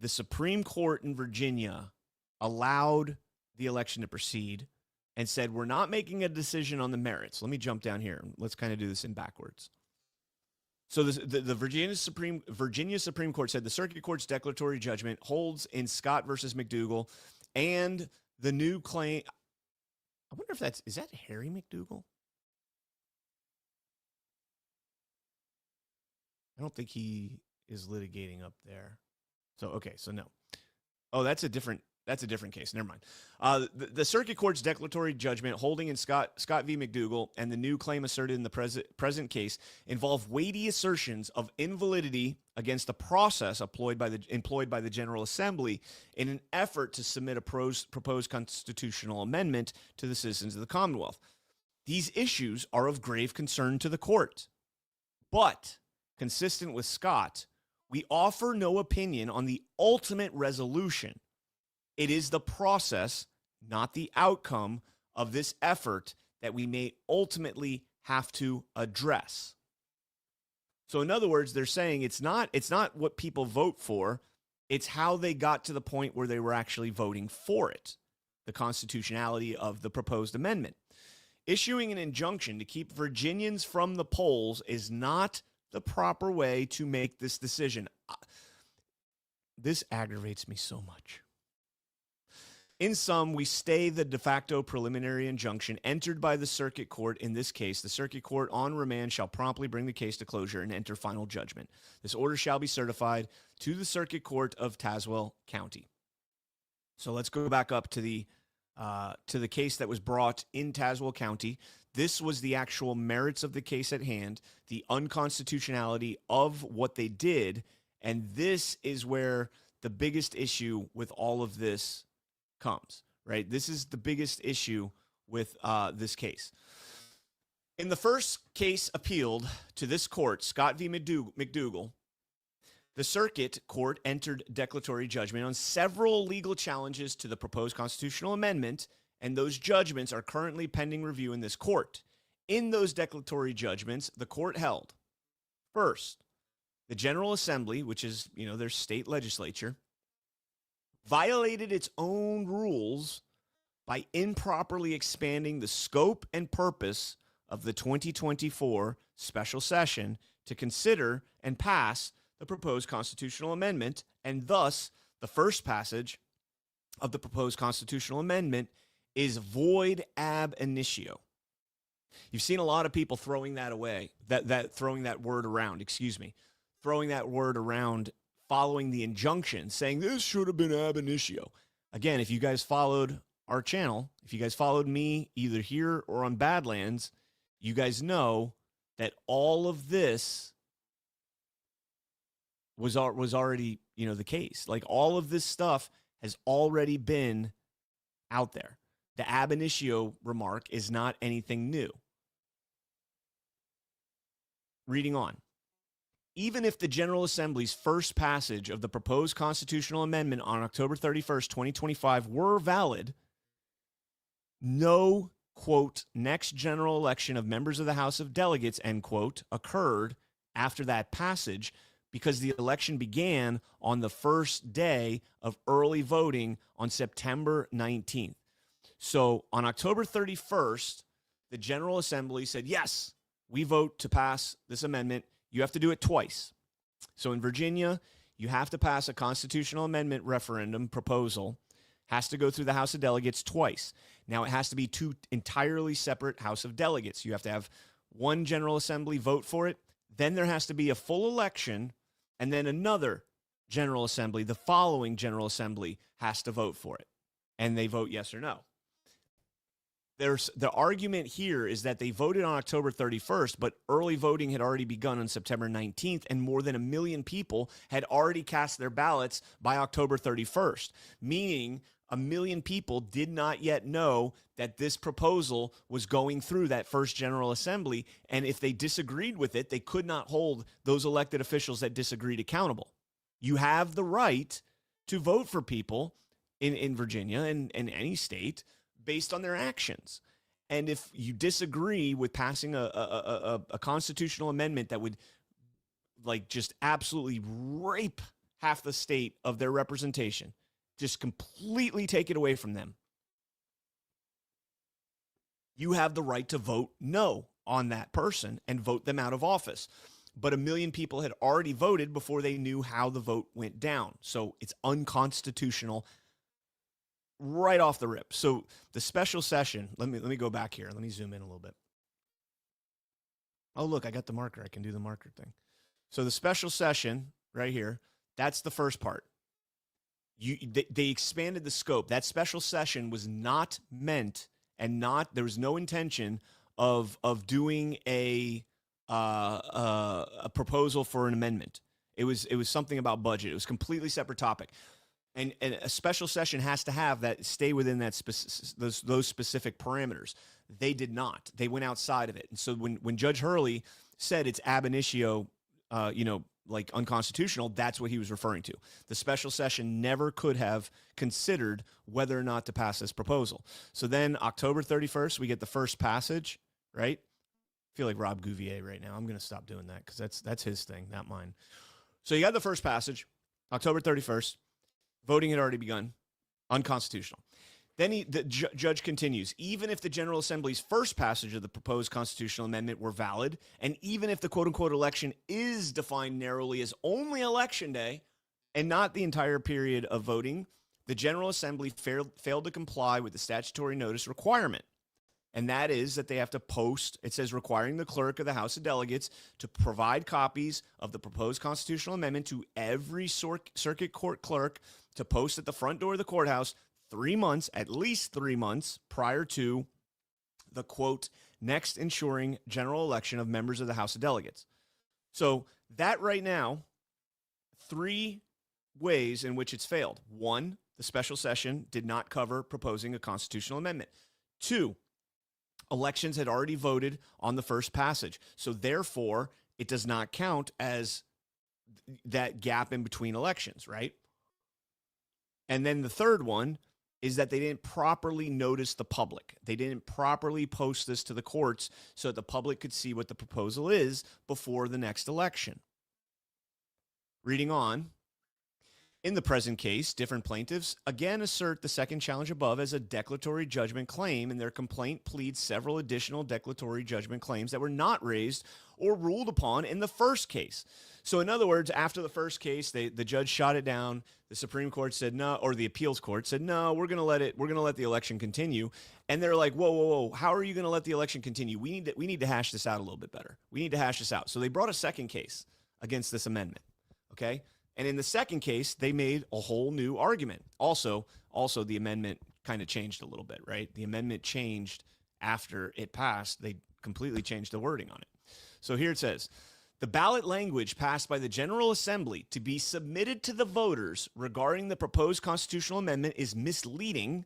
Supreme Court in Virginia allowed the election to proceed and said, we're not making a decision on the merits. Let me jump down here. Let's kind of do this in backwards. So the Virginia Supreme Court said the Circuit Court's declaratory judgment holds in Scott versus McDougal and the new claim. I wonder if is that Harry McDougal? I don't think he is litigating up there. So, okay, so no. Oh, that's a different case. Never mind. The Circuit Court's declaratory judgment holding in Scott v. McDougal and the new claim asserted in the present case involve weighty assertions of invalidity against the process employed by the General Assembly in an effort to submit a proposed constitutional amendment to the citizens of the Commonwealth. These issues are of grave concern to the court. But, consistent with Scott, we offer no opinion on the ultimate resolution. It is the process, not the outcome of this effort that we may ultimately have to address. So in other words, they're saying it's not what people vote for, it's how they got to the point where they were actually voting for it, the constitutionality of the proposed amendment. Issuing an injunction to keep Virginians from the polls is not the proper way to make this decision. This aggravates me so much. In sum, we stay the de facto preliminary injunction entered by the Circuit Court. In this case, the Circuit Court on remand shall promptly bring the case to closure and enter final judgment. This order shall be certified to the Circuit Court of Tazewell County. So let's go back up to the case that was brought in Tazewell County. This was the actual merits of the case at hand, the unconstitutionality of what they did, and this is where the biggest issue with all of this comes, right? This is the biggest issue with this case. In the first case appealed to this court, Scott v. McDougal, the Circuit Court entered declaratory judgment on several legal challenges to the proposed constitutional amendment, and those judgments are currently pending review in this court. In those declaratory judgments, the court held, first, the General Assembly, which is, their state legislature, violated its own rules by improperly expanding the scope and purpose of the 2024 special session to consider and pass the proposed constitutional amendment, and thus the first passage of the proposed constitutional amendment is void ab initio. You've seen a lot of people throwing that away, throwing that word around, following the injunction, saying this should have been ab initio. Again, if you guys followed our channel, if you guys followed me either here or on Badlands, you guys know that all of this was already, the case. Like, all of this stuff has already been out there. The ab initio remark is not anything new. Reading on. Even if the General Assembly's first passage of the proposed constitutional amendment on October 31st, 2025 were valid, no, quote, next general election of members of the House of Delegates, end quote, occurred after that passage because the election began on the first day of early voting on September 19th. So on October 31st, the General Assembly said, yes, we vote to pass this amendment. You have to do it twice. So in Virginia, you have to pass a constitutional amendment referendum proposal, has to go through the House of Delegates twice. Now, it has to be two entirely separate House of Delegates. You have to have one General Assembly vote for it. Then there has to be a full election, and then another General Assembly, the following General Assembly, has to vote for it. And they vote yes or no. The argument here is that they voted on October 31st, but early voting had already begun on September 19th, and more than 1 million people had already cast their ballots by October 31st, meaning 1 million people did not yet know that this proposal was going through that first General Assembly, and if they disagreed with it, they could not hold those elected officials that disagreed accountable. You have the right to vote for people in Virginia and any state based on their actions. And if you disagree with passing a constitutional amendment that would like just absolutely rape half the state of their representation, just completely take it away from them, you have the right to vote no on that person and vote them out of office. But 1 million people had already voted before they knew how the vote went down. So it's unconstitutional right off the rip. So the special session, let me go back here. Let me zoom in a little bit. Oh, look, I got the marker. I can do the marker thing. So the special session right here, that's the first part. They expanded the scope. That special session was not meant there was no intention of doing a proposal for an amendment. It was something about budget. It was a completely separate topic. And a special session has to have that, stay within that those specific parameters. They did not. They went outside of it. And so when Judge Hurley said it's ab initio, like unconstitutional, that's what he was referring to. The special session never could have considered whether or not to pass this proposal. So then October 31st, we get the first passage, right? I feel like Rob Gouvier right now. I'm going to stop doing that because that's his thing, not mine. So you got the first passage, October 31st. Voting had already begun. Unconstitutional. Then the judge continues. Even if the General Assembly's first passage of the proposed constitutional amendment were valid, and even if the quote-unquote election is defined narrowly as only Election Day and not the entire period of voting, the General Assembly failed to comply with the statutory notice requirement. And that is that they have to post, it says requiring the clerk of the House of Delegates to provide copies of the proposed constitutional amendment to every circuit court clerk to post at the front door of the courthouse 3 months, at least 3 months prior to the quote, next ensuring general election of members of the House of Delegates. So that right now, 3 ways in which it's failed. 1, the special session did not cover proposing a constitutional amendment. 2, elections had already voted on the first passage. So therefore, it does not count as that gap in between elections, right? And then the third one is that they didn't properly notice the public. They didn't properly post this to the courts so that the public could see what the proposal is before the next election. Reading on. In the present case, different plaintiffs again assert the second challenge above as a declaratory judgment claim, and their complaint pleads several additional declaratory judgment claims that were not raised or ruled upon in the first case. So in other words, after the first case, the judge shot it down. The Supreme Court said no, or the appeals court said no, we're going to let the election continue. And they're like, whoa, how are you going to let the election continue? We need to hash this out a little bit better. We need to hash this out. So they brought a second case against this amendment. Okay? And in the second case, they made a whole new argument. Also the amendment kind of changed a little bit, right? The amendment changed after it passed. They completely changed the wording on it. So here it says, the ballot language passed by the General Assembly to be submitted to the voters regarding the proposed constitutional amendment is misleading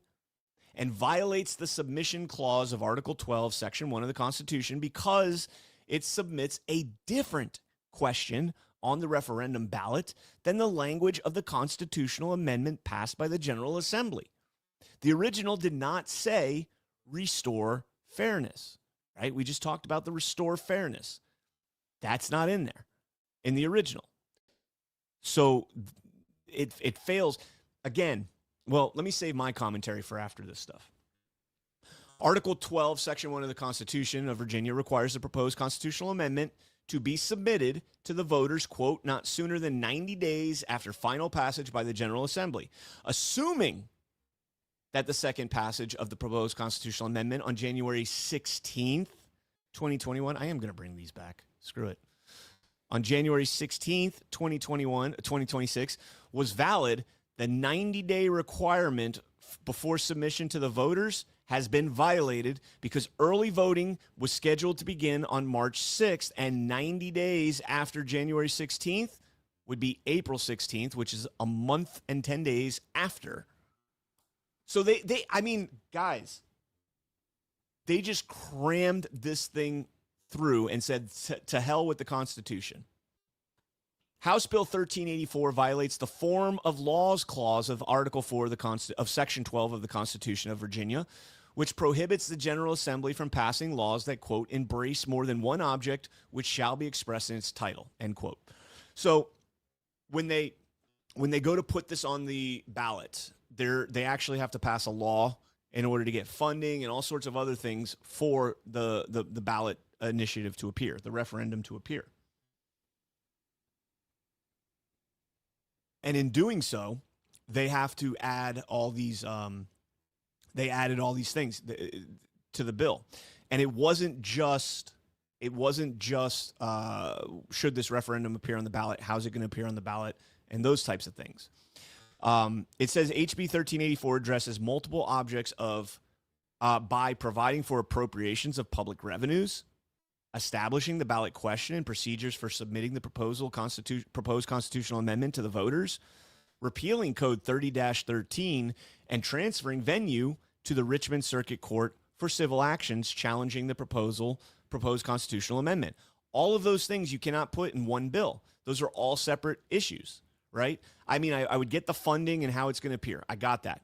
and violates the submission clause of Article 12, Section 1 of the Constitution because it submits a different question on the referendum ballot than the language of the constitutional amendment passed by the General Assembly. The original did not say restore fairness, right? We just talked about the restore fairness. That's not in there in the original. So it fails again. Well, let me save my commentary for after this stuff. Article 12, Section 1 of the Constitution of Virginia requires the proposed constitutional amendment to be submitted to the voters, quote, not sooner than 90 days after final passage by the General Assembly, assuming that the second passage of the proposed constitutional amendment on January 16th, 2021, I am going to bring these back. Screw it. On January 16th, 2026, was valid. The 90-day requirement before submission to the voters has been violated because early voting was scheduled to begin on March 6th, and 90 days after January 16th would be April 16th, which is a month and 10 days after. So I mean, guys, they just crammed this thing through and said to hell with the Constitution. House Bill 1384 violates the form of laws clause of Article 4 of Section 12 of the Constitution of Virginia, which prohibits the General Assembly from passing laws that, quote, embrace more than one object which shall be expressed in its title, end quote. So when they go to put this on the ballot, they actually have to pass a law in order to get funding and all sorts of other things for the ballot initiative to appear, the referendum to appear. And in doing so, they have to add all these. They added all these things to the bill, and it wasn't just. Should this referendum appear on the ballot? How's it going to appear on the ballot? And those types of things. It says HB 1384 addresses multiple objects of by providing for appropriations of public revenues, establishing the ballot question and procedures for submitting the proposed constitutional amendment to the voters, repealing Code 30-13, and transferring venue to the Richmond Circuit Court for civil actions challenging the proposed constitutional amendment. All of those things you cannot put in one bill. Those are all separate issues, right? I mean, I would get the funding and how it's going to appear. I got that.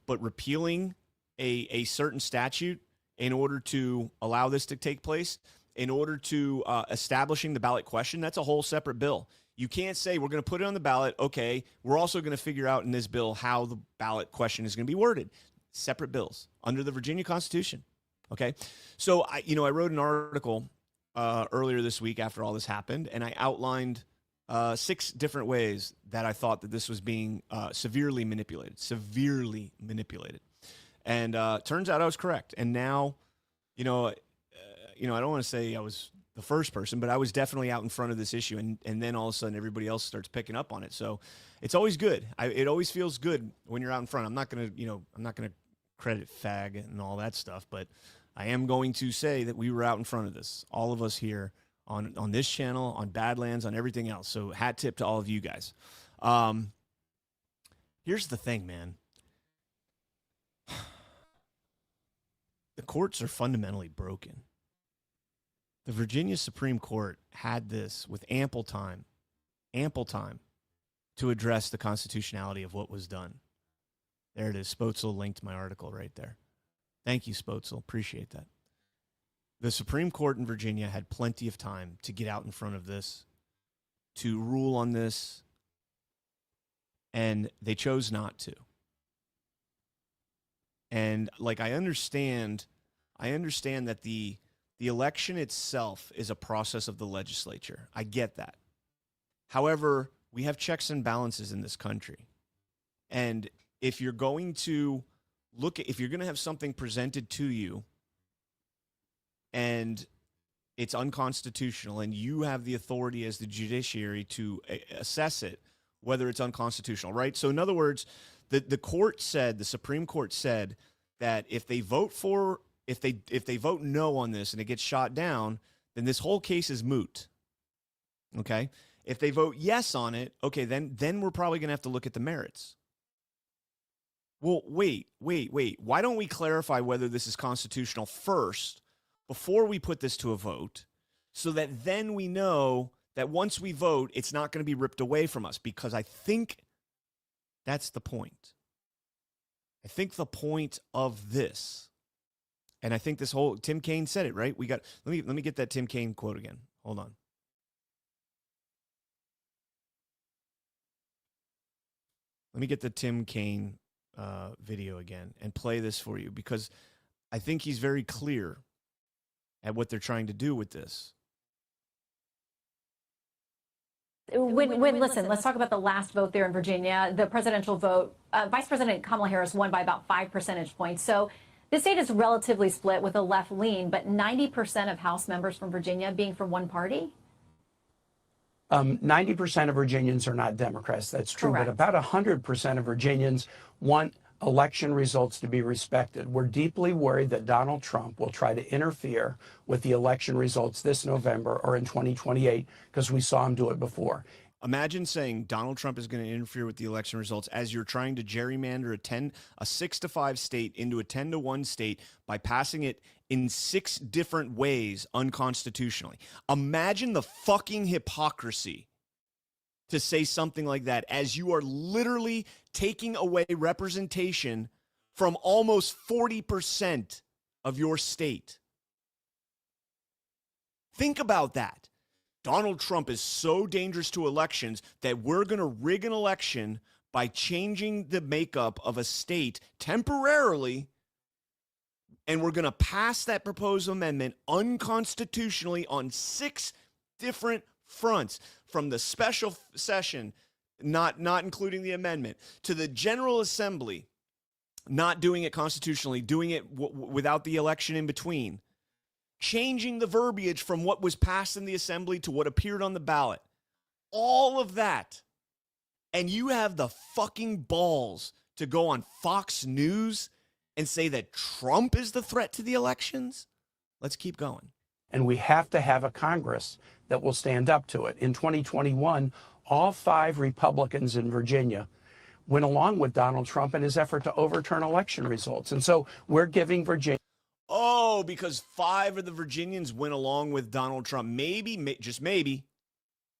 But repealing a certain statute in order to allow this to take place, in order to establishing the ballot question, that's a whole separate bill. You can't say we're going to put it on the ballot. Okay, we're also going to figure out in this bill how the ballot question is going to be worded. Separate bills under the Virginia Constitution. Okay, so I wrote an article earlier this week after all this happened, and I outlined 6 different ways that I thought that this was being severely manipulated. And turns out I was correct. And now, I don't want to say I was the first person, but I was definitely out in front of this issue. And then all of a sudden everybody else starts picking up on it. So it's always good. It always feels good when you're out in front. I'm not going to credit fag and all that stuff, but I am going to say that we were out in front of this. All of us here on this channel, on Badlands, on everything else. So hat tip to all of you guys. Here's the thing, man. The courts are fundamentally broken. The Virginia Supreme Court had this with ample time to address the constitutionality of what was done. There it is. Spotzel linked my article right there. Thank you, Spotzel. Appreciate that. The Supreme Court in Virginia had plenty of time to get out in front of this, to rule on this, and they chose not to. And I understand that the election itself is a process of the legislature. I get that. However, we have checks and balances in this country. And if you're going to have something presented to you and it's unconstitutional and you have the authority as the judiciary to assess it, whether it's unconstitutional, right? So in other words, the Supreme Court said that if they vote no on this and it gets shot down, then this whole case is moot. Okay? If they vote yes on it, okay, then we're probably going to have to look at the merits. Well, wait. Why don't we clarify whether this is constitutional first before we put this to a vote so that then we know that once we vote, it's not going to be ripped away from us? Because I think that's the point. I think the point of this, and I think this whole, Tim Kaine said it, right? Let me get that Tim Kaine quote again. Hold on. Let me get the Tim Kaine video again and play this for you, because I think he's very clear at what they're trying to do with this. Listen, let's talk about the last vote there in Virginia, the presidential vote. Vice President Kamala Harris won by about 5 percentage points. So this state is relatively split with a left lean, but 90% of House members from Virginia being from one party? 90% of Virginians are not Democrats. That's true. Correct. But about 100% of Virginians want election results to be respected. We're deeply worried that Donald Trump will try to interfere with the election results this November or in 2028, because we saw him do it before. Imagine saying Donald Trump is going to interfere with the election results as you're trying to gerrymander a 6-5 state into a 10-1 state by passing it in 6 different ways unconstitutionally. Imagine the fucking hypocrisy to say something like that, as you are literally taking away representation from almost 40% of your state. Think about that. Donald Trump is so dangerous to elections that we're going to rig an election by changing the makeup of a state temporarily, and we're going to pass that proposed amendment unconstitutionally on 6 different fronts, from the special session, not including the amendment, to the General Assembly, not doing it constitutionally, doing it without the election in between, changing the verbiage from what was passed in the Assembly to what appeared on the ballot. All of that. And you have the fucking balls to go on Fox News and say that Trump is the threat to the elections? Let's keep going. And we have to have a Congress that will stand up to it. In 2021, all 5 Republicans in Virginia went along with Donald Trump in his effort to overturn election results. And so we're giving Virginia. Oh, because 5 of the Virginians went along with Donald Trump. Maybe, just maybe,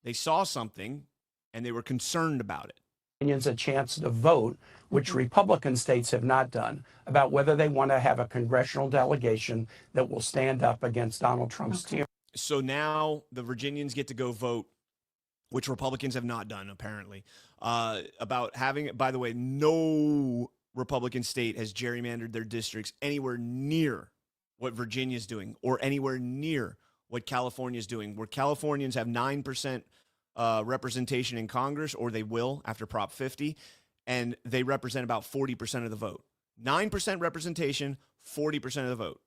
they saw something and they were concerned about it. A chance to vote, which Republican states have not done, about whether they want to have a congressional delegation that will stand up against Donald Trump's tyranny. So now the Virginians get to go vote, which Republicans have not done, apparently, about having, by the way, no Republican state has gerrymandered their districts anywhere near what Virginia's doing or anywhere near what California's doing, where Californians have 9% representation in Congress, or they will after Prop 50, and they represent about 40% of the vote. 9% representation, 40% of the vote.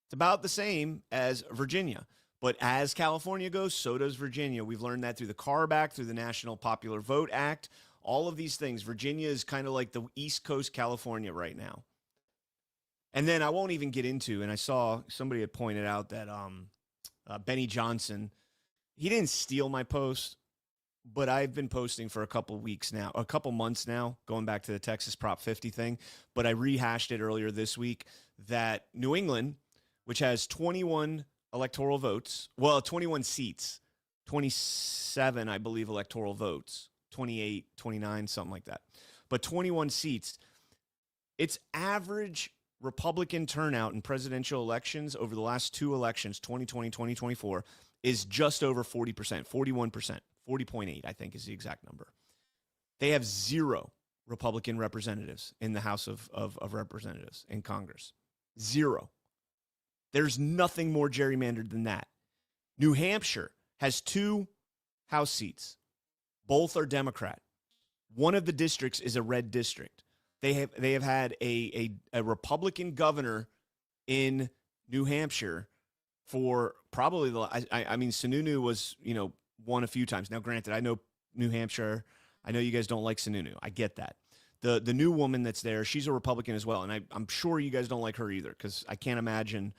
It's about the same as Virginia. But as California goes, so does Virginia. We've learned that through the CARB Act, through the National Popular Vote Act, all of these things. Virginia is kind of like the East Coast California right now. And then I won't even get into, and I saw somebody had pointed out that Benny Johnson, he didn't steal my post, but I've been posting for a couple months now, going back to the Texas Prop 50 thing. But I rehashed it earlier this week that New England, which has 21 electoral votes, 21 seats, 27, I believe, electoral votes, 28, 29, something like that. But 21 seats, its average Republican turnout in presidential elections over the last 2 elections, 2020, 2024, is just over 40%, 41%, 40.8, I think is the exact number. They have 0 Republican representatives in the House of Representatives in Congress. 0. There's nothing more gerrymandered than that. New Hampshire has 2 House seats. Both are Democrat. One of the districts is a red district. They have had a Republican governor in New Hampshire for probably I mean, Sununu was, won a few times. Now, granted, I know New Hampshire. I know you guys don't like Sununu. I get that. The new woman that's there, she's a Republican as well, and I'm sure you guys don't like her either, because I can't imagine,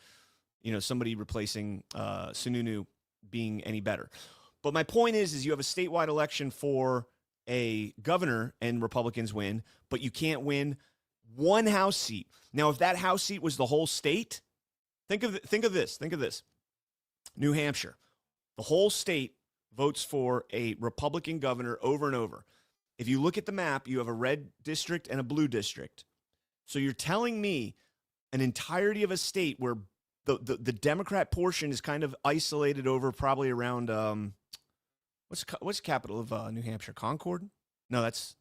somebody replacing Sununu being any better. But my point is you have a statewide election for a governor and Republicans win, but you can't win one House seat. Now, if that House seat was the whole state, think of this. New Hampshire, the whole state votes for a Republican governor over and over. If you look at the map, you have a red district and a blue district. So you're telling me an entirety of a state where the Democrat portion is kind of isolated over probably around what's the capital of New Hampshire? Concord? No, that's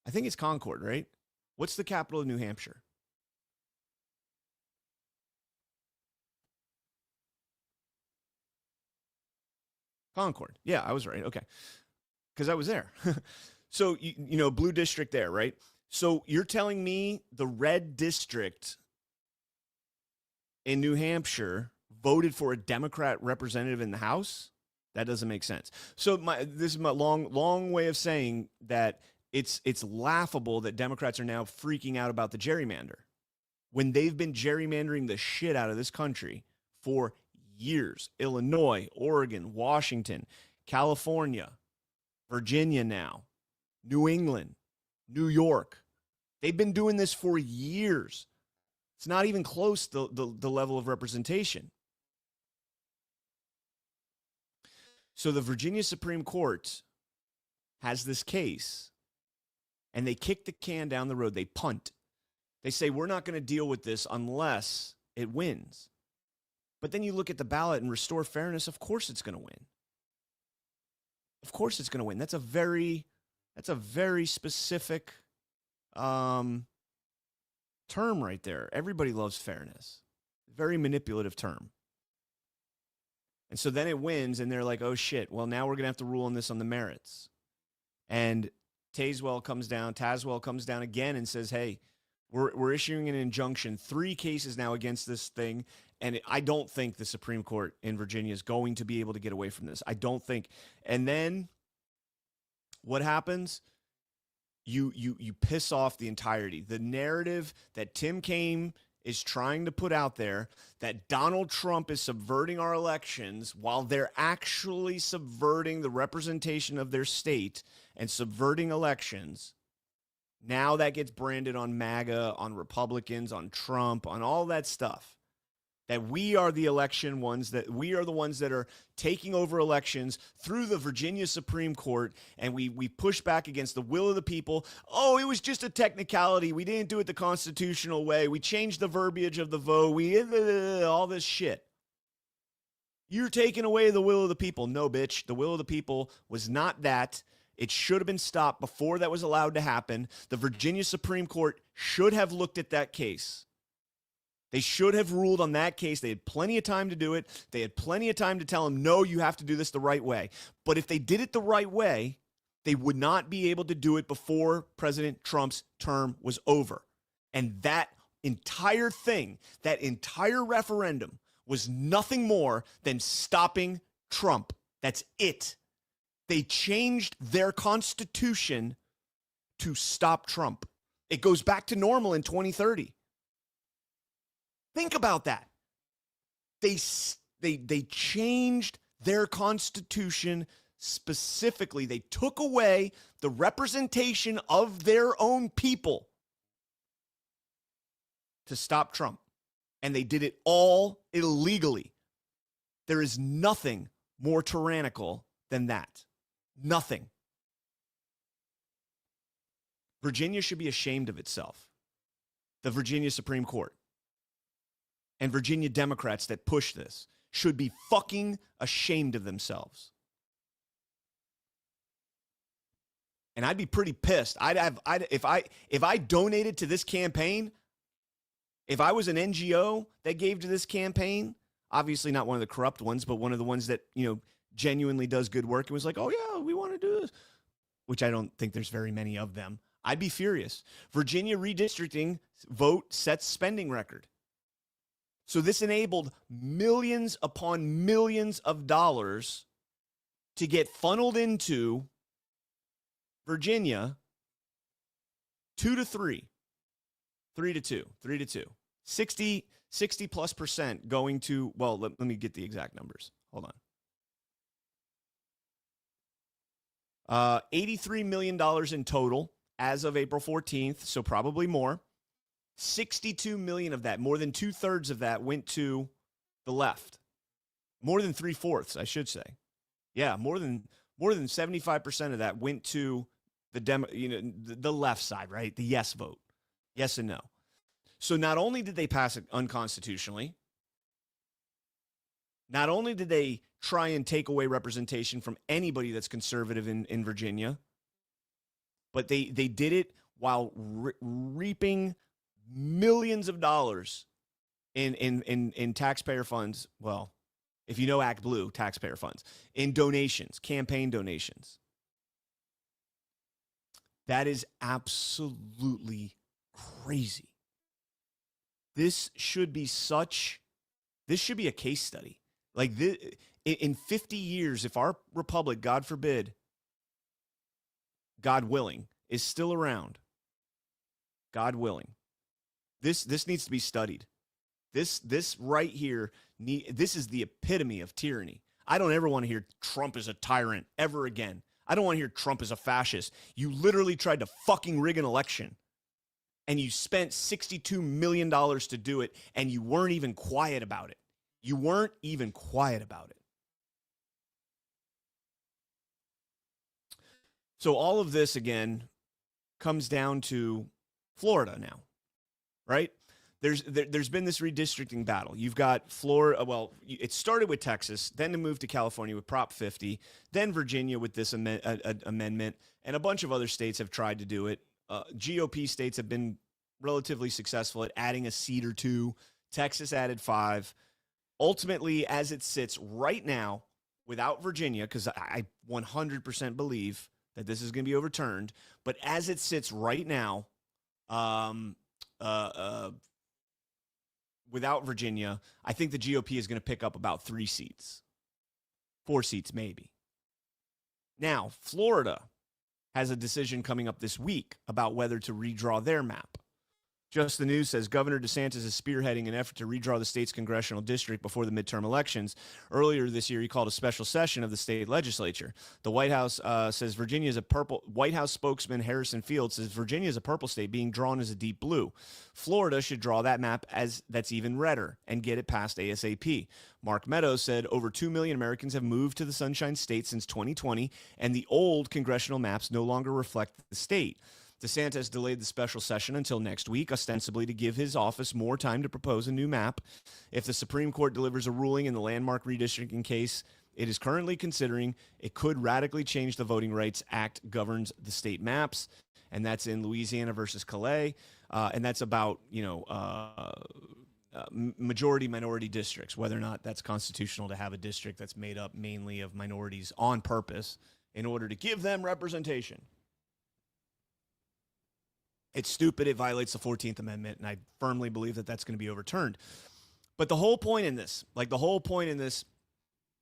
I think it's Concord, right? What's the capital of New Hampshire? Concord. Yeah, I was right. Okay. Because I was there. So, you know, blue district there, right? So you're telling me the red district in New Hampshire voted for a Democrat representative in the House? That doesn't make sense. So this is my long way of saying that it's laughable that Democrats are now freaking out about the gerrymander when they've been gerrymandering the shit out of this country for years. Illinois, Oregon, Washington, California, Virginia now, New England, New York. They've been doing this for years. It's not even close to the level of representation. So the Virginia Supreme Court has this case, and they kick the can down the road. They punt. They say, we're not going to deal with this unless it wins. But then you look at the ballot and restore fairness, of course it's going to win. Of course it's going to win. That's a very specific term right there. Everybody loves fairness. Very manipulative term. And so then it wins, and they're like, oh, shit, well, now we're going to have to rule on this on the merits. And Tazewell comes down again and says, hey, we're issuing an injunction, 3 cases now against this thing, and I don't think the Supreme Court in Virginia is going to be able to get away from this. I don't think. And then what happens? You piss off the entirety. The narrative that Tim Kaine is trying to put out there, that Donald Trump is subverting our elections while they're actually subverting the representation of their state and subverting elections. Now that gets branded on MAGA, on Republicans, on Trump, on all that stuff. That we are the election ones, that we are the ones that are taking over elections through the Virginia Supreme Court, and we push back against the will of the people. Oh, it was just a technicality. We didn't do it the constitutional way. We changed the verbiage of the vote. All this shit. You're taking away the will of the people. No, bitch. The will of the people was not that. It should have been stopped before that was allowed to happen. The Virginia Supreme Court should have looked at that case. They should have ruled on that case. They had plenty of time to do it. They had plenty of time to tell him, no, you have to do this the right way. But if they did it the right way, they would not be able to do it before President Trump's term was over. And that entire thing, that entire referendum was nothing more than stopping Trump. That's it. They changed their constitution to stop Trump. It goes back to normal in 2030. Think about that. They changed their constitution specifically. They took away the representation of their own people to stop Trump. And they did it all illegally. There is nothing more tyrannical than that. Nothing. Virginia should be ashamed of itself. The Virginia Supreme Court and Virginia Democrats that push this should be fucking ashamed of themselves. And I'd be pretty pissed. If I donated to this campaign, if I was an NGO that gave to this campaign, obviously not one of the corrupt ones, but one of the ones that, you know, genuinely does good work and was like, oh yeah, we want to do this, which I don't think there's very many of them, I'd be furious. Virginia redistricting vote sets spending record. So this enabled millions upon millions of dollars to get funneled into Virginia 2-3, 3-2, 3-2, 60+% going to, well, let me get the exact numbers. Hold on. $83 million in total as of April 14th, so probably more. 62 million of that, more than 2/3 of that went to the left. More than 3/4, I should say. Yeah, more than 75% of that went to the left side, right? The yes vote. Yes and no. So not only did they pass it unconstitutionally, not only did they try and take away representation from anybody that's conservative in Virginia, but they did it while reaping millions of dollars in taxpayer funds. Well, if you know ActBlue, taxpayer funds, in donations, campaign donations. That is absolutely crazy. This should be a case study. Like this, in 50 years, if our republic, God forbid, God willing, is still around, God willing, this needs to be studied. This right here, this is the epitome of tyranny. I don't ever want to hear Trump is a tyrant ever again. I don't want to hear Trump is a fascist. You literally tried to fucking rig an election, and you spent $62 million to do it, and you weren't even quiet about it. You weren't even quiet about it. So all of this, again, comes down to Florida now, right? There's been this redistricting battle. You've got Florida. Well, it started with Texas, then it moved to California with Prop 50, then Virginia with this amendment, and a bunch of other states have tried to do it. GOP states have been relatively successful at adding a seat or two. Texas added 5. Ultimately, as it sits right now, without Virginia, because I 100% believe that this is going to be overturned, but as it sits right now, without Virginia, I think the GOP is going to pick up about 3 seats, 4 seats maybe. Now, Florida has a decision coming up this week about whether to redraw their map. Just the News says Governor DeSantis is spearheading an effort to redraw the state's congressional district before the midterm elections. Earlier this year, he called a special session of the state legislature. The White House says Virginia is a purple. White House spokesman Harrison Field says Virginia is a purple state being drawn as a deep blue. Florida should draw that map as that's even redder and get it passed ASAP. Mark Meadows said over 2 million Americans have moved to the Sunshine State since 2020, and the old congressional maps no longer reflect the state. DeSantis delayed the special session until next week, ostensibly to give his office more time to propose a new map. If the Supreme Court delivers a ruling in the landmark redistricting case it is currently considering, it could radically change the Voting Rights Act governs the state maps, and that's in Louisiana versus Calais, and that's about, majority-minority districts, whether or not that's constitutional to have a district that's made up mainly of minorities on purpose in order to give them representation. It's stupid. It violates the 14th Amendment, and I firmly believe that that's going to be overturned. But the whole point in this,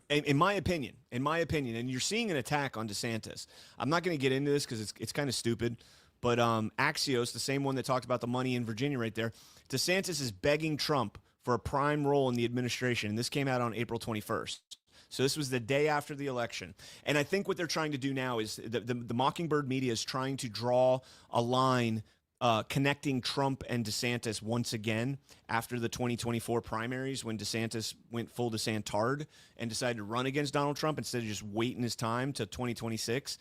in my opinion, and you're seeing an attack on DeSantis. I'm not going to get into this because it's kind of stupid, but Axios, the same one that talked about the money in Virginia right there, DeSantis is begging Trump for a prime role in the administration, and this came out on April 21st. So this was the day after the election. And I think what they're trying to do now is the Mockingbird media is trying to draw a line connecting Trump and DeSantis once again after the 2024 primaries when DeSantis went full DeSantard and decided to run against Donald Trump instead of just waiting his time to 2026,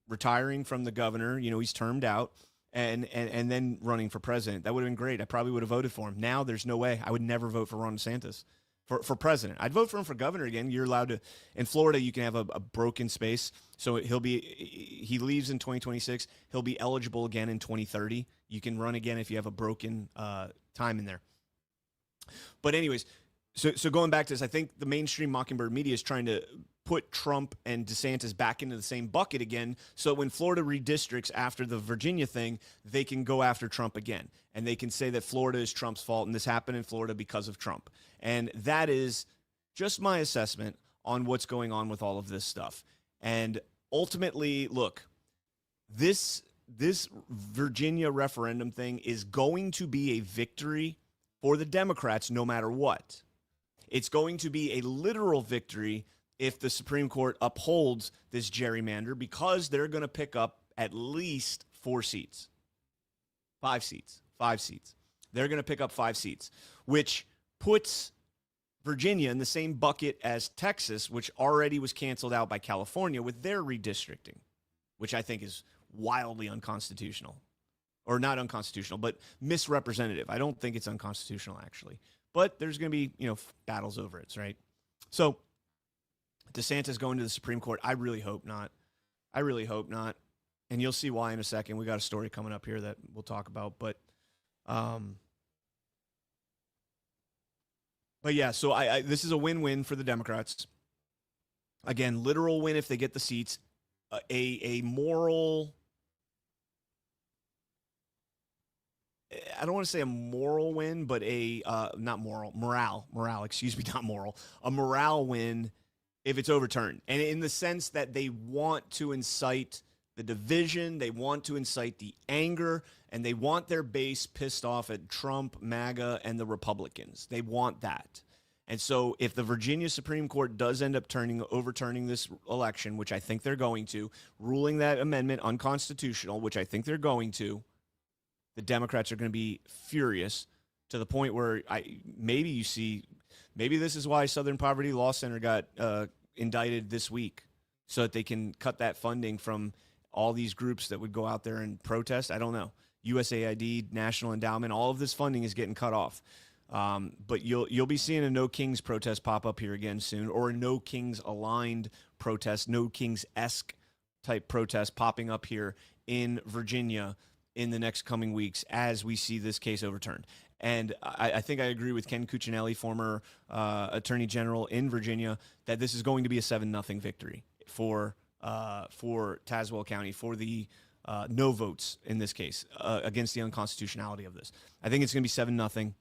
retiring from the governor. He's termed out. And then running for president. That would have been great. I probably would have voted for him. Now there's no way. I would never vote for Ron DeSantis for president. I'd vote for him for governor again. You're allowed to. In Florida, you can have a broken space. So he leaves in 2026. He'll be eligible again in 2030. You can run again if you have a broken time in there. But anyways, so going back to this, I think the mainstream Mockingbird media is trying to put Trump and DeSantis back into the same bucket again. So when Florida redistricts after the Virginia thing, they can go after Trump again. And they can say that Florida is Trump's fault and this happened in Florida because of Trump. And that is just my assessment on what's going on with all of this stuff. And ultimately, look, this Virginia referendum thing is going to be a victory for the Democrats no matter what. It's going to be a literal victory if the Supreme Court upholds this gerrymander, because they're going to pick up at least 4 seats. 5 seats. They're going to pick up 5 seats, which puts Virginia in the same bucket as Texas, which already was canceled out by California with their redistricting, which I think is wildly unconstitutional. Or not unconstitutional, but misrepresentative. I don't think it's unconstitutional, actually. But there's going to be, battles over it, right? So DeSantis going to the Supreme Court, I really hope not. and you'll see why in a second. We got a story coming up here that we'll talk about, but yeah, so this is a win-win for the Democrats. Again, literal win if they get the seats. A moral, I don't want to say a moral win, but morale, excuse me, not moral, a morale win if it's overturned. And in the sense that they want to incite the division, they want to incite the anger, and they want their base pissed off at Trump, MAGA, and the Republicans. They want that. And so if the Virginia Supreme Court does end up overturning this election, which I think they're going to, ruling that amendment unconstitutional, which I think they're going to, the Democrats are going to be furious to the point where maybe this is why Southern Poverty Law Center got indicted this week, so that they can cut that funding from all these groups that would go out there and protest. I don't know. USAID, National Endowment, all of this funding is getting cut off. But you'll be seeing a No Kings protest pop up here again soon, or a No Kings aligned protest, No Kings-esque type protest popping up here in Virginia in the next coming weeks as we see this case overturned. And I think I agree with Ken Cuccinelli, former Attorney General in Virginia, that this is going to be a 7-0 victory for Tazewell County, for the no votes in this case against the unconstitutionality of this. I think it's going to be 7-0.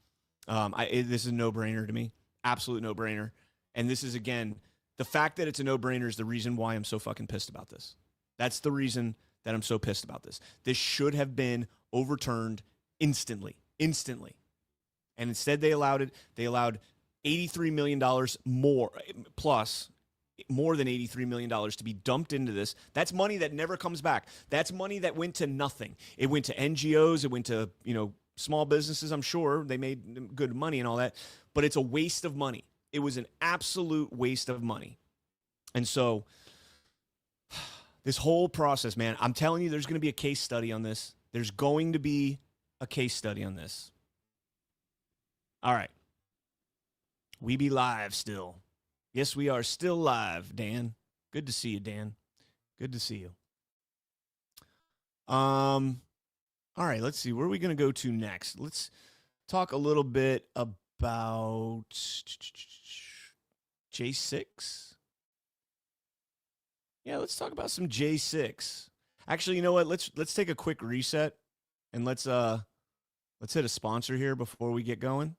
This is a no-brainer to me, absolute no-brainer. And this is, again, the fact that it's a no-brainer is the reason why I'm so fucking pissed about this. That's the reason that I'm so pissed about this. This should have been overturned instantly. And instead they allowed it. They allowed $83 million more than $83 million to be dumped into this. That's money that never comes back. That's money that went to nothing. It went to NGOs. It went to, small businesses. I'm sure they made good money and all that, but it's a waste of money. It was an absolute waste of money. And so this whole process, man, I'm telling you, there's going to be a case study on this. There's going to be a case study on this. All right. We be live still. Yes, we are still live, Dan. Good to see you, Dan. Good to see you. All right, let's see. Where are we going to go to next? Let's talk a little bit about J6. Yeah, let's talk about some J6. Actually, you know what? Let's take a quick reset and let's hit a sponsor here before we get going.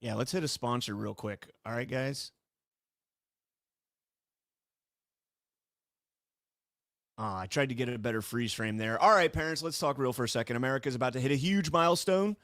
Yeah, let's hit a sponsor real quick. All right, guys. I tried to get a better freeze frame there. All right, parents, let's talk real for a second. America's about to hit a huge milestone.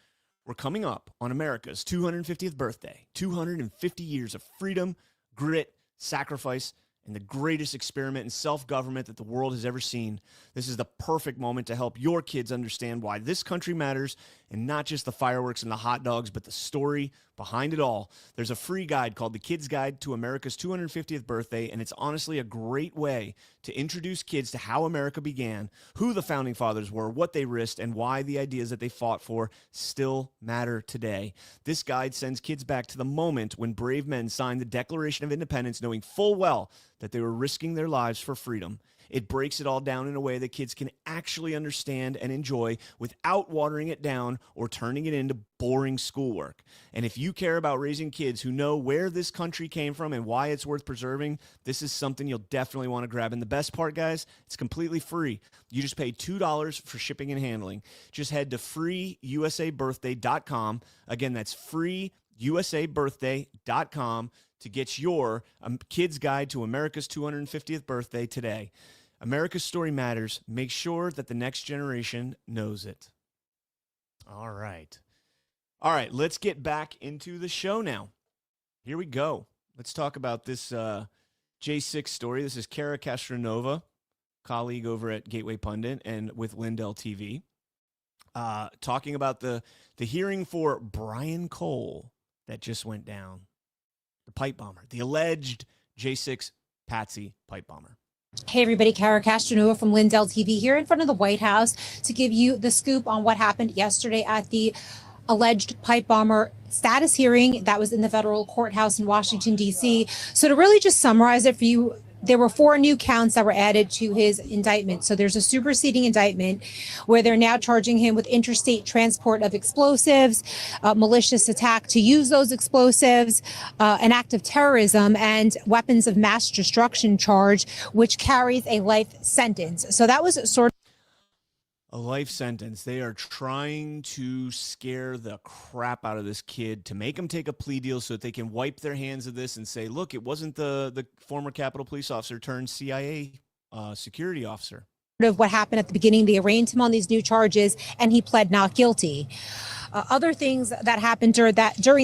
We're coming up on America's 250th birthday. 250 years of freedom, grit, sacrifice, and the greatest experiment in self-government that the world has ever seen. This is the perfect moment to help your kids understand why this country matters, and not just the fireworks and the hot dogs, but the story behind it all. There's a free guide called The Kid's Guide to America's 250th Birthday, and it's honestly a great way to introduce kids to how America began, who the founding fathers were, what they risked, and why the ideas that they fought for still matter today. This guide sends kids back to the moment when brave men signed the Declaration of Independence, knowing full well that they were risking their lives for freedom. It breaks it all down in a way that kids can actually understand and enjoy without watering it down or turning it into boring schoolwork. And if you care about raising kids who know where this country came from and why it's worth preserving, this is something you'll definitely want to grab. And the best part, guys, it's completely free. You just pay $2 for shipping and handling. Just head to freeusabirthday.com. Again, that's freeusabirthday.com to get your Kid's Guide to America's 250th Birthday today. America's story matters. Make sure that the next generation knows it. All right. All right, let's get back into the show now. Here we go. Let's talk about this J6 story. This is Kara Castronova, colleague over at Gateway Pundit and with Lindell TV, talking about the hearing for Brian Cole that just went down. The pipe bomber, the alleged J6 patsy pipe bomber. Hey everybody, Kara Castronova from Lindell TV here in front of the White House to give you the scoop on what happened yesterday at the alleged pipe bomber status hearing that was in the federal courthouse in Washington, D.C. So to really just summarize it for you there were 4 new counts that were added to his indictment. So there's a superseding indictment where they're now charging him with interstate transport of explosives, malicious attack to use those explosives, an act of terrorism, and weapons of mass destruction charge, which carries a life sentence. So that was sort of a life sentence. They are trying to scare the crap out of this kid to make him take a plea deal so that they can wipe their hands of this and say, look, it wasn't the former Capitol police officer turned CIA security officer. of what happened at the beginning. They arraigned him on these new charges, and he pled not guilty. Other things that happened during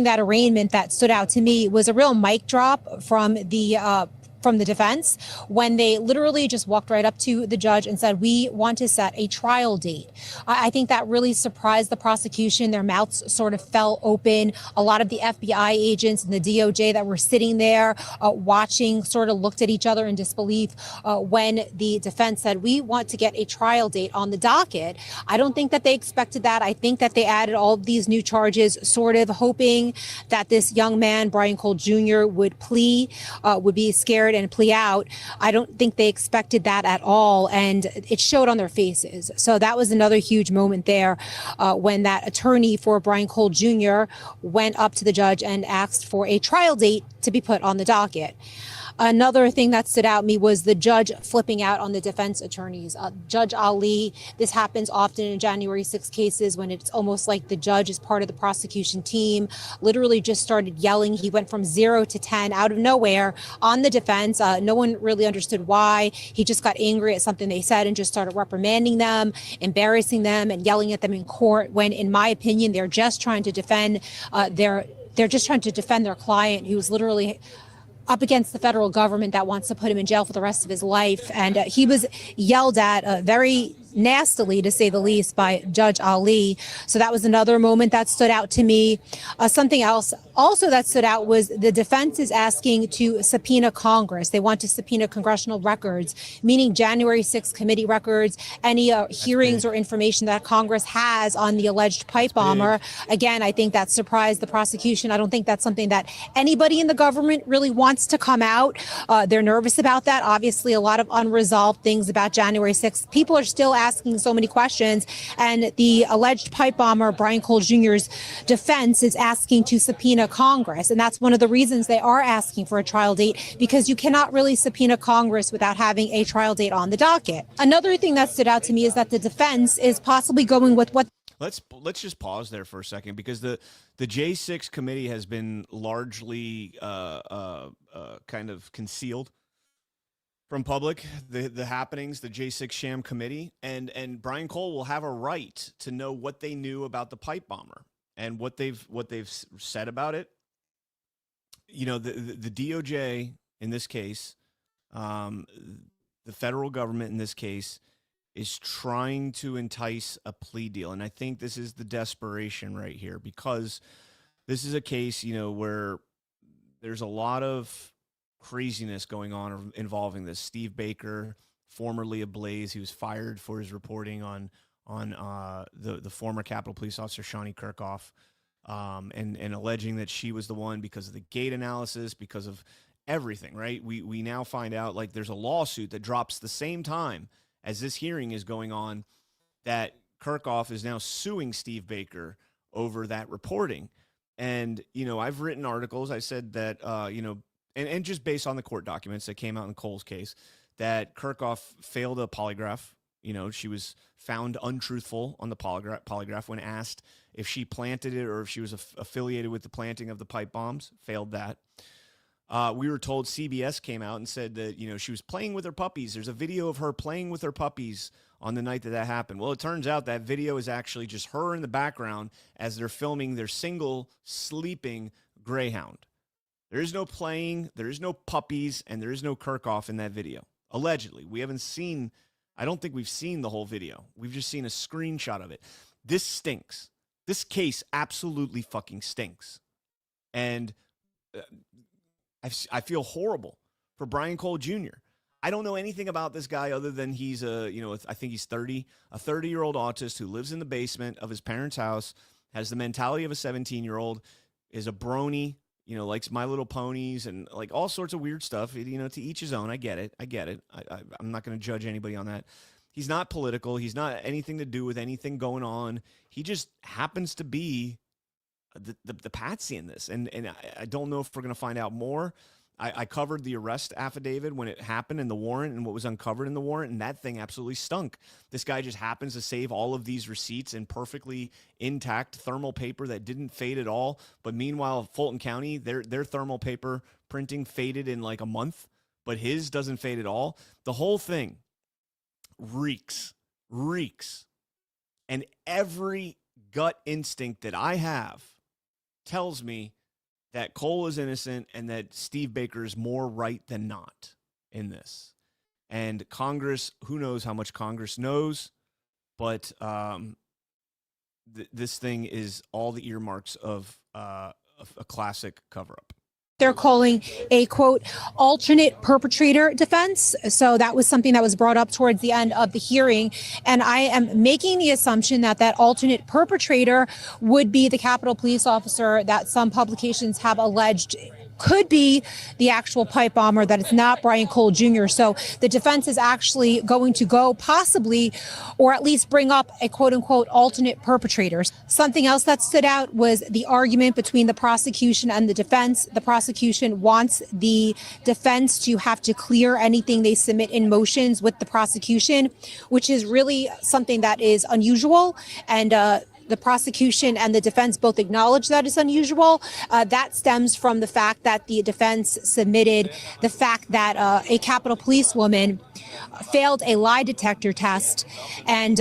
that arraignment that stood out to me was a real mic drop from the defense, when they literally just walked right up to the judge and said, we want to set a trial date. I think that really surprised the prosecution. Their mouths sort of fell open. A lot of the FBI agents and the DOJ that were sitting there watching sort of looked at each other in disbelief when the defense said, we want to get a trial date on the docket. I don't think that they expected that. I think that they added all of these new charges, sort of hoping that this young man, Brian Cole Jr., would be scared and plea out. I don't think they expected that at all, and it showed on their faces. So that was another huge moment there when that attorney for Brian Cole Jr. went up to the judge and asked for a trial date to be put on the docket. Another thing that stood out to me was the judge flipping out on the defense attorneys. Judge Ali, this happens often in January 6 cases when it's almost like the judge is part of the prosecution team, literally just started yelling. He went from 0 to 10 out of nowhere on the defense. No one really understood why. He just got angry at something they said and just started reprimanding them, embarrassing them, and yelling at them in court, when, in my opinion, they're just trying to defend their client, who was literally up against the federal government that wants to put him in jail for the rest of his life. And he was yelled at very nastily, to say the least, by Judge Ali. So that was another moment that stood out to me. Something else also that stood out was the defense is asking to subpoena Congress. They want to subpoena congressional records, meaning January 6th committee records, any hearings or information that Congress has on the alleged pipe bomber. Again, I think that surprised the prosecution. I don't think that's something that anybody in the government really wants to come out. They're nervous about that. Obviously, a lot of unresolved things about January 6th. People are still asking so many questions, and the alleged pipe bomber, Brian Cole Jr.'s defense, is asking to subpoena Congress. And that's one of the reasons they are asking for a trial date, because you cannot really subpoena Congress without having a trial date on the docket. Another thing that stood out to me is that the defense is possibly going with what Let's just pause there for a second, because the J6 committee has been largely kind of concealed from public, the happenings, the J6 sham committee, and Brian Cole will have a right to know what they knew about the pipe bomber and what they've said about it. You know, the DOJ in this case, the federal government in this case, is trying to entice a plea deal. And I think this is the desperation right here, because this is a case, you know, where there's a lot of craziness going on involving this. Steve Baker, formerly of Blaze, he was fired for his reporting on the former Capitol Police Officer Shawnee Kirkhoff, and alleging that she was the one because of the gate analysis, because of everything, right? We now find out, like, there's a lawsuit that drops the same time as this hearing is going on, that Kirkhoff is now suing Steve Baker over that reporting. And, you know, I've written articles. I said that, you know, and just based on the court documents that came out in Cole's case, that Kirkhoff failed a polygraph. You know, she was found untruthful on the polygraph when asked if she planted it or if she was affiliated with the planting of the pipe bombs. Failed that. We were told, CBS came out and said that, you know, she was playing with her puppies. There's a video of her playing with her puppies on the night that happened. Well, it turns out that video is actually just her in the background as they're filming their single sleeping greyhound. There is no playing, there is no puppies, and there is no Kirkhoff in that video. Allegedly. We haven't seen, I don't think we've seen the whole video. We've just seen a screenshot of it. This stinks. This case absolutely fucking stinks. And I feel horrible for Brian Cole Jr. I don't know anything about this guy other than he's I think he's 30, a 30-year-old autist who lives in the basement of his parents' house, has the mentality of a 17-year-old, is a brony, you know, likes My Little Ponies and like all sorts of weird stuff. You know, to each his own. I get it. I'm not going to judge anybody on that. He's not political. He's not anything to do with anything going on. He just happens to be the patsy in this. And I don't know if we're going to find out more. I covered the arrest affidavit when it happened and the warrant and what was uncovered in the warrant, and that thing absolutely stunk. This guy just happens to save all of these receipts in perfectly intact thermal paper that didn't fade at all. But meanwhile, Fulton County, their thermal paper printing faded in like a month, but his doesn't fade at all. The whole thing reeks. And every gut instinct that I have tells me that Cole is innocent and that Steve Baker is more right than not in this. And Congress, who knows how much Congress knows, but this thing is all the earmarks of a classic cover-up. They're calling a, quote, alternate perpetrator defense. So that was something that was brought up towards the end of the hearing. And I am making the assumption that that alternate perpetrator would be the Capitol Police officer that some publications have alleged could be the actual pipe bomber, that it's not Brian Cole Jr. So the defense is actually going to go possibly, or at least bring up a quote unquote alternate perpetrator. Something else that stood out was the argument between the prosecution and the defense. The prosecution wants the defense to have to clear anything they submit in motions with the prosecution, which is really something that is unusual. And the prosecution and the defense both acknowledge that it's unusual. That stems from the fact that the defense submitted the fact that a Capitol Police woman failed a lie detector test. And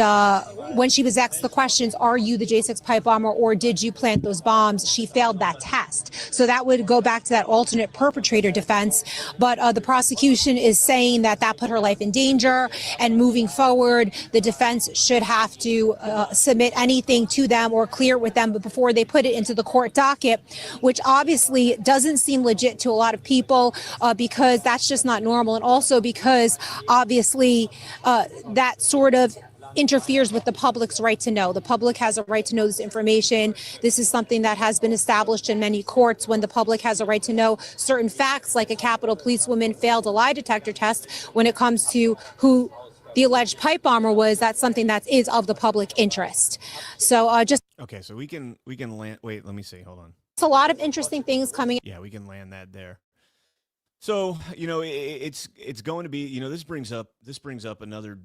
when she was asked the questions, are you the J6 pipe bomber or did you plant those bombs? She failed that test. So that would go back to that alternate perpetrator defense. But the prosecution is saying that that put her life in danger. And moving forward, the defense should have to submit anything to them or clear with them before they put it into the court docket, which obviously doesn't seem legit to a lot of people because that's just not normal. And also because obviously that sort of interferes with the public's right to know. The public has a right to know this information. This is something that has been established in many courts when the public has a right to know certain facts, like a Capitol Police woman failed a lie detector test. When it comes to who the alleged pipe bomber was, that's something that is of the public interest. So just okay, so we can land. Wait, let me see. Hold on. It's a lot of interesting things coming. Yeah, we can land that there. So you know, it's going to be, you know, this brings up another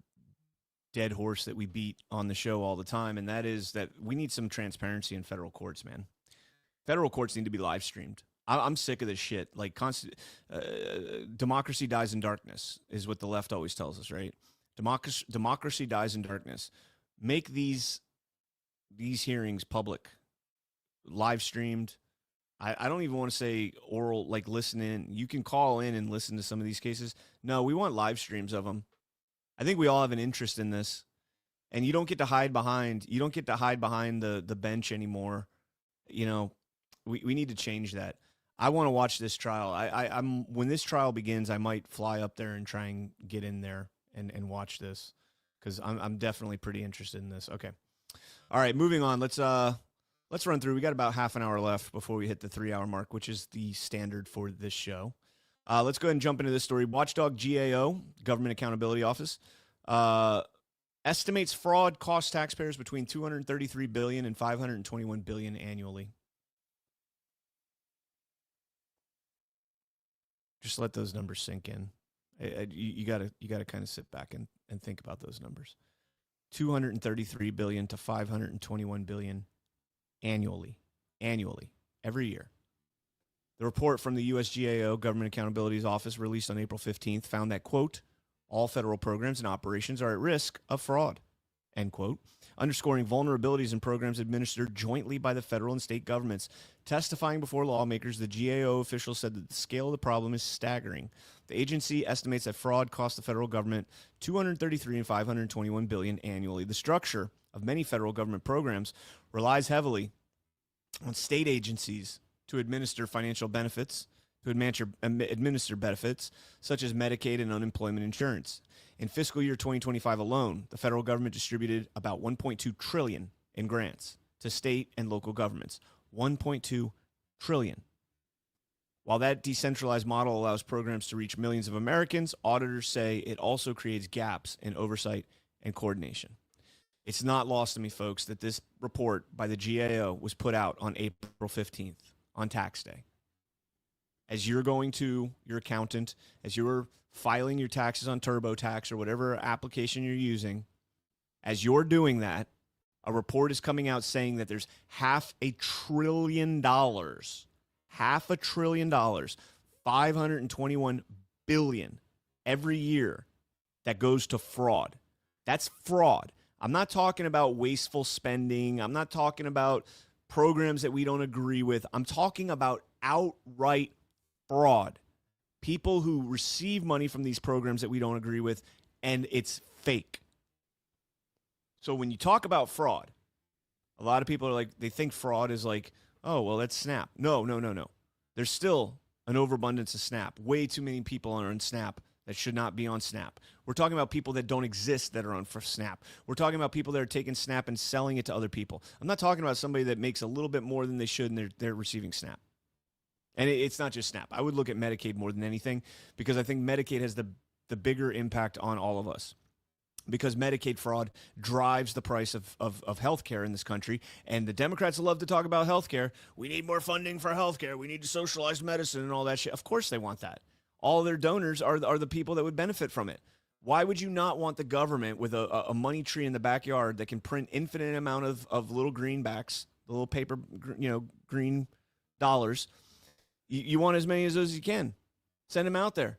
dead horse that we beat on the show all the time, and that is that we need some transparency in federal courts, man. Federal courts need to be live streamed. I'm sick of this shit. Like, democracy dies in darkness is what the left always tells us, right? Democracy dies in darkness. Make these hearings public, live streamed. I don't even want to say oral, like listen in. You can call in and listen to some of these cases. No, we want live streams of them. I think we all have an interest in this, and you don't get to hide behind the bench anymore. You know, we need to change that. I want to watch this trial. I'm when this trial begins, I might fly up there and try and get in there and watch this, because I'm definitely pretty interested in this. Okay. All right, moving on. Let's run through. We got about half an hour left before we hit the 3-hour mark, which is the standard for this show. Let's go ahead and jump into this story. Watchdog GAO, Government Accountability Office, estimates fraud costs taxpayers between $233 billion and $521 billion annually. Just let those numbers sink in. You gotta kind of sit back and think about those numbers. $233 billion to $521 billion annually, every year. The report from the USGAO, Government Accountability Office, released on April 15th, found that, quote, all federal programs and operations are at risk of fraud, end quote, underscoring vulnerabilities in programs administered jointly by the federal and state governments. Testifying before lawmakers, the GAO official said that the scale of the problem is staggering. The agency estimates that fraud costs the federal government $233 and $521 billion annually. The structure of many federal government programs relies heavily on state agencies to administer financial benefits, to administer benefits such as Medicaid and unemployment insurance. In fiscal year 2025 alone, the federal government distributed about $1.2 trillion in grants to state and local governments. $1.2 trillion. While that decentralized model allows programs to reach millions of Americans, auditors say it also creates gaps in oversight and coordination. It's not lost to me, folks, that this report by the GAO was put out on April 15th, on tax day. As you're going to your accountant, as you're filing your taxes on TurboTax or whatever application you're using, as you're doing that, a report is coming out saying that there's $500 billion, $521 billion every year that goes to fraud. That's fraud. I'm not talking about wasteful spending. I'm not talking about programs that we don't agree with. I'm talking about outright fraud. People who receive money from these programs that we don't agree with, and it's fake. So when you talk about fraud, a lot of people are like, they think fraud is like, oh, well, that's Snap. No. There's still an overabundance of Snap. Way too many people are on Snap that should not be on Snap. We're talking about people that don't exist that are on for Snap. We're talking about people that are taking Snap and selling it to other people. I'm not talking about somebody that makes a little bit more than they should and they're receiving Snap. And it's not just Snap. I would look at Medicaid more than anything because I think Medicaid has the bigger impact on all of us. Because Medicaid fraud drives the price of health care in this country. And the Democrats love to talk about health care. We need more funding for health care. We need to socialize medicine and all that shit. Of course they want that. All their donors are the people that would benefit from it. Why would you not want the government with a money tree in the backyard that can print infinite amount of little greenbacks, the little paper, green dollars? You want as many of those as you can. Send them out there.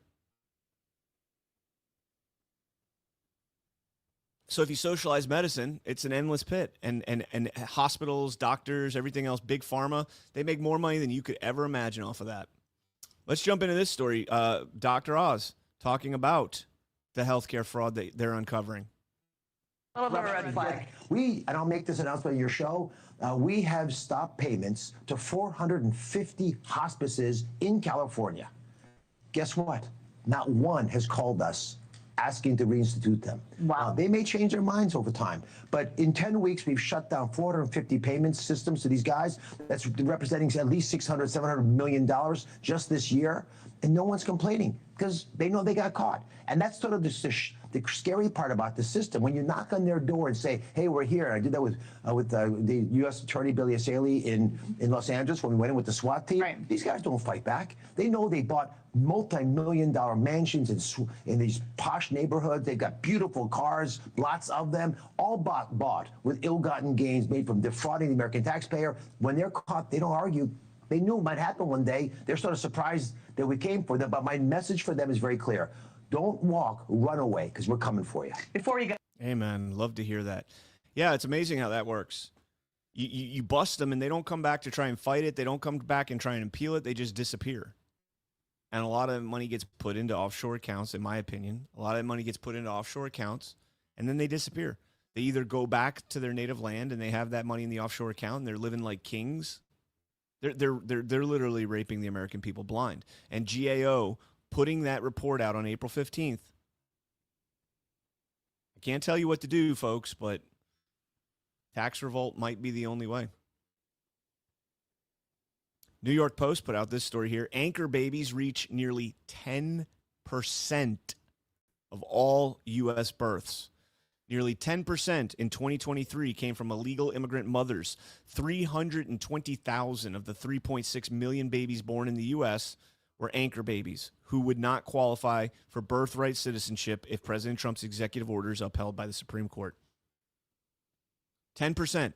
So if you socialize medicine, it's an endless pit. And hospitals, doctors, everything else, big pharma, they make more money than you could ever imagine off of that. Let's jump into this story. Dr. Oz talking about the healthcare fraud that they're uncovering. Red flag. And I'll make this announcement on your show, we have stopped payments to 450 hospices in California. Guess what? Not one has called us asking to reinstitute them. Wow. They may change their minds over time, but in 10 weeks, we've shut down 450 payment systems to these guys. That's representing at least $600, $700 million just this year. And no one's complaining because they know they got caught. And that's sort of the scary part about the system. When you knock on their door and say, hey, we're here. I did that with the U.S. Attorney Billy Asalee in Los Angeles when we went in with the SWAT team. Right. These guys don't fight back. They know they bought multi-million-dollar mansions in these posh neighborhoods. They've got beautiful cars, lots of them, all bought with ill-gotten gains made from defrauding the American taxpayer. When they're caught, they don't argue. They knew it might happen one day. They're sort of surprised that we came for them. But my message for them is very clear. Don't walk, run away, because we're coming for you. Before you go. Amen. Love to hear that. Yeah, it's amazing how that works. You bust them, and they don't come back to try and fight it. They don't come back and try and appeal it. They just disappear. And a lot of money gets put into offshore accounts, in my opinion. A lot of money gets put into offshore accounts, and then they disappear. They either go back to their native land, and they have that money in the offshore account, and they're living like kings. They're literally raping the American people blind. And GAO putting that report out on April 15th. I can't tell you what to do, folks, but tax revolt might be the only way. New York Post put out this story here. Anchor babies reach nearly 10% of all U.S. births. Nearly 10% in 2023 came from illegal immigrant mothers. 320,000 of the 3.6 million babies born in the U.S. were anchor babies who would not qualify for birthright citizenship if President Trump's executive order is upheld by the Supreme Court. 10%.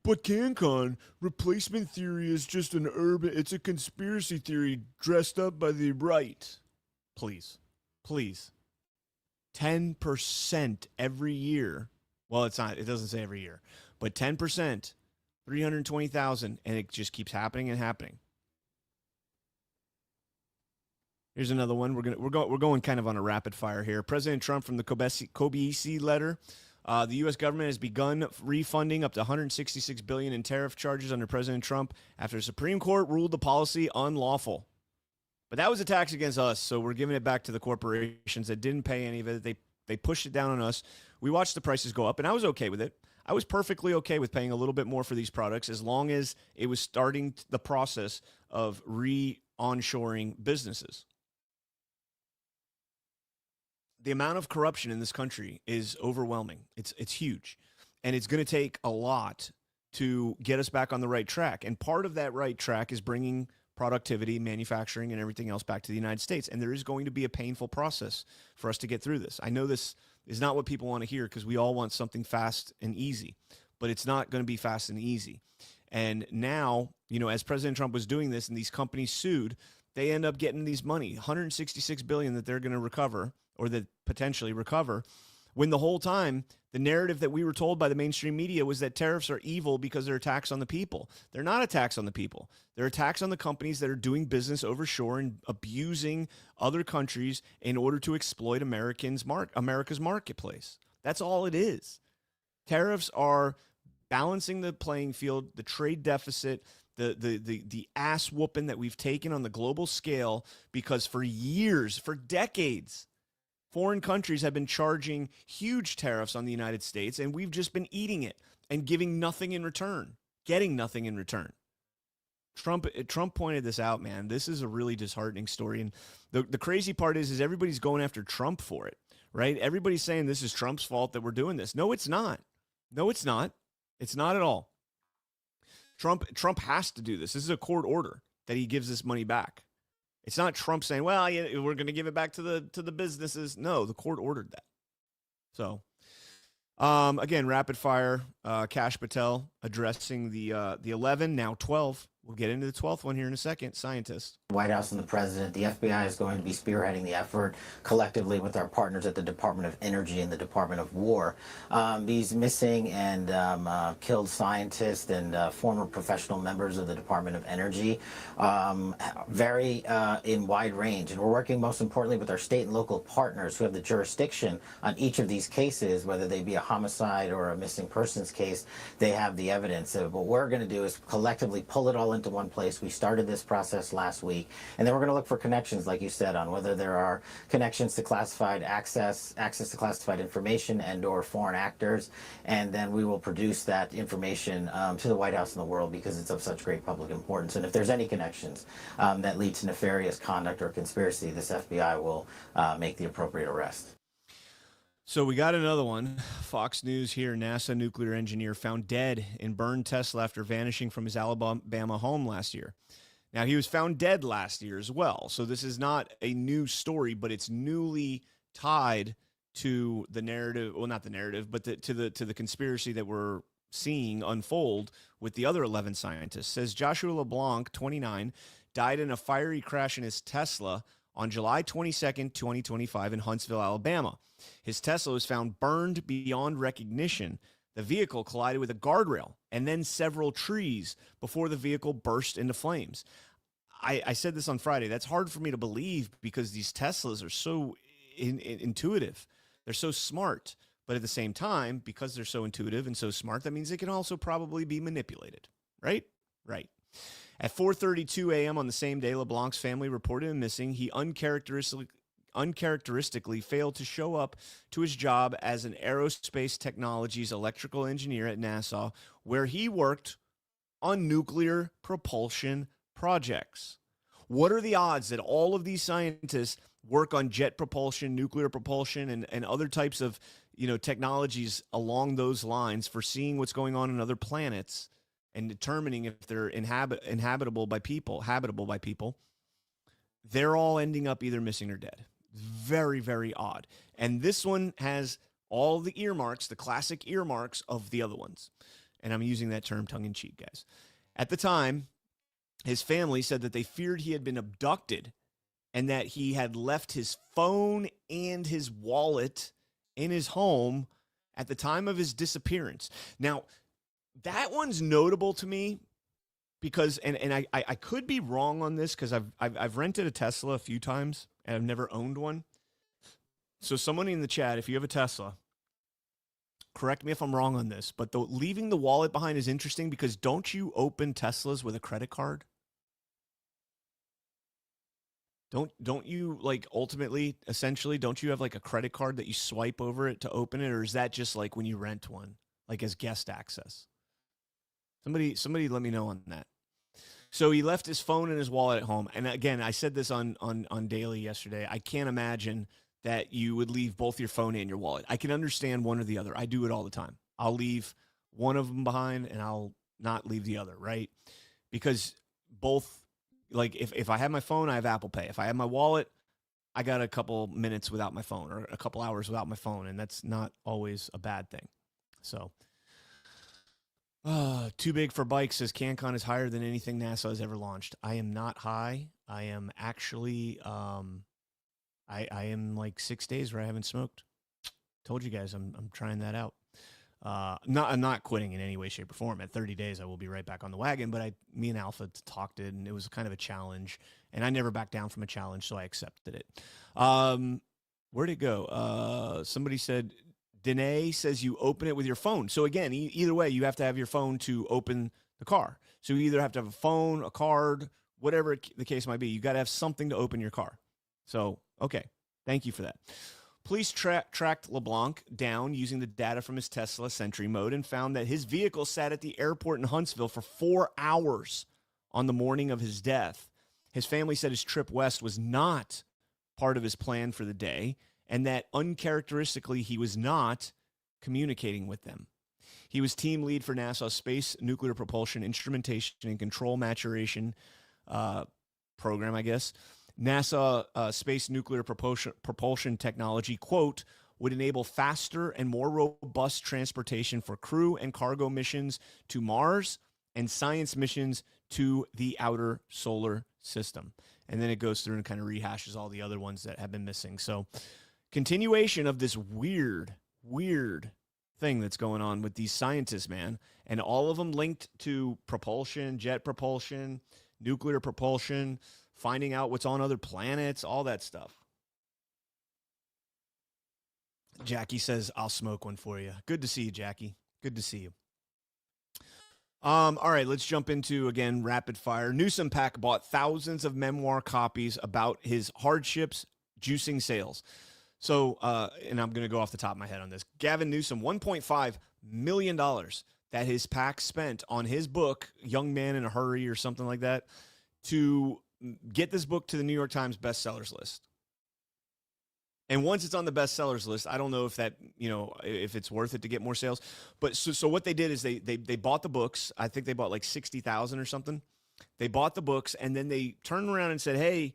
But CannCon, replacement theory is just it's a conspiracy theory dressed up by the right. Please. 10% every year. Well, it's not, it doesn't say every year, but 10%, 320,000, and it just keeps happening and happening. Here's another one. We're going kind of on a rapid fire here. President Trump from the Kobeisi letter. The U.S. government has begun refunding up to $166 billion in tariff charges under President Trump after the Supreme Court ruled the policy unlawful. But that was a tax against us, so we're giving it back to the corporations that didn't pay any of it. They pushed it down on us. We watched the prices go up, and I was okay with it. I was perfectly okay with paying a little bit more for these products as long as it was starting the process of onshoring businesses. The amount of corruption in this country is overwhelming. It's huge. And it's going to take a lot to get us back on the right track. And part of that right track is bringing productivity, manufacturing, and everything else back to the United States. And there is going to be a painful process for us to get through this. I know this is not what people want to hear because we all want something fast and easy, but it's not going to be fast and easy. And now, you know, as President Trump was doing this and these companies sued, they end up getting these money, $166 billion that they're going to recover, or that potentially recover, when the whole time the narrative that we were told by the mainstream media was that tariffs are evil because they're a tax on the people. They're not a tax on the people. They're a tax on the companies that are doing business over shore and abusing other countries in order to exploit America's marketplace. That's all it is. Tariffs are balancing the playing field, the trade deficit, the ass whooping that we've taken on the global scale, because for years, for decades, foreign countries have been charging huge tariffs on the United States, and we've just been eating it and giving nothing in return, getting nothing in return. Trump pointed this out, man. This is a really disheartening story. And the crazy part is everybody's going after Trump for it, right? Everybody's saying this is Trump's fault that we're doing this. No, it's not. No, it's not. It's not at all. Trump has to do this. This is a court order that he gives this money back. It's not Trump saying, well, yeah, we're going to give it back to the businesses. No, the court ordered that. So, again, rapid fire, Kash Patel addressing the 11, now 12. We'll get into the 12th one here in a second. Scientist. White House and the President, the FBI is going to be spearheading the effort collectively with our partners at the Department of Energy and the Department of War. These missing and killed scientists and former professional members of the Department of Energy vary in wide range. And we're working most importantly with our state and local partners who have the jurisdiction on each of these cases, whether they be a homicide or a missing persons case. They have the evidence. So what we're going to do is collectively pull it all into one place. We started this process last week, and then we're going to look for connections, like you said, on whether there are connections to classified access to classified information and or foreign actors, and then we will produce that information to the White House and the world because it's of such great public importance. And if there's any connections that lead to nefarious conduct or conspiracy, this FBI will make the appropriate arrest. So we got another one. Fox News here. NASA nuclear engineer found dead in burned Tesla after vanishing from his Alabama home last year. Now, he was found dead last year as well. So this is not a new story, but it's newly tied to the narrative. Well, not the narrative, but to the conspiracy that we're seeing unfold with the other 11 scientists. Says Joshua LeBlanc, 29, died in a fiery crash in his Tesla on July 22nd, 2025 in Huntsville, Alabama. His Tesla was found burned beyond recognition. The vehicle collided with a guardrail and then several trees before the vehicle burst into flames. I said this on Friday. That's hard for me to believe because these Teslas are so intuitive. They're so smart. But at the same time, because they're so intuitive and so smart, that means they can also probably be manipulated, right? Right. At 4:32 a.m. on the same day, LeBlanc's family reported him missing. He uncharacteristically failed to show up to his job as an aerospace technologies electrical engineer at NASA, where he worked on nuclear propulsion projects. What are the odds that all of these scientists work on jet propulsion, nuclear propulsion, and other types of technologies along those lines, for seeing what's going on other planets and determining if they're habitable by people? They're all ending up either missing or dead. Very, very odd. And this one has all the earmarks, the classic earmarks of the other ones. And I'm using that term tongue-in-cheek, guys. At the time, his family said that they feared he had been abducted and that he had left his phone and his wallet in his home at the time of his disappearance. Now, that one's notable to me because, and I could be wrong on this because I've rented a Tesla a few times and I've never owned one. So someone in the chat, if you have a Tesla, correct me if I'm wrong on this, but leaving the wallet behind is interesting because don't you open Teslas with a credit card? Don't you ultimately, essentially, don't you have a credit card that you swipe over it to open it? Or is that just when you rent one, as guest access? Somebody let me know on that. So he left his phone and his wallet at home. And again, I said this on Daily yesterday. I can't imagine that you would leave both your phone and your wallet. I can understand one or the other. I do it all the time. I'll leave one of them behind and I'll not leave the other, right? Because both, like if I have my phone, I have Apple Pay. If I have my wallet, I got a couple minutes without my phone or a couple hours without my phone, and that's not always a bad thing. So, too big for bikes says CannCon is higher than anything NASA has ever launched. I am not high. I am actually, I am like 6 days where I haven't smoked. Told you guys I'm trying that out. I'm not quitting in any way, shape, or form. At 30 days, I will be right back on the wagon. But me and Alpha talked it, and it was kind of a challenge. And I never backed down from a challenge, so I accepted it. Where'd it go? Somebody said, Danae says you open it with your phone. So again, either way, you have to have your phone to open the car. So you either have to have a phone, a card, whatever the case might be. You got to have something to open your car. So, okay. Thank you for that. Police tracked LeBlanc down using the data from his Tesla Sentry mode and found that his vehicle sat at the airport in Huntsville for 4 hours on the morning of his death. His family said his trip west was not part of his plan for the day and that uncharacteristically he was not communicating with them. He was team lead for NASA's Space Nuclear Propulsion Instrumentation and Control Maturation program, I guess. NASA space nuclear propulsion technology, quote, would enable faster and more robust transportation for crew and cargo missions to Mars and science missions to the outer solar system. And then it goes through and kind of rehashes all the other ones that have been missing. So continuation of this weird thing that's going on with these scientists, man. And all of them linked to propulsion, jet propulsion, nuclear propulsion, finding out what's on other planets, all that stuff. Jackie says, I'll smoke one for you. Good to see you, Jackie. Good to see you. All right, let's jump into, again, rapid fire. Newsom PAC bought thousands of memoir copies about his hardships, juicing sales. So, and I'm going to go off the top of my head on this. Gavin Newsom, $1.5 million that his PAC spent on his book, Young Man in a Hurry or something like that, to get this book to the New York Times bestsellers list. And once it's on the bestsellers list, I don't know if that, if it's worth it to get more sales. But so what they did is they bought the books. I think they bought like 60,000 or something. They bought the books and then they turned around and said, hey,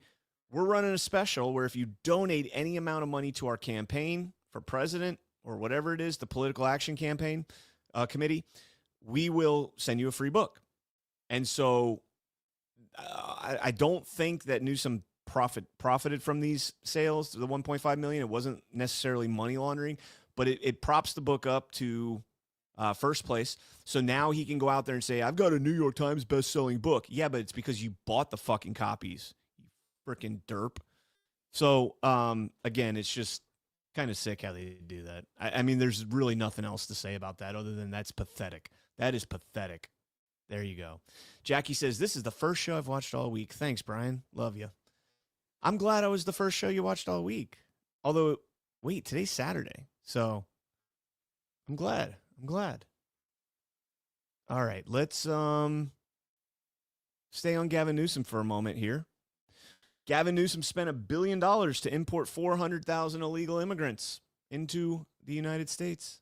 we're running a special where if you donate any amount of money to our campaign for president or whatever it is, the political action campaign committee, we will send you a free book. And so I don't think that Newsom profited from these sales, the 1.5 million. It wasn't necessarily money laundering, but it props the book up to first place. So now he can go out there and say, I've got a New York Times best-selling book. Yeah, but it's because you bought the fucking copies, you freaking derp. So again, it's just kind of sick how they do that. I mean, there's really nothing else to say about that other than that's pathetic. That is pathetic. There you go. Jackie says, this is the first show I've watched all week. Thanks, Brian. Love you. I'm glad I was the first show you watched all week. Although, wait, today's Saturday. So I'm glad. All right, let's stay on Gavin Newsom for a moment here. Gavin Newsom spent $1 billion to import 400,000 illegal immigrants into the United States.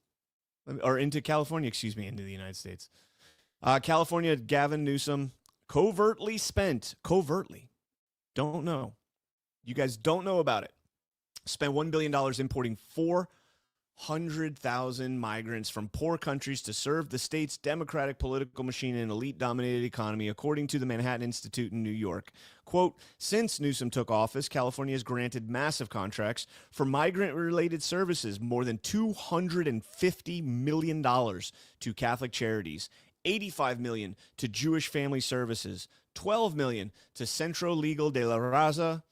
Or into California, into the United States. California, Gavin Newsom covertly, don't know. You guys don't know about it. Spent $1 billion importing 400,000 migrants from poor countries to serve the state's democratic political machine and elite-dominated economy, according to the Manhattan Institute in New York. Quote, since Newsom took office, California has granted massive contracts for migrant-related services, more than $250 million to Catholic charities, $85 million to Jewish Family Services, $12 million to Centro Legal de la Raza,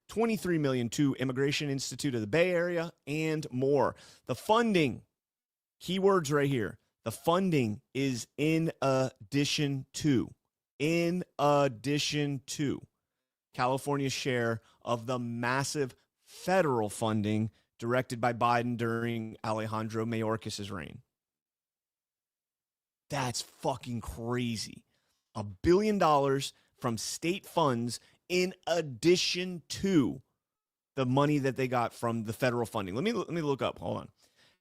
$23 million to Immigration Institute of the Bay Area, and more. The funding, keywords right here, the funding is in addition to California's share of the massive federal funding directed by Biden during Alejandro Mayorkas' reign. That's fucking crazy. $1 billion from state funds in addition to the money that they got from the federal funding. Let me look up. Hold on.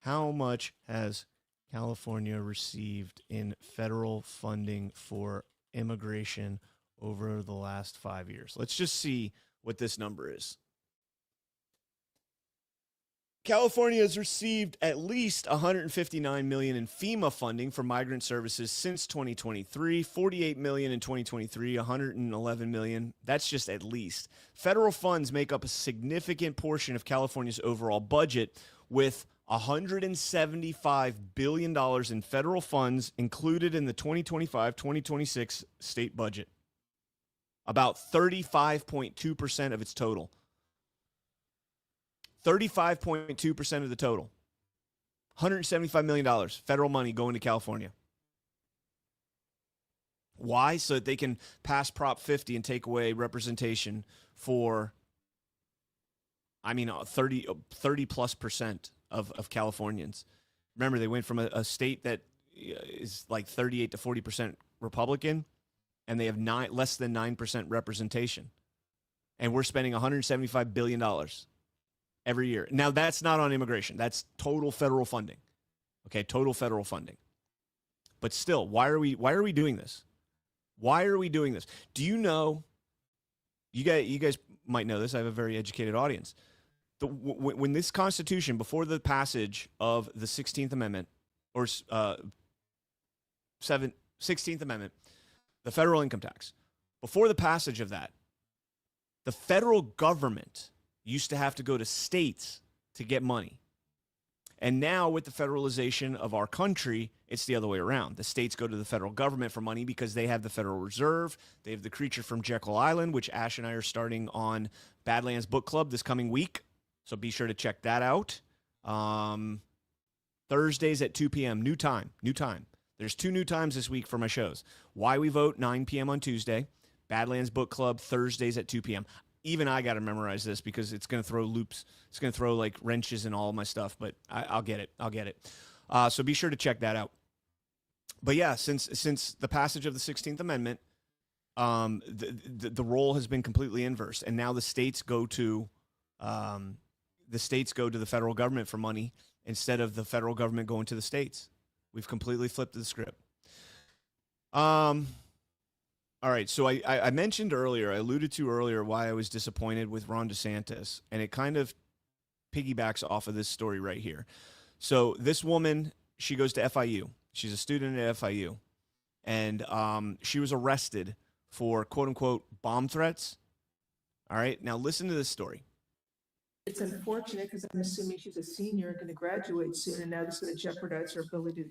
How much has California received in federal funding for immigration over the last 5 years? Let's just see what this number is. California has received at least $159 million in FEMA funding for migrant services since 2023, $48 million in 2023, $111 million. That's just at least. Federal funds make up a significant portion of California's overall budget, with $175 billion in federal funds included in the 2025-2026 state budget. About 35.2% of its total. 35.2% of the total. $175 million federal money going to California. Why? So that they can pass Prop 50 and take away representation for, 30 plus percent of Californians. Remember, they went from a state that is like 38 to 40% Republican, and they have less than 9% representation. And we're spending $175 billion every year. Now, that's not on immigration. That's total federal funding. Okay, total federal funding. But still, why are we doing this? Why are we doing this? Do you know, you guys might know this, I have a very educated audience. When this Constitution, before the passage of the 16th Amendment, or 16th Amendment, the federal income tax, before the passage of that, the federal government used to have to go to states to get money. And now with the federalization of our country, it's the other way around. The states go to the federal government for money because they have the Federal Reserve. They have the Creature from Jekyll Island, which Ash and I are starting on Badlands Book Club this coming week. So be sure to check that out. Thursdays at 2 p.m. New time. There's 2 new times this week for my shows. Why We Vote, 9 p.m. on Tuesday. Badlands Book Club, Thursdays at 2 p.m. Even I got to memorize this because it's going to throw loops. It's going to throw like wrenches in all of my stuff, but I'll get it. So be sure to check that out. But yeah, since the passage of the 16th Amendment, the role has been completely inversed, and now the states go to the federal government for money instead of the federal government going to the states. We've completely flipped the script. All right, so I mentioned earlier, I alluded to earlier why I was disappointed with Ron DeSantis, and it kind of piggybacks off of this story right here. So this woman, she goes to FIU. She's a student at FIU, and she was arrested for quote-unquote bomb threats. All right, now listen to this story. It's unfortunate because I'm assuming she's a senior and going to graduate soon, and now this is going to jeopardize her ability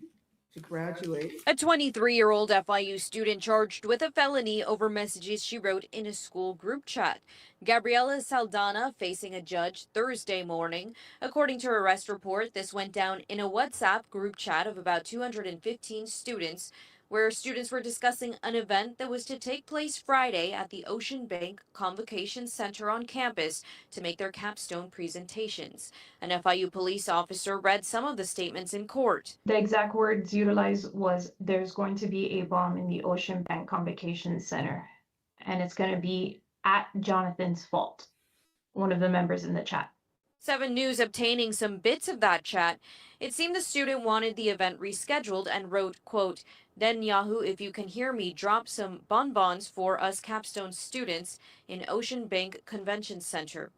to graduate. A 23-year-old FIU student charged with a felony over messages she wrote in a school group chat. Gabriela Saldana facing a judge Thursday morning. According to her arrest report, this went down in a WhatsApp group chat of about 215 students, where students were discussing an event that was to take place Friday at the Ocean Bank Convocation Center on campus to make their capstone presentations. An FIU police officer read some of the statements in court. The exact words utilized was, "There's going to be a bomb in the Ocean Bank Convocation Center, and it's going to be at Jonathan's fault," one of the members in the chat. 7 News obtaining some bits of that chat. It seemed the student wanted the event rescheduled and wrote, quote, "Netanyahu, if you can hear me, drop some bonbons for us capstone students in Ocean Bank Convention Center."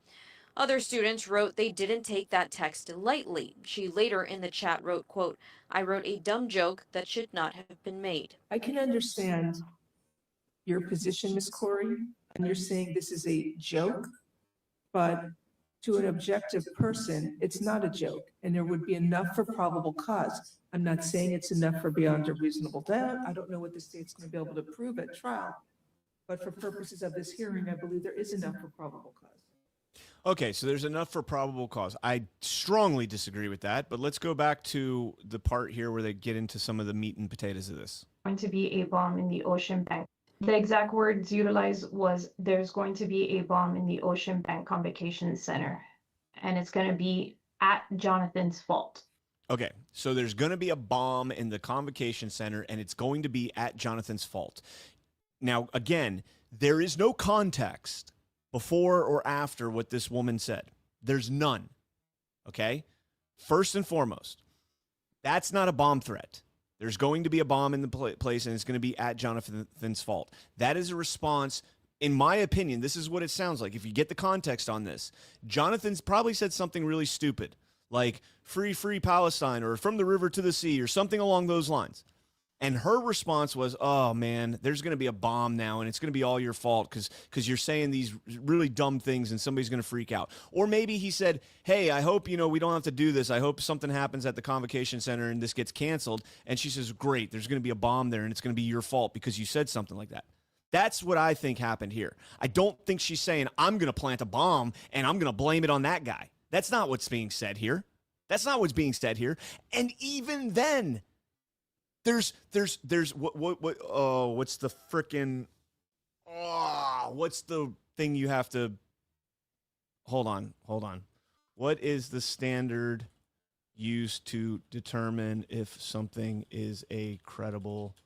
Other students wrote they didn't take that text lightly. She later in the chat wrote, quote, "I wrote a dumb joke that should not have been made." I can understand your position, Ms. Corey, and you're saying this is a joke, but to an objective person, it's not a joke, and there would be enough for probable cause. I'm not saying it's enough for beyond a reasonable doubt. I don't know what the state's going to be able to prove at trial, but for purposes of this hearing, I believe there is enough for probable cause. Okay, so there's enough for probable cause. I strongly disagree with that, but let's go back to the part here where they get into some of the meat and potatoes of this. Going to be a bomb in the Ocean Bank. The exact words utilized was, "There's going to be a bomb in the Ocean Bank Convocation Center, and it's going to be at Jonathan's fault." Okay, so there's going to be a bomb in the convocation center, and it's going to be at Jonathan's fault. Now, again, There is no context before or after what this woman said. There's none. Okay? First and foremost, that's not a bomb threat. There's going to be a bomb in the place, and it's going to be at Jonathan's fault. That is a response. In my opinion, this is what it sounds like. If you get the context on this, Jonathan's probably said something really stupid, like free, free Palestine, or from the river to the sea, or something along those lines. And her response was, oh, man, there's going to be a bomb now, and it's going to be all your fault because you're saying these really dumb things, and somebody's going to freak out. Or maybe he said, hey, I hope, we don't have to do this. I hope something happens at the convocation center and this gets canceled. And she says, great, there's going to be a bomb there, and it's going to be your fault because you said something like that. That's what I think happened here. I don't think she's saying, I'm going to plant a bomb, and I'm going to blame it on that guy. That's not what's being said here. That's not what's being said here. And even then, what's the frickin', what's the thing you have to, hold on. What is the standard used to determine if something is a credible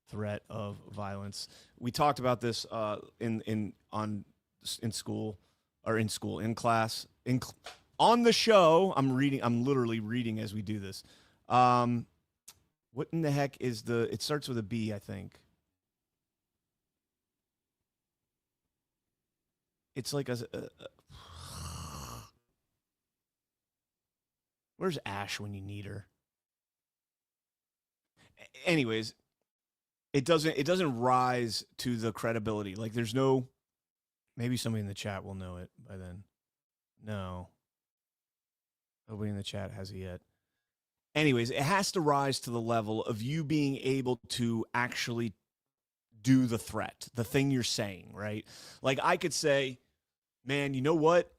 threat of violence? We talked about this in class, on the show. I'm literally reading as we do this. What in the heck is it starts with a B, I think. It's like where's Ash when you need her? Anyways, it doesn't rise to the credibility. Like there's no, maybe somebody in the chat will know it by then. No. Nobody in the chat has it yet. Anyways, it has to rise to the level of you being able to actually do the threat, the thing you're saying, right? Like I could say, man, you know what?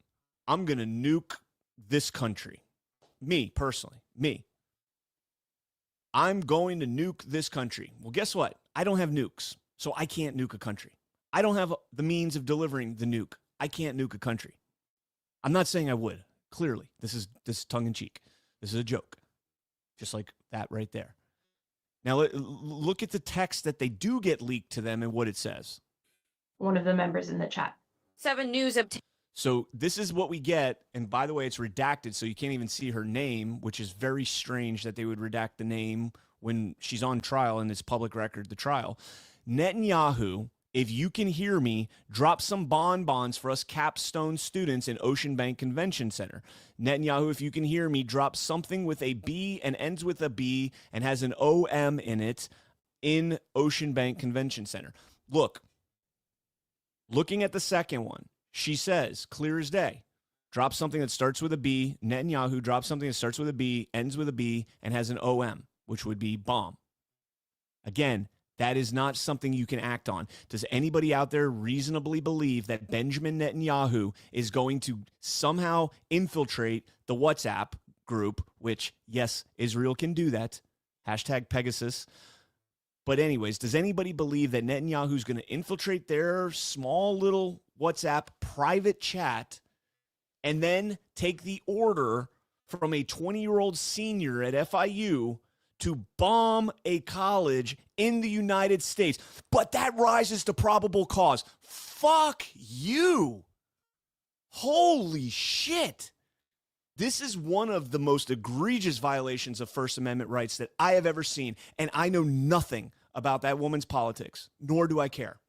I'm going to nuke this country. Me, personally, me. I'm going to nuke this country. Well, guess what? I don't have nukes, so I can't nuke a country. I don't have the means of delivering the nuke. I can't nuke a country. I'm not saying I would. Clearly, this is tongue-in-cheek. This is a joke. Just like that right there. Now, look at the text that they do get leaked to them and what it says. One of the members in the chat. 7 News obtained. So this is what we get. And by the way, it's redacted, so you can't even see her name, which is very strange that they would redact the name when she's on trial and it's public record, the trial. Netanyahu, if you can hear me, drop some bonbons for us capstone students in Ocean Bank Convention Center. Netanyahu, if you can hear me, drop something with a B and ends with a B and has an OM in it in Ocean Bank Convention Center. Looking at the second one, she says, clear as day, drop something that starts with a B. Netanyahu drops something that starts with a B, ends with a B, and has an OM, which would be bomb. Again, that is not something you can act on. Does anybody out there reasonably believe that Benjamin Netanyahu is going to somehow infiltrate the WhatsApp group, which, yes, Israel can do that, #Pegasus. But anyways, does anybody believe that Netanyahu's going to infiltrate their small little WhatsApp private chat and then take the order from a 20-year-old senior at FIU to bomb a college in the United States? But that rises to probable cause. Fuck you. Holy shit. This is one of the most egregious violations of First Amendment rights that I have ever seen, and I know nothing about that woman's politics, nor do I care.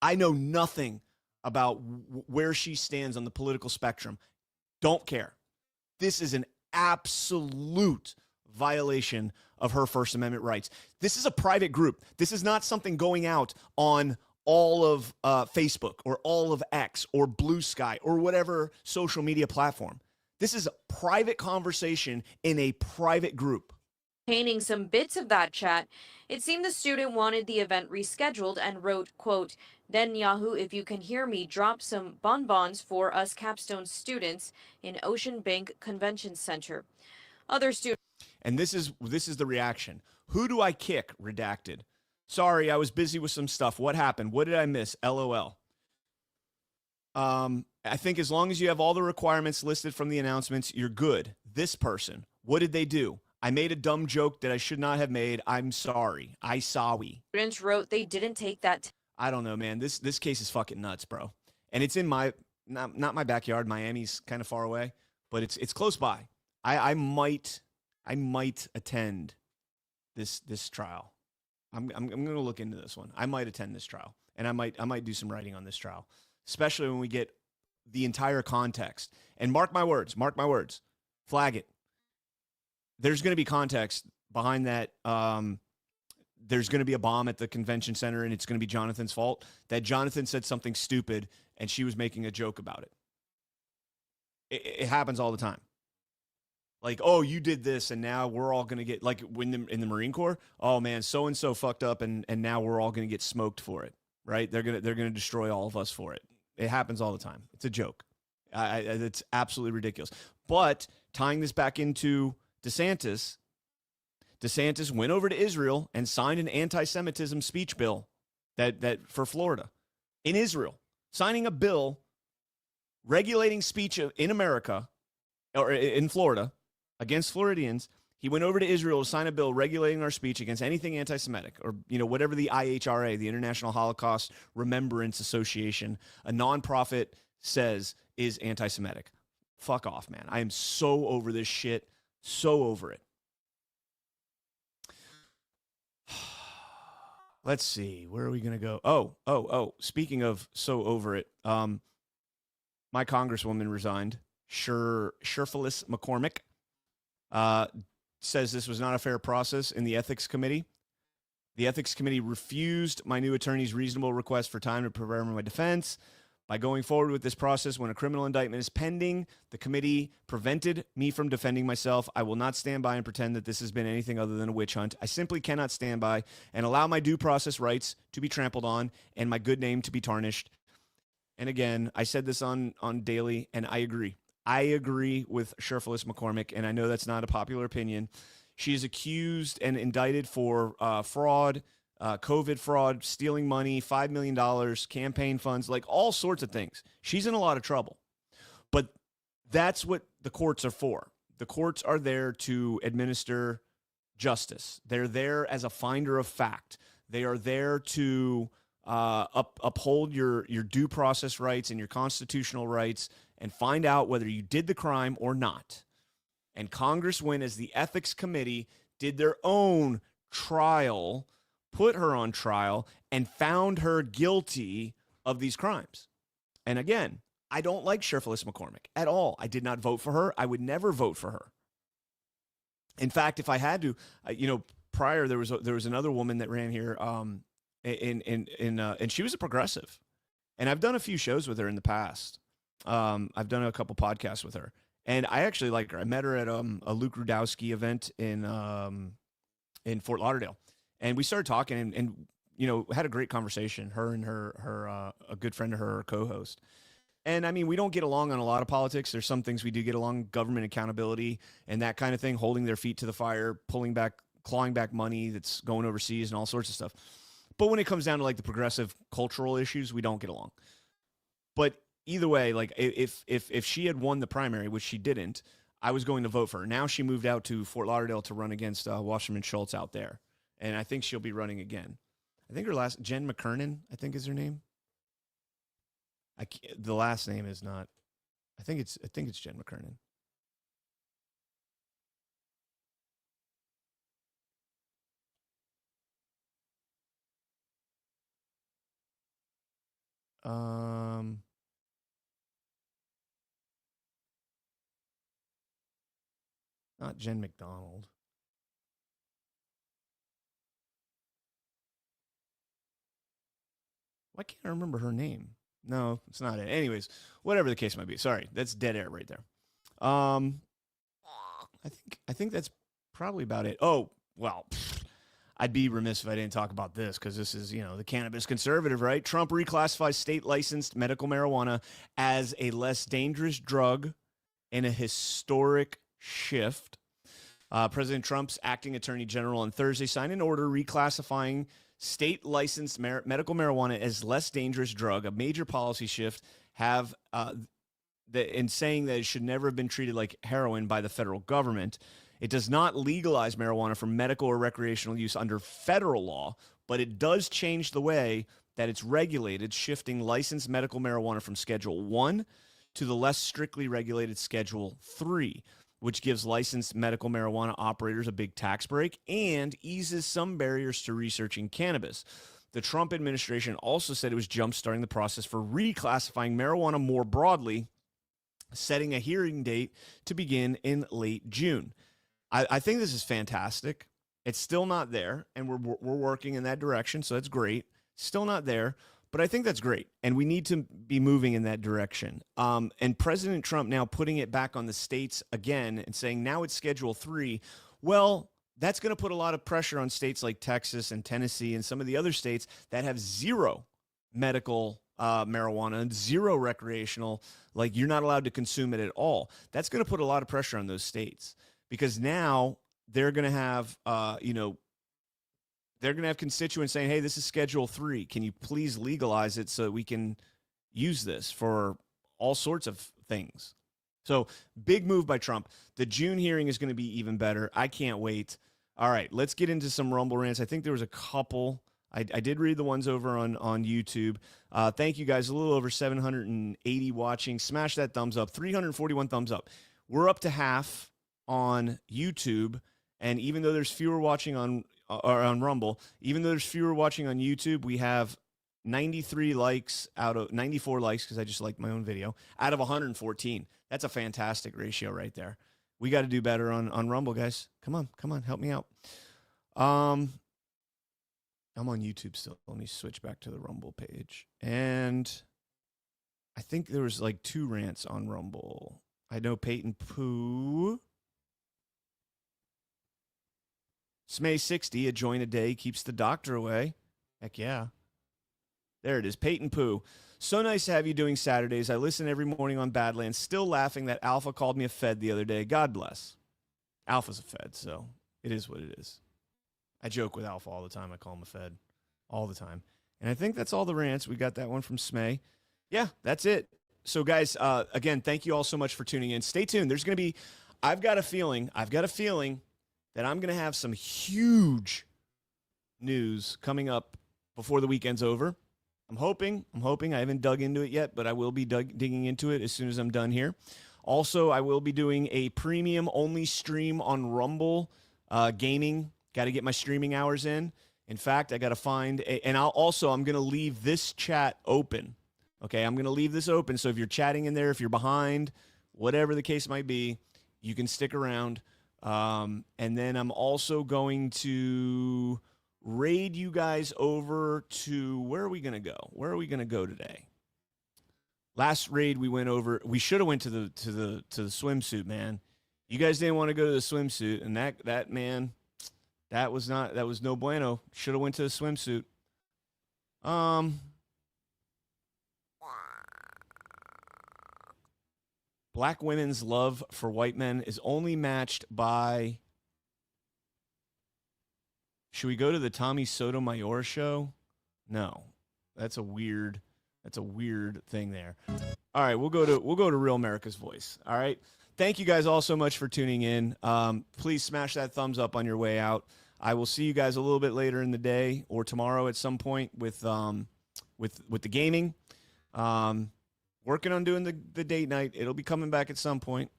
I know nothing about where she stands on the political spectrum. Don't care. This is an absolute violation of her First Amendment rights. This is a private group. This is not something going out on all of Facebook or all of X or Blue Sky or whatever social media platform. This is a private conversation in a private group. Obtaining some bits of that chat, it seemed the student wanted the event rescheduled and wrote, quote, Netanyahu, if you can hear me, drop some bonbons for us capstone students in Ocean Bank Convention Center. Other students. And this is the reaction. Who do I kick? Redacted. Sorry, I was busy with some stuff. What happened? What did I miss? LOL. I think as long as you have all the requirements listed from the announcements, you're good. This person, what did they do? I made a dumb joke that I should not have made. I'm sorry. I sorry. Students wrote they didn't take that. I don't know, man. This case is fucking nuts, bro. And it's in my not my backyard. Miami's kind of far away, but it's close by. I might attend this trial. I'm going to look into this one. I might attend this trial, and I might do some writing on this trial, especially when we get the entire context. And mark my words, flag it. There's going to be context behind that. There's going to be a bomb at the convention center, and it's going to be Jonathan's fault that Jonathan said something stupid and she was making a joke about it. It happens all the time. Like, oh, you did this, and now we're all going to get, like when in the Marine Corps, oh man, so and so fucked up, and now we're all going to get smoked for it, right? They're gonna destroy all of us for it. It happens all the time. It's a joke. It's absolutely ridiculous. But tying this back into DeSantis went over to Israel and signed an anti-Semitism speech bill that for Florida, in Israel, signing a bill regulating speech in America or in Florida against Floridians. He went over to Israel to sign a bill regulating our speech against anything anti-Semitic, or whatever the IHRA, the International Holocaust Remembrance Association, a nonprofit, says is anti-Semitic. Fuck off, man. I am so over this shit. So over it. Let's see. Where are we going to go? Oh. Speaking of so over it, my congresswoman resigned. Sherfelis McCormick says this was not a fair process in the ethics committee. The ethics committee refused my new attorney's reasonable request for time to prepare my defense. By going forward with this process when a criminal indictment is pending, the committee prevented me from defending myself. I will not stand by and pretend that this has been anything other than a witch hunt. I simply cannot stand by and allow my due process rights to be trampled on and my good name to be tarnished. And again, I said this on Daily, and I agree. I agree with Sherfelis McCormick, and I know that's not a popular opinion. She is accused and indicted for fraud, COVID fraud, stealing money, $5 million, campaign funds, like all sorts of things. She's in a lot of trouble. But that's what the courts are for. The courts are there to administer justice. They're there as a finder of fact. They are there to uphold your due process rights and your constitutional rights and find out whether you did the crime or not. And Congress went as the ethics committee did their own trial, put her on trial, and found her guilty of these crimes. And again, I don't like Sherfelis McCormick at all. I did not vote for her. I would never vote for her. In fact, if I had to, prior there was another woman that ran here, and she was a progressive, and I've done a few shows with her in the past. I've done a couple podcasts with her, and I actually like her. I met her at a Luke Rudowski event in Fort Lauderdale, and we started talking and had a great conversation. Her and her a good friend of her co-host. And I mean, we don't get along on a lot of politics. There's some things we do get along, government accountability and that kind of thing, holding their feet to the fire, clawing back money that's going overseas and all sorts of stuff. But when it comes down to like the progressive cultural issues, we don't get along. But either way, like if she had won the primary, which she didn't, I was going to vote for her. Now she moved out to Fort Lauderdale to run against Wasserman Schultz out there. And I think she'll be running again. I think her Jen McKernan, I think is her name. The last name is not. I think it's Jen McKernan. Not Jen McDonald. Why can't I remember her name? No, it's not it. Anyways, whatever the case might be. Sorry, that's dead air right there. I think that's probably about it. Oh, well, I'd be remiss if I didn't talk about this because this is, the cannabis conservative, right? Trump reclassifies state-licensed medical marijuana as a less dangerous drug in a historic shift. President Trump's acting attorney general on Thursday signed an order reclassifying state-licensed medical marijuana as less dangerous drug, a major policy shift in saying that it should never have been treated like heroin by the federal government. It does not legalize marijuana for medical or recreational use under federal law, but it does change the way that it's regulated, shifting licensed medical marijuana from Schedule 1 to the less strictly regulated Schedule 3, which gives licensed medical marijuana operators a big tax break and eases some barriers to researching cannabis. The Trump administration also said it was jumpstarting the process for reclassifying marijuana more broadly, setting a hearing date to begin in late June. I think this is fantastic. It's still not there, and we're working in that direction, so that's great. Still not there, but I think that's great, and we need to be moving in that direction. And President Trump now putting it back on the states again and saying now it's Schedule 3. Well, that's going to put a lot of pressure on states like Texas and Tennessee and some of the other states that have zero medical marijuana and zero recreational, like you're not allowed to consume it at all. That's going to put a lot of pressure on those states because now they're going to have, they're going to have constituents saying, hey, this is Schedule 3. Can you please legalize it so we can use this for all sorts of things? So big move by Trump. The June hearing is going to be even better. I can't wait. All right, let's get into some Rumble rants. I think there was a couple. I did read the ones over on YouTube. Thank you guys. A little over 780 watching. Smash that thumbs up. 341 thumbs up. We're up to half on YouTube. And even though there's fewer watching on Rumble, even though there's fewer watching on YouTube, we have 93 likes out of 94 likes because I just liked my own video out of 114. That's a fantastic ratio right there. We got to do better on Rumble, guys. Come on, help me out. I'm on YouTube still. Let me switch back to the Rumble page. And I think there was like 2 rants on Rumble. I know Peyton Pooh. Smay60, a joint a day keeps the doctor away. Heck yeah. There it is. Peyton Pooh. So nice to have you doing Saturdays. I listen every morning on Badlands. Still laughing that Alpha called me a Fed the other day. God bless. Alpha's a Fed, so it is what it is. I joke with Alpha all the time. I call him a Fed all the time. And I think that's all the rants. We got that one from Smay. Yeah, that's it. So, guys, again, thank you all so much for tuning in. Stay tuned. There's going to be, I've got a feeling that I'm going to have some huge news coming up before the weekend's over. I'm hoping. I haven't dug into it yet, but I will be digging into it as soon as I'm done here. Also, I will be doing a premium-only stream on Rumble gaming. Got to get my streaming hours in. In fact, I got to find and I'm going to leave this chat open. Okay, I'm going to leave this open, so if you're chatting in there, if you're behind, whatever the case might be, you can stick around. And then I'm also going to raid you guys over to, where are we going to go? Where are we going to go today? Last raid we went over, we should have went to the swimsuit, man. You guys didn't want to go to the swimsuit, and that man, that was no bueno. Should have went to the swimsuit. Black women's love for white men is only matched by. Should we go to the Tommy Sotomayor show? No, that's a weird thing there. All right, we'll go to Real America's Voice. All right, thank you guys all so much for tuning in. Please smash that thumbs up on your way out. I will see you guys a little bit later in the day or tomorrow at some point with the gaming. Working on doing the date night. It'll be coming back at some point.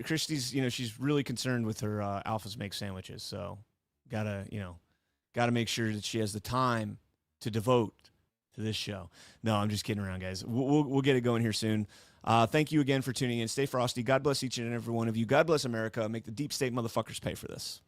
Christy's, she's really concerned with her Alphas Make Sandwiches. So gotta make sure that she has the time to devote to this show. No, I'm just kidding around, guys. We'll get it going here soon. Thank you again for tuning in. Stay frosty. God bless each and every one of you. God bless America. Make the deep state motherfuckers pay for this.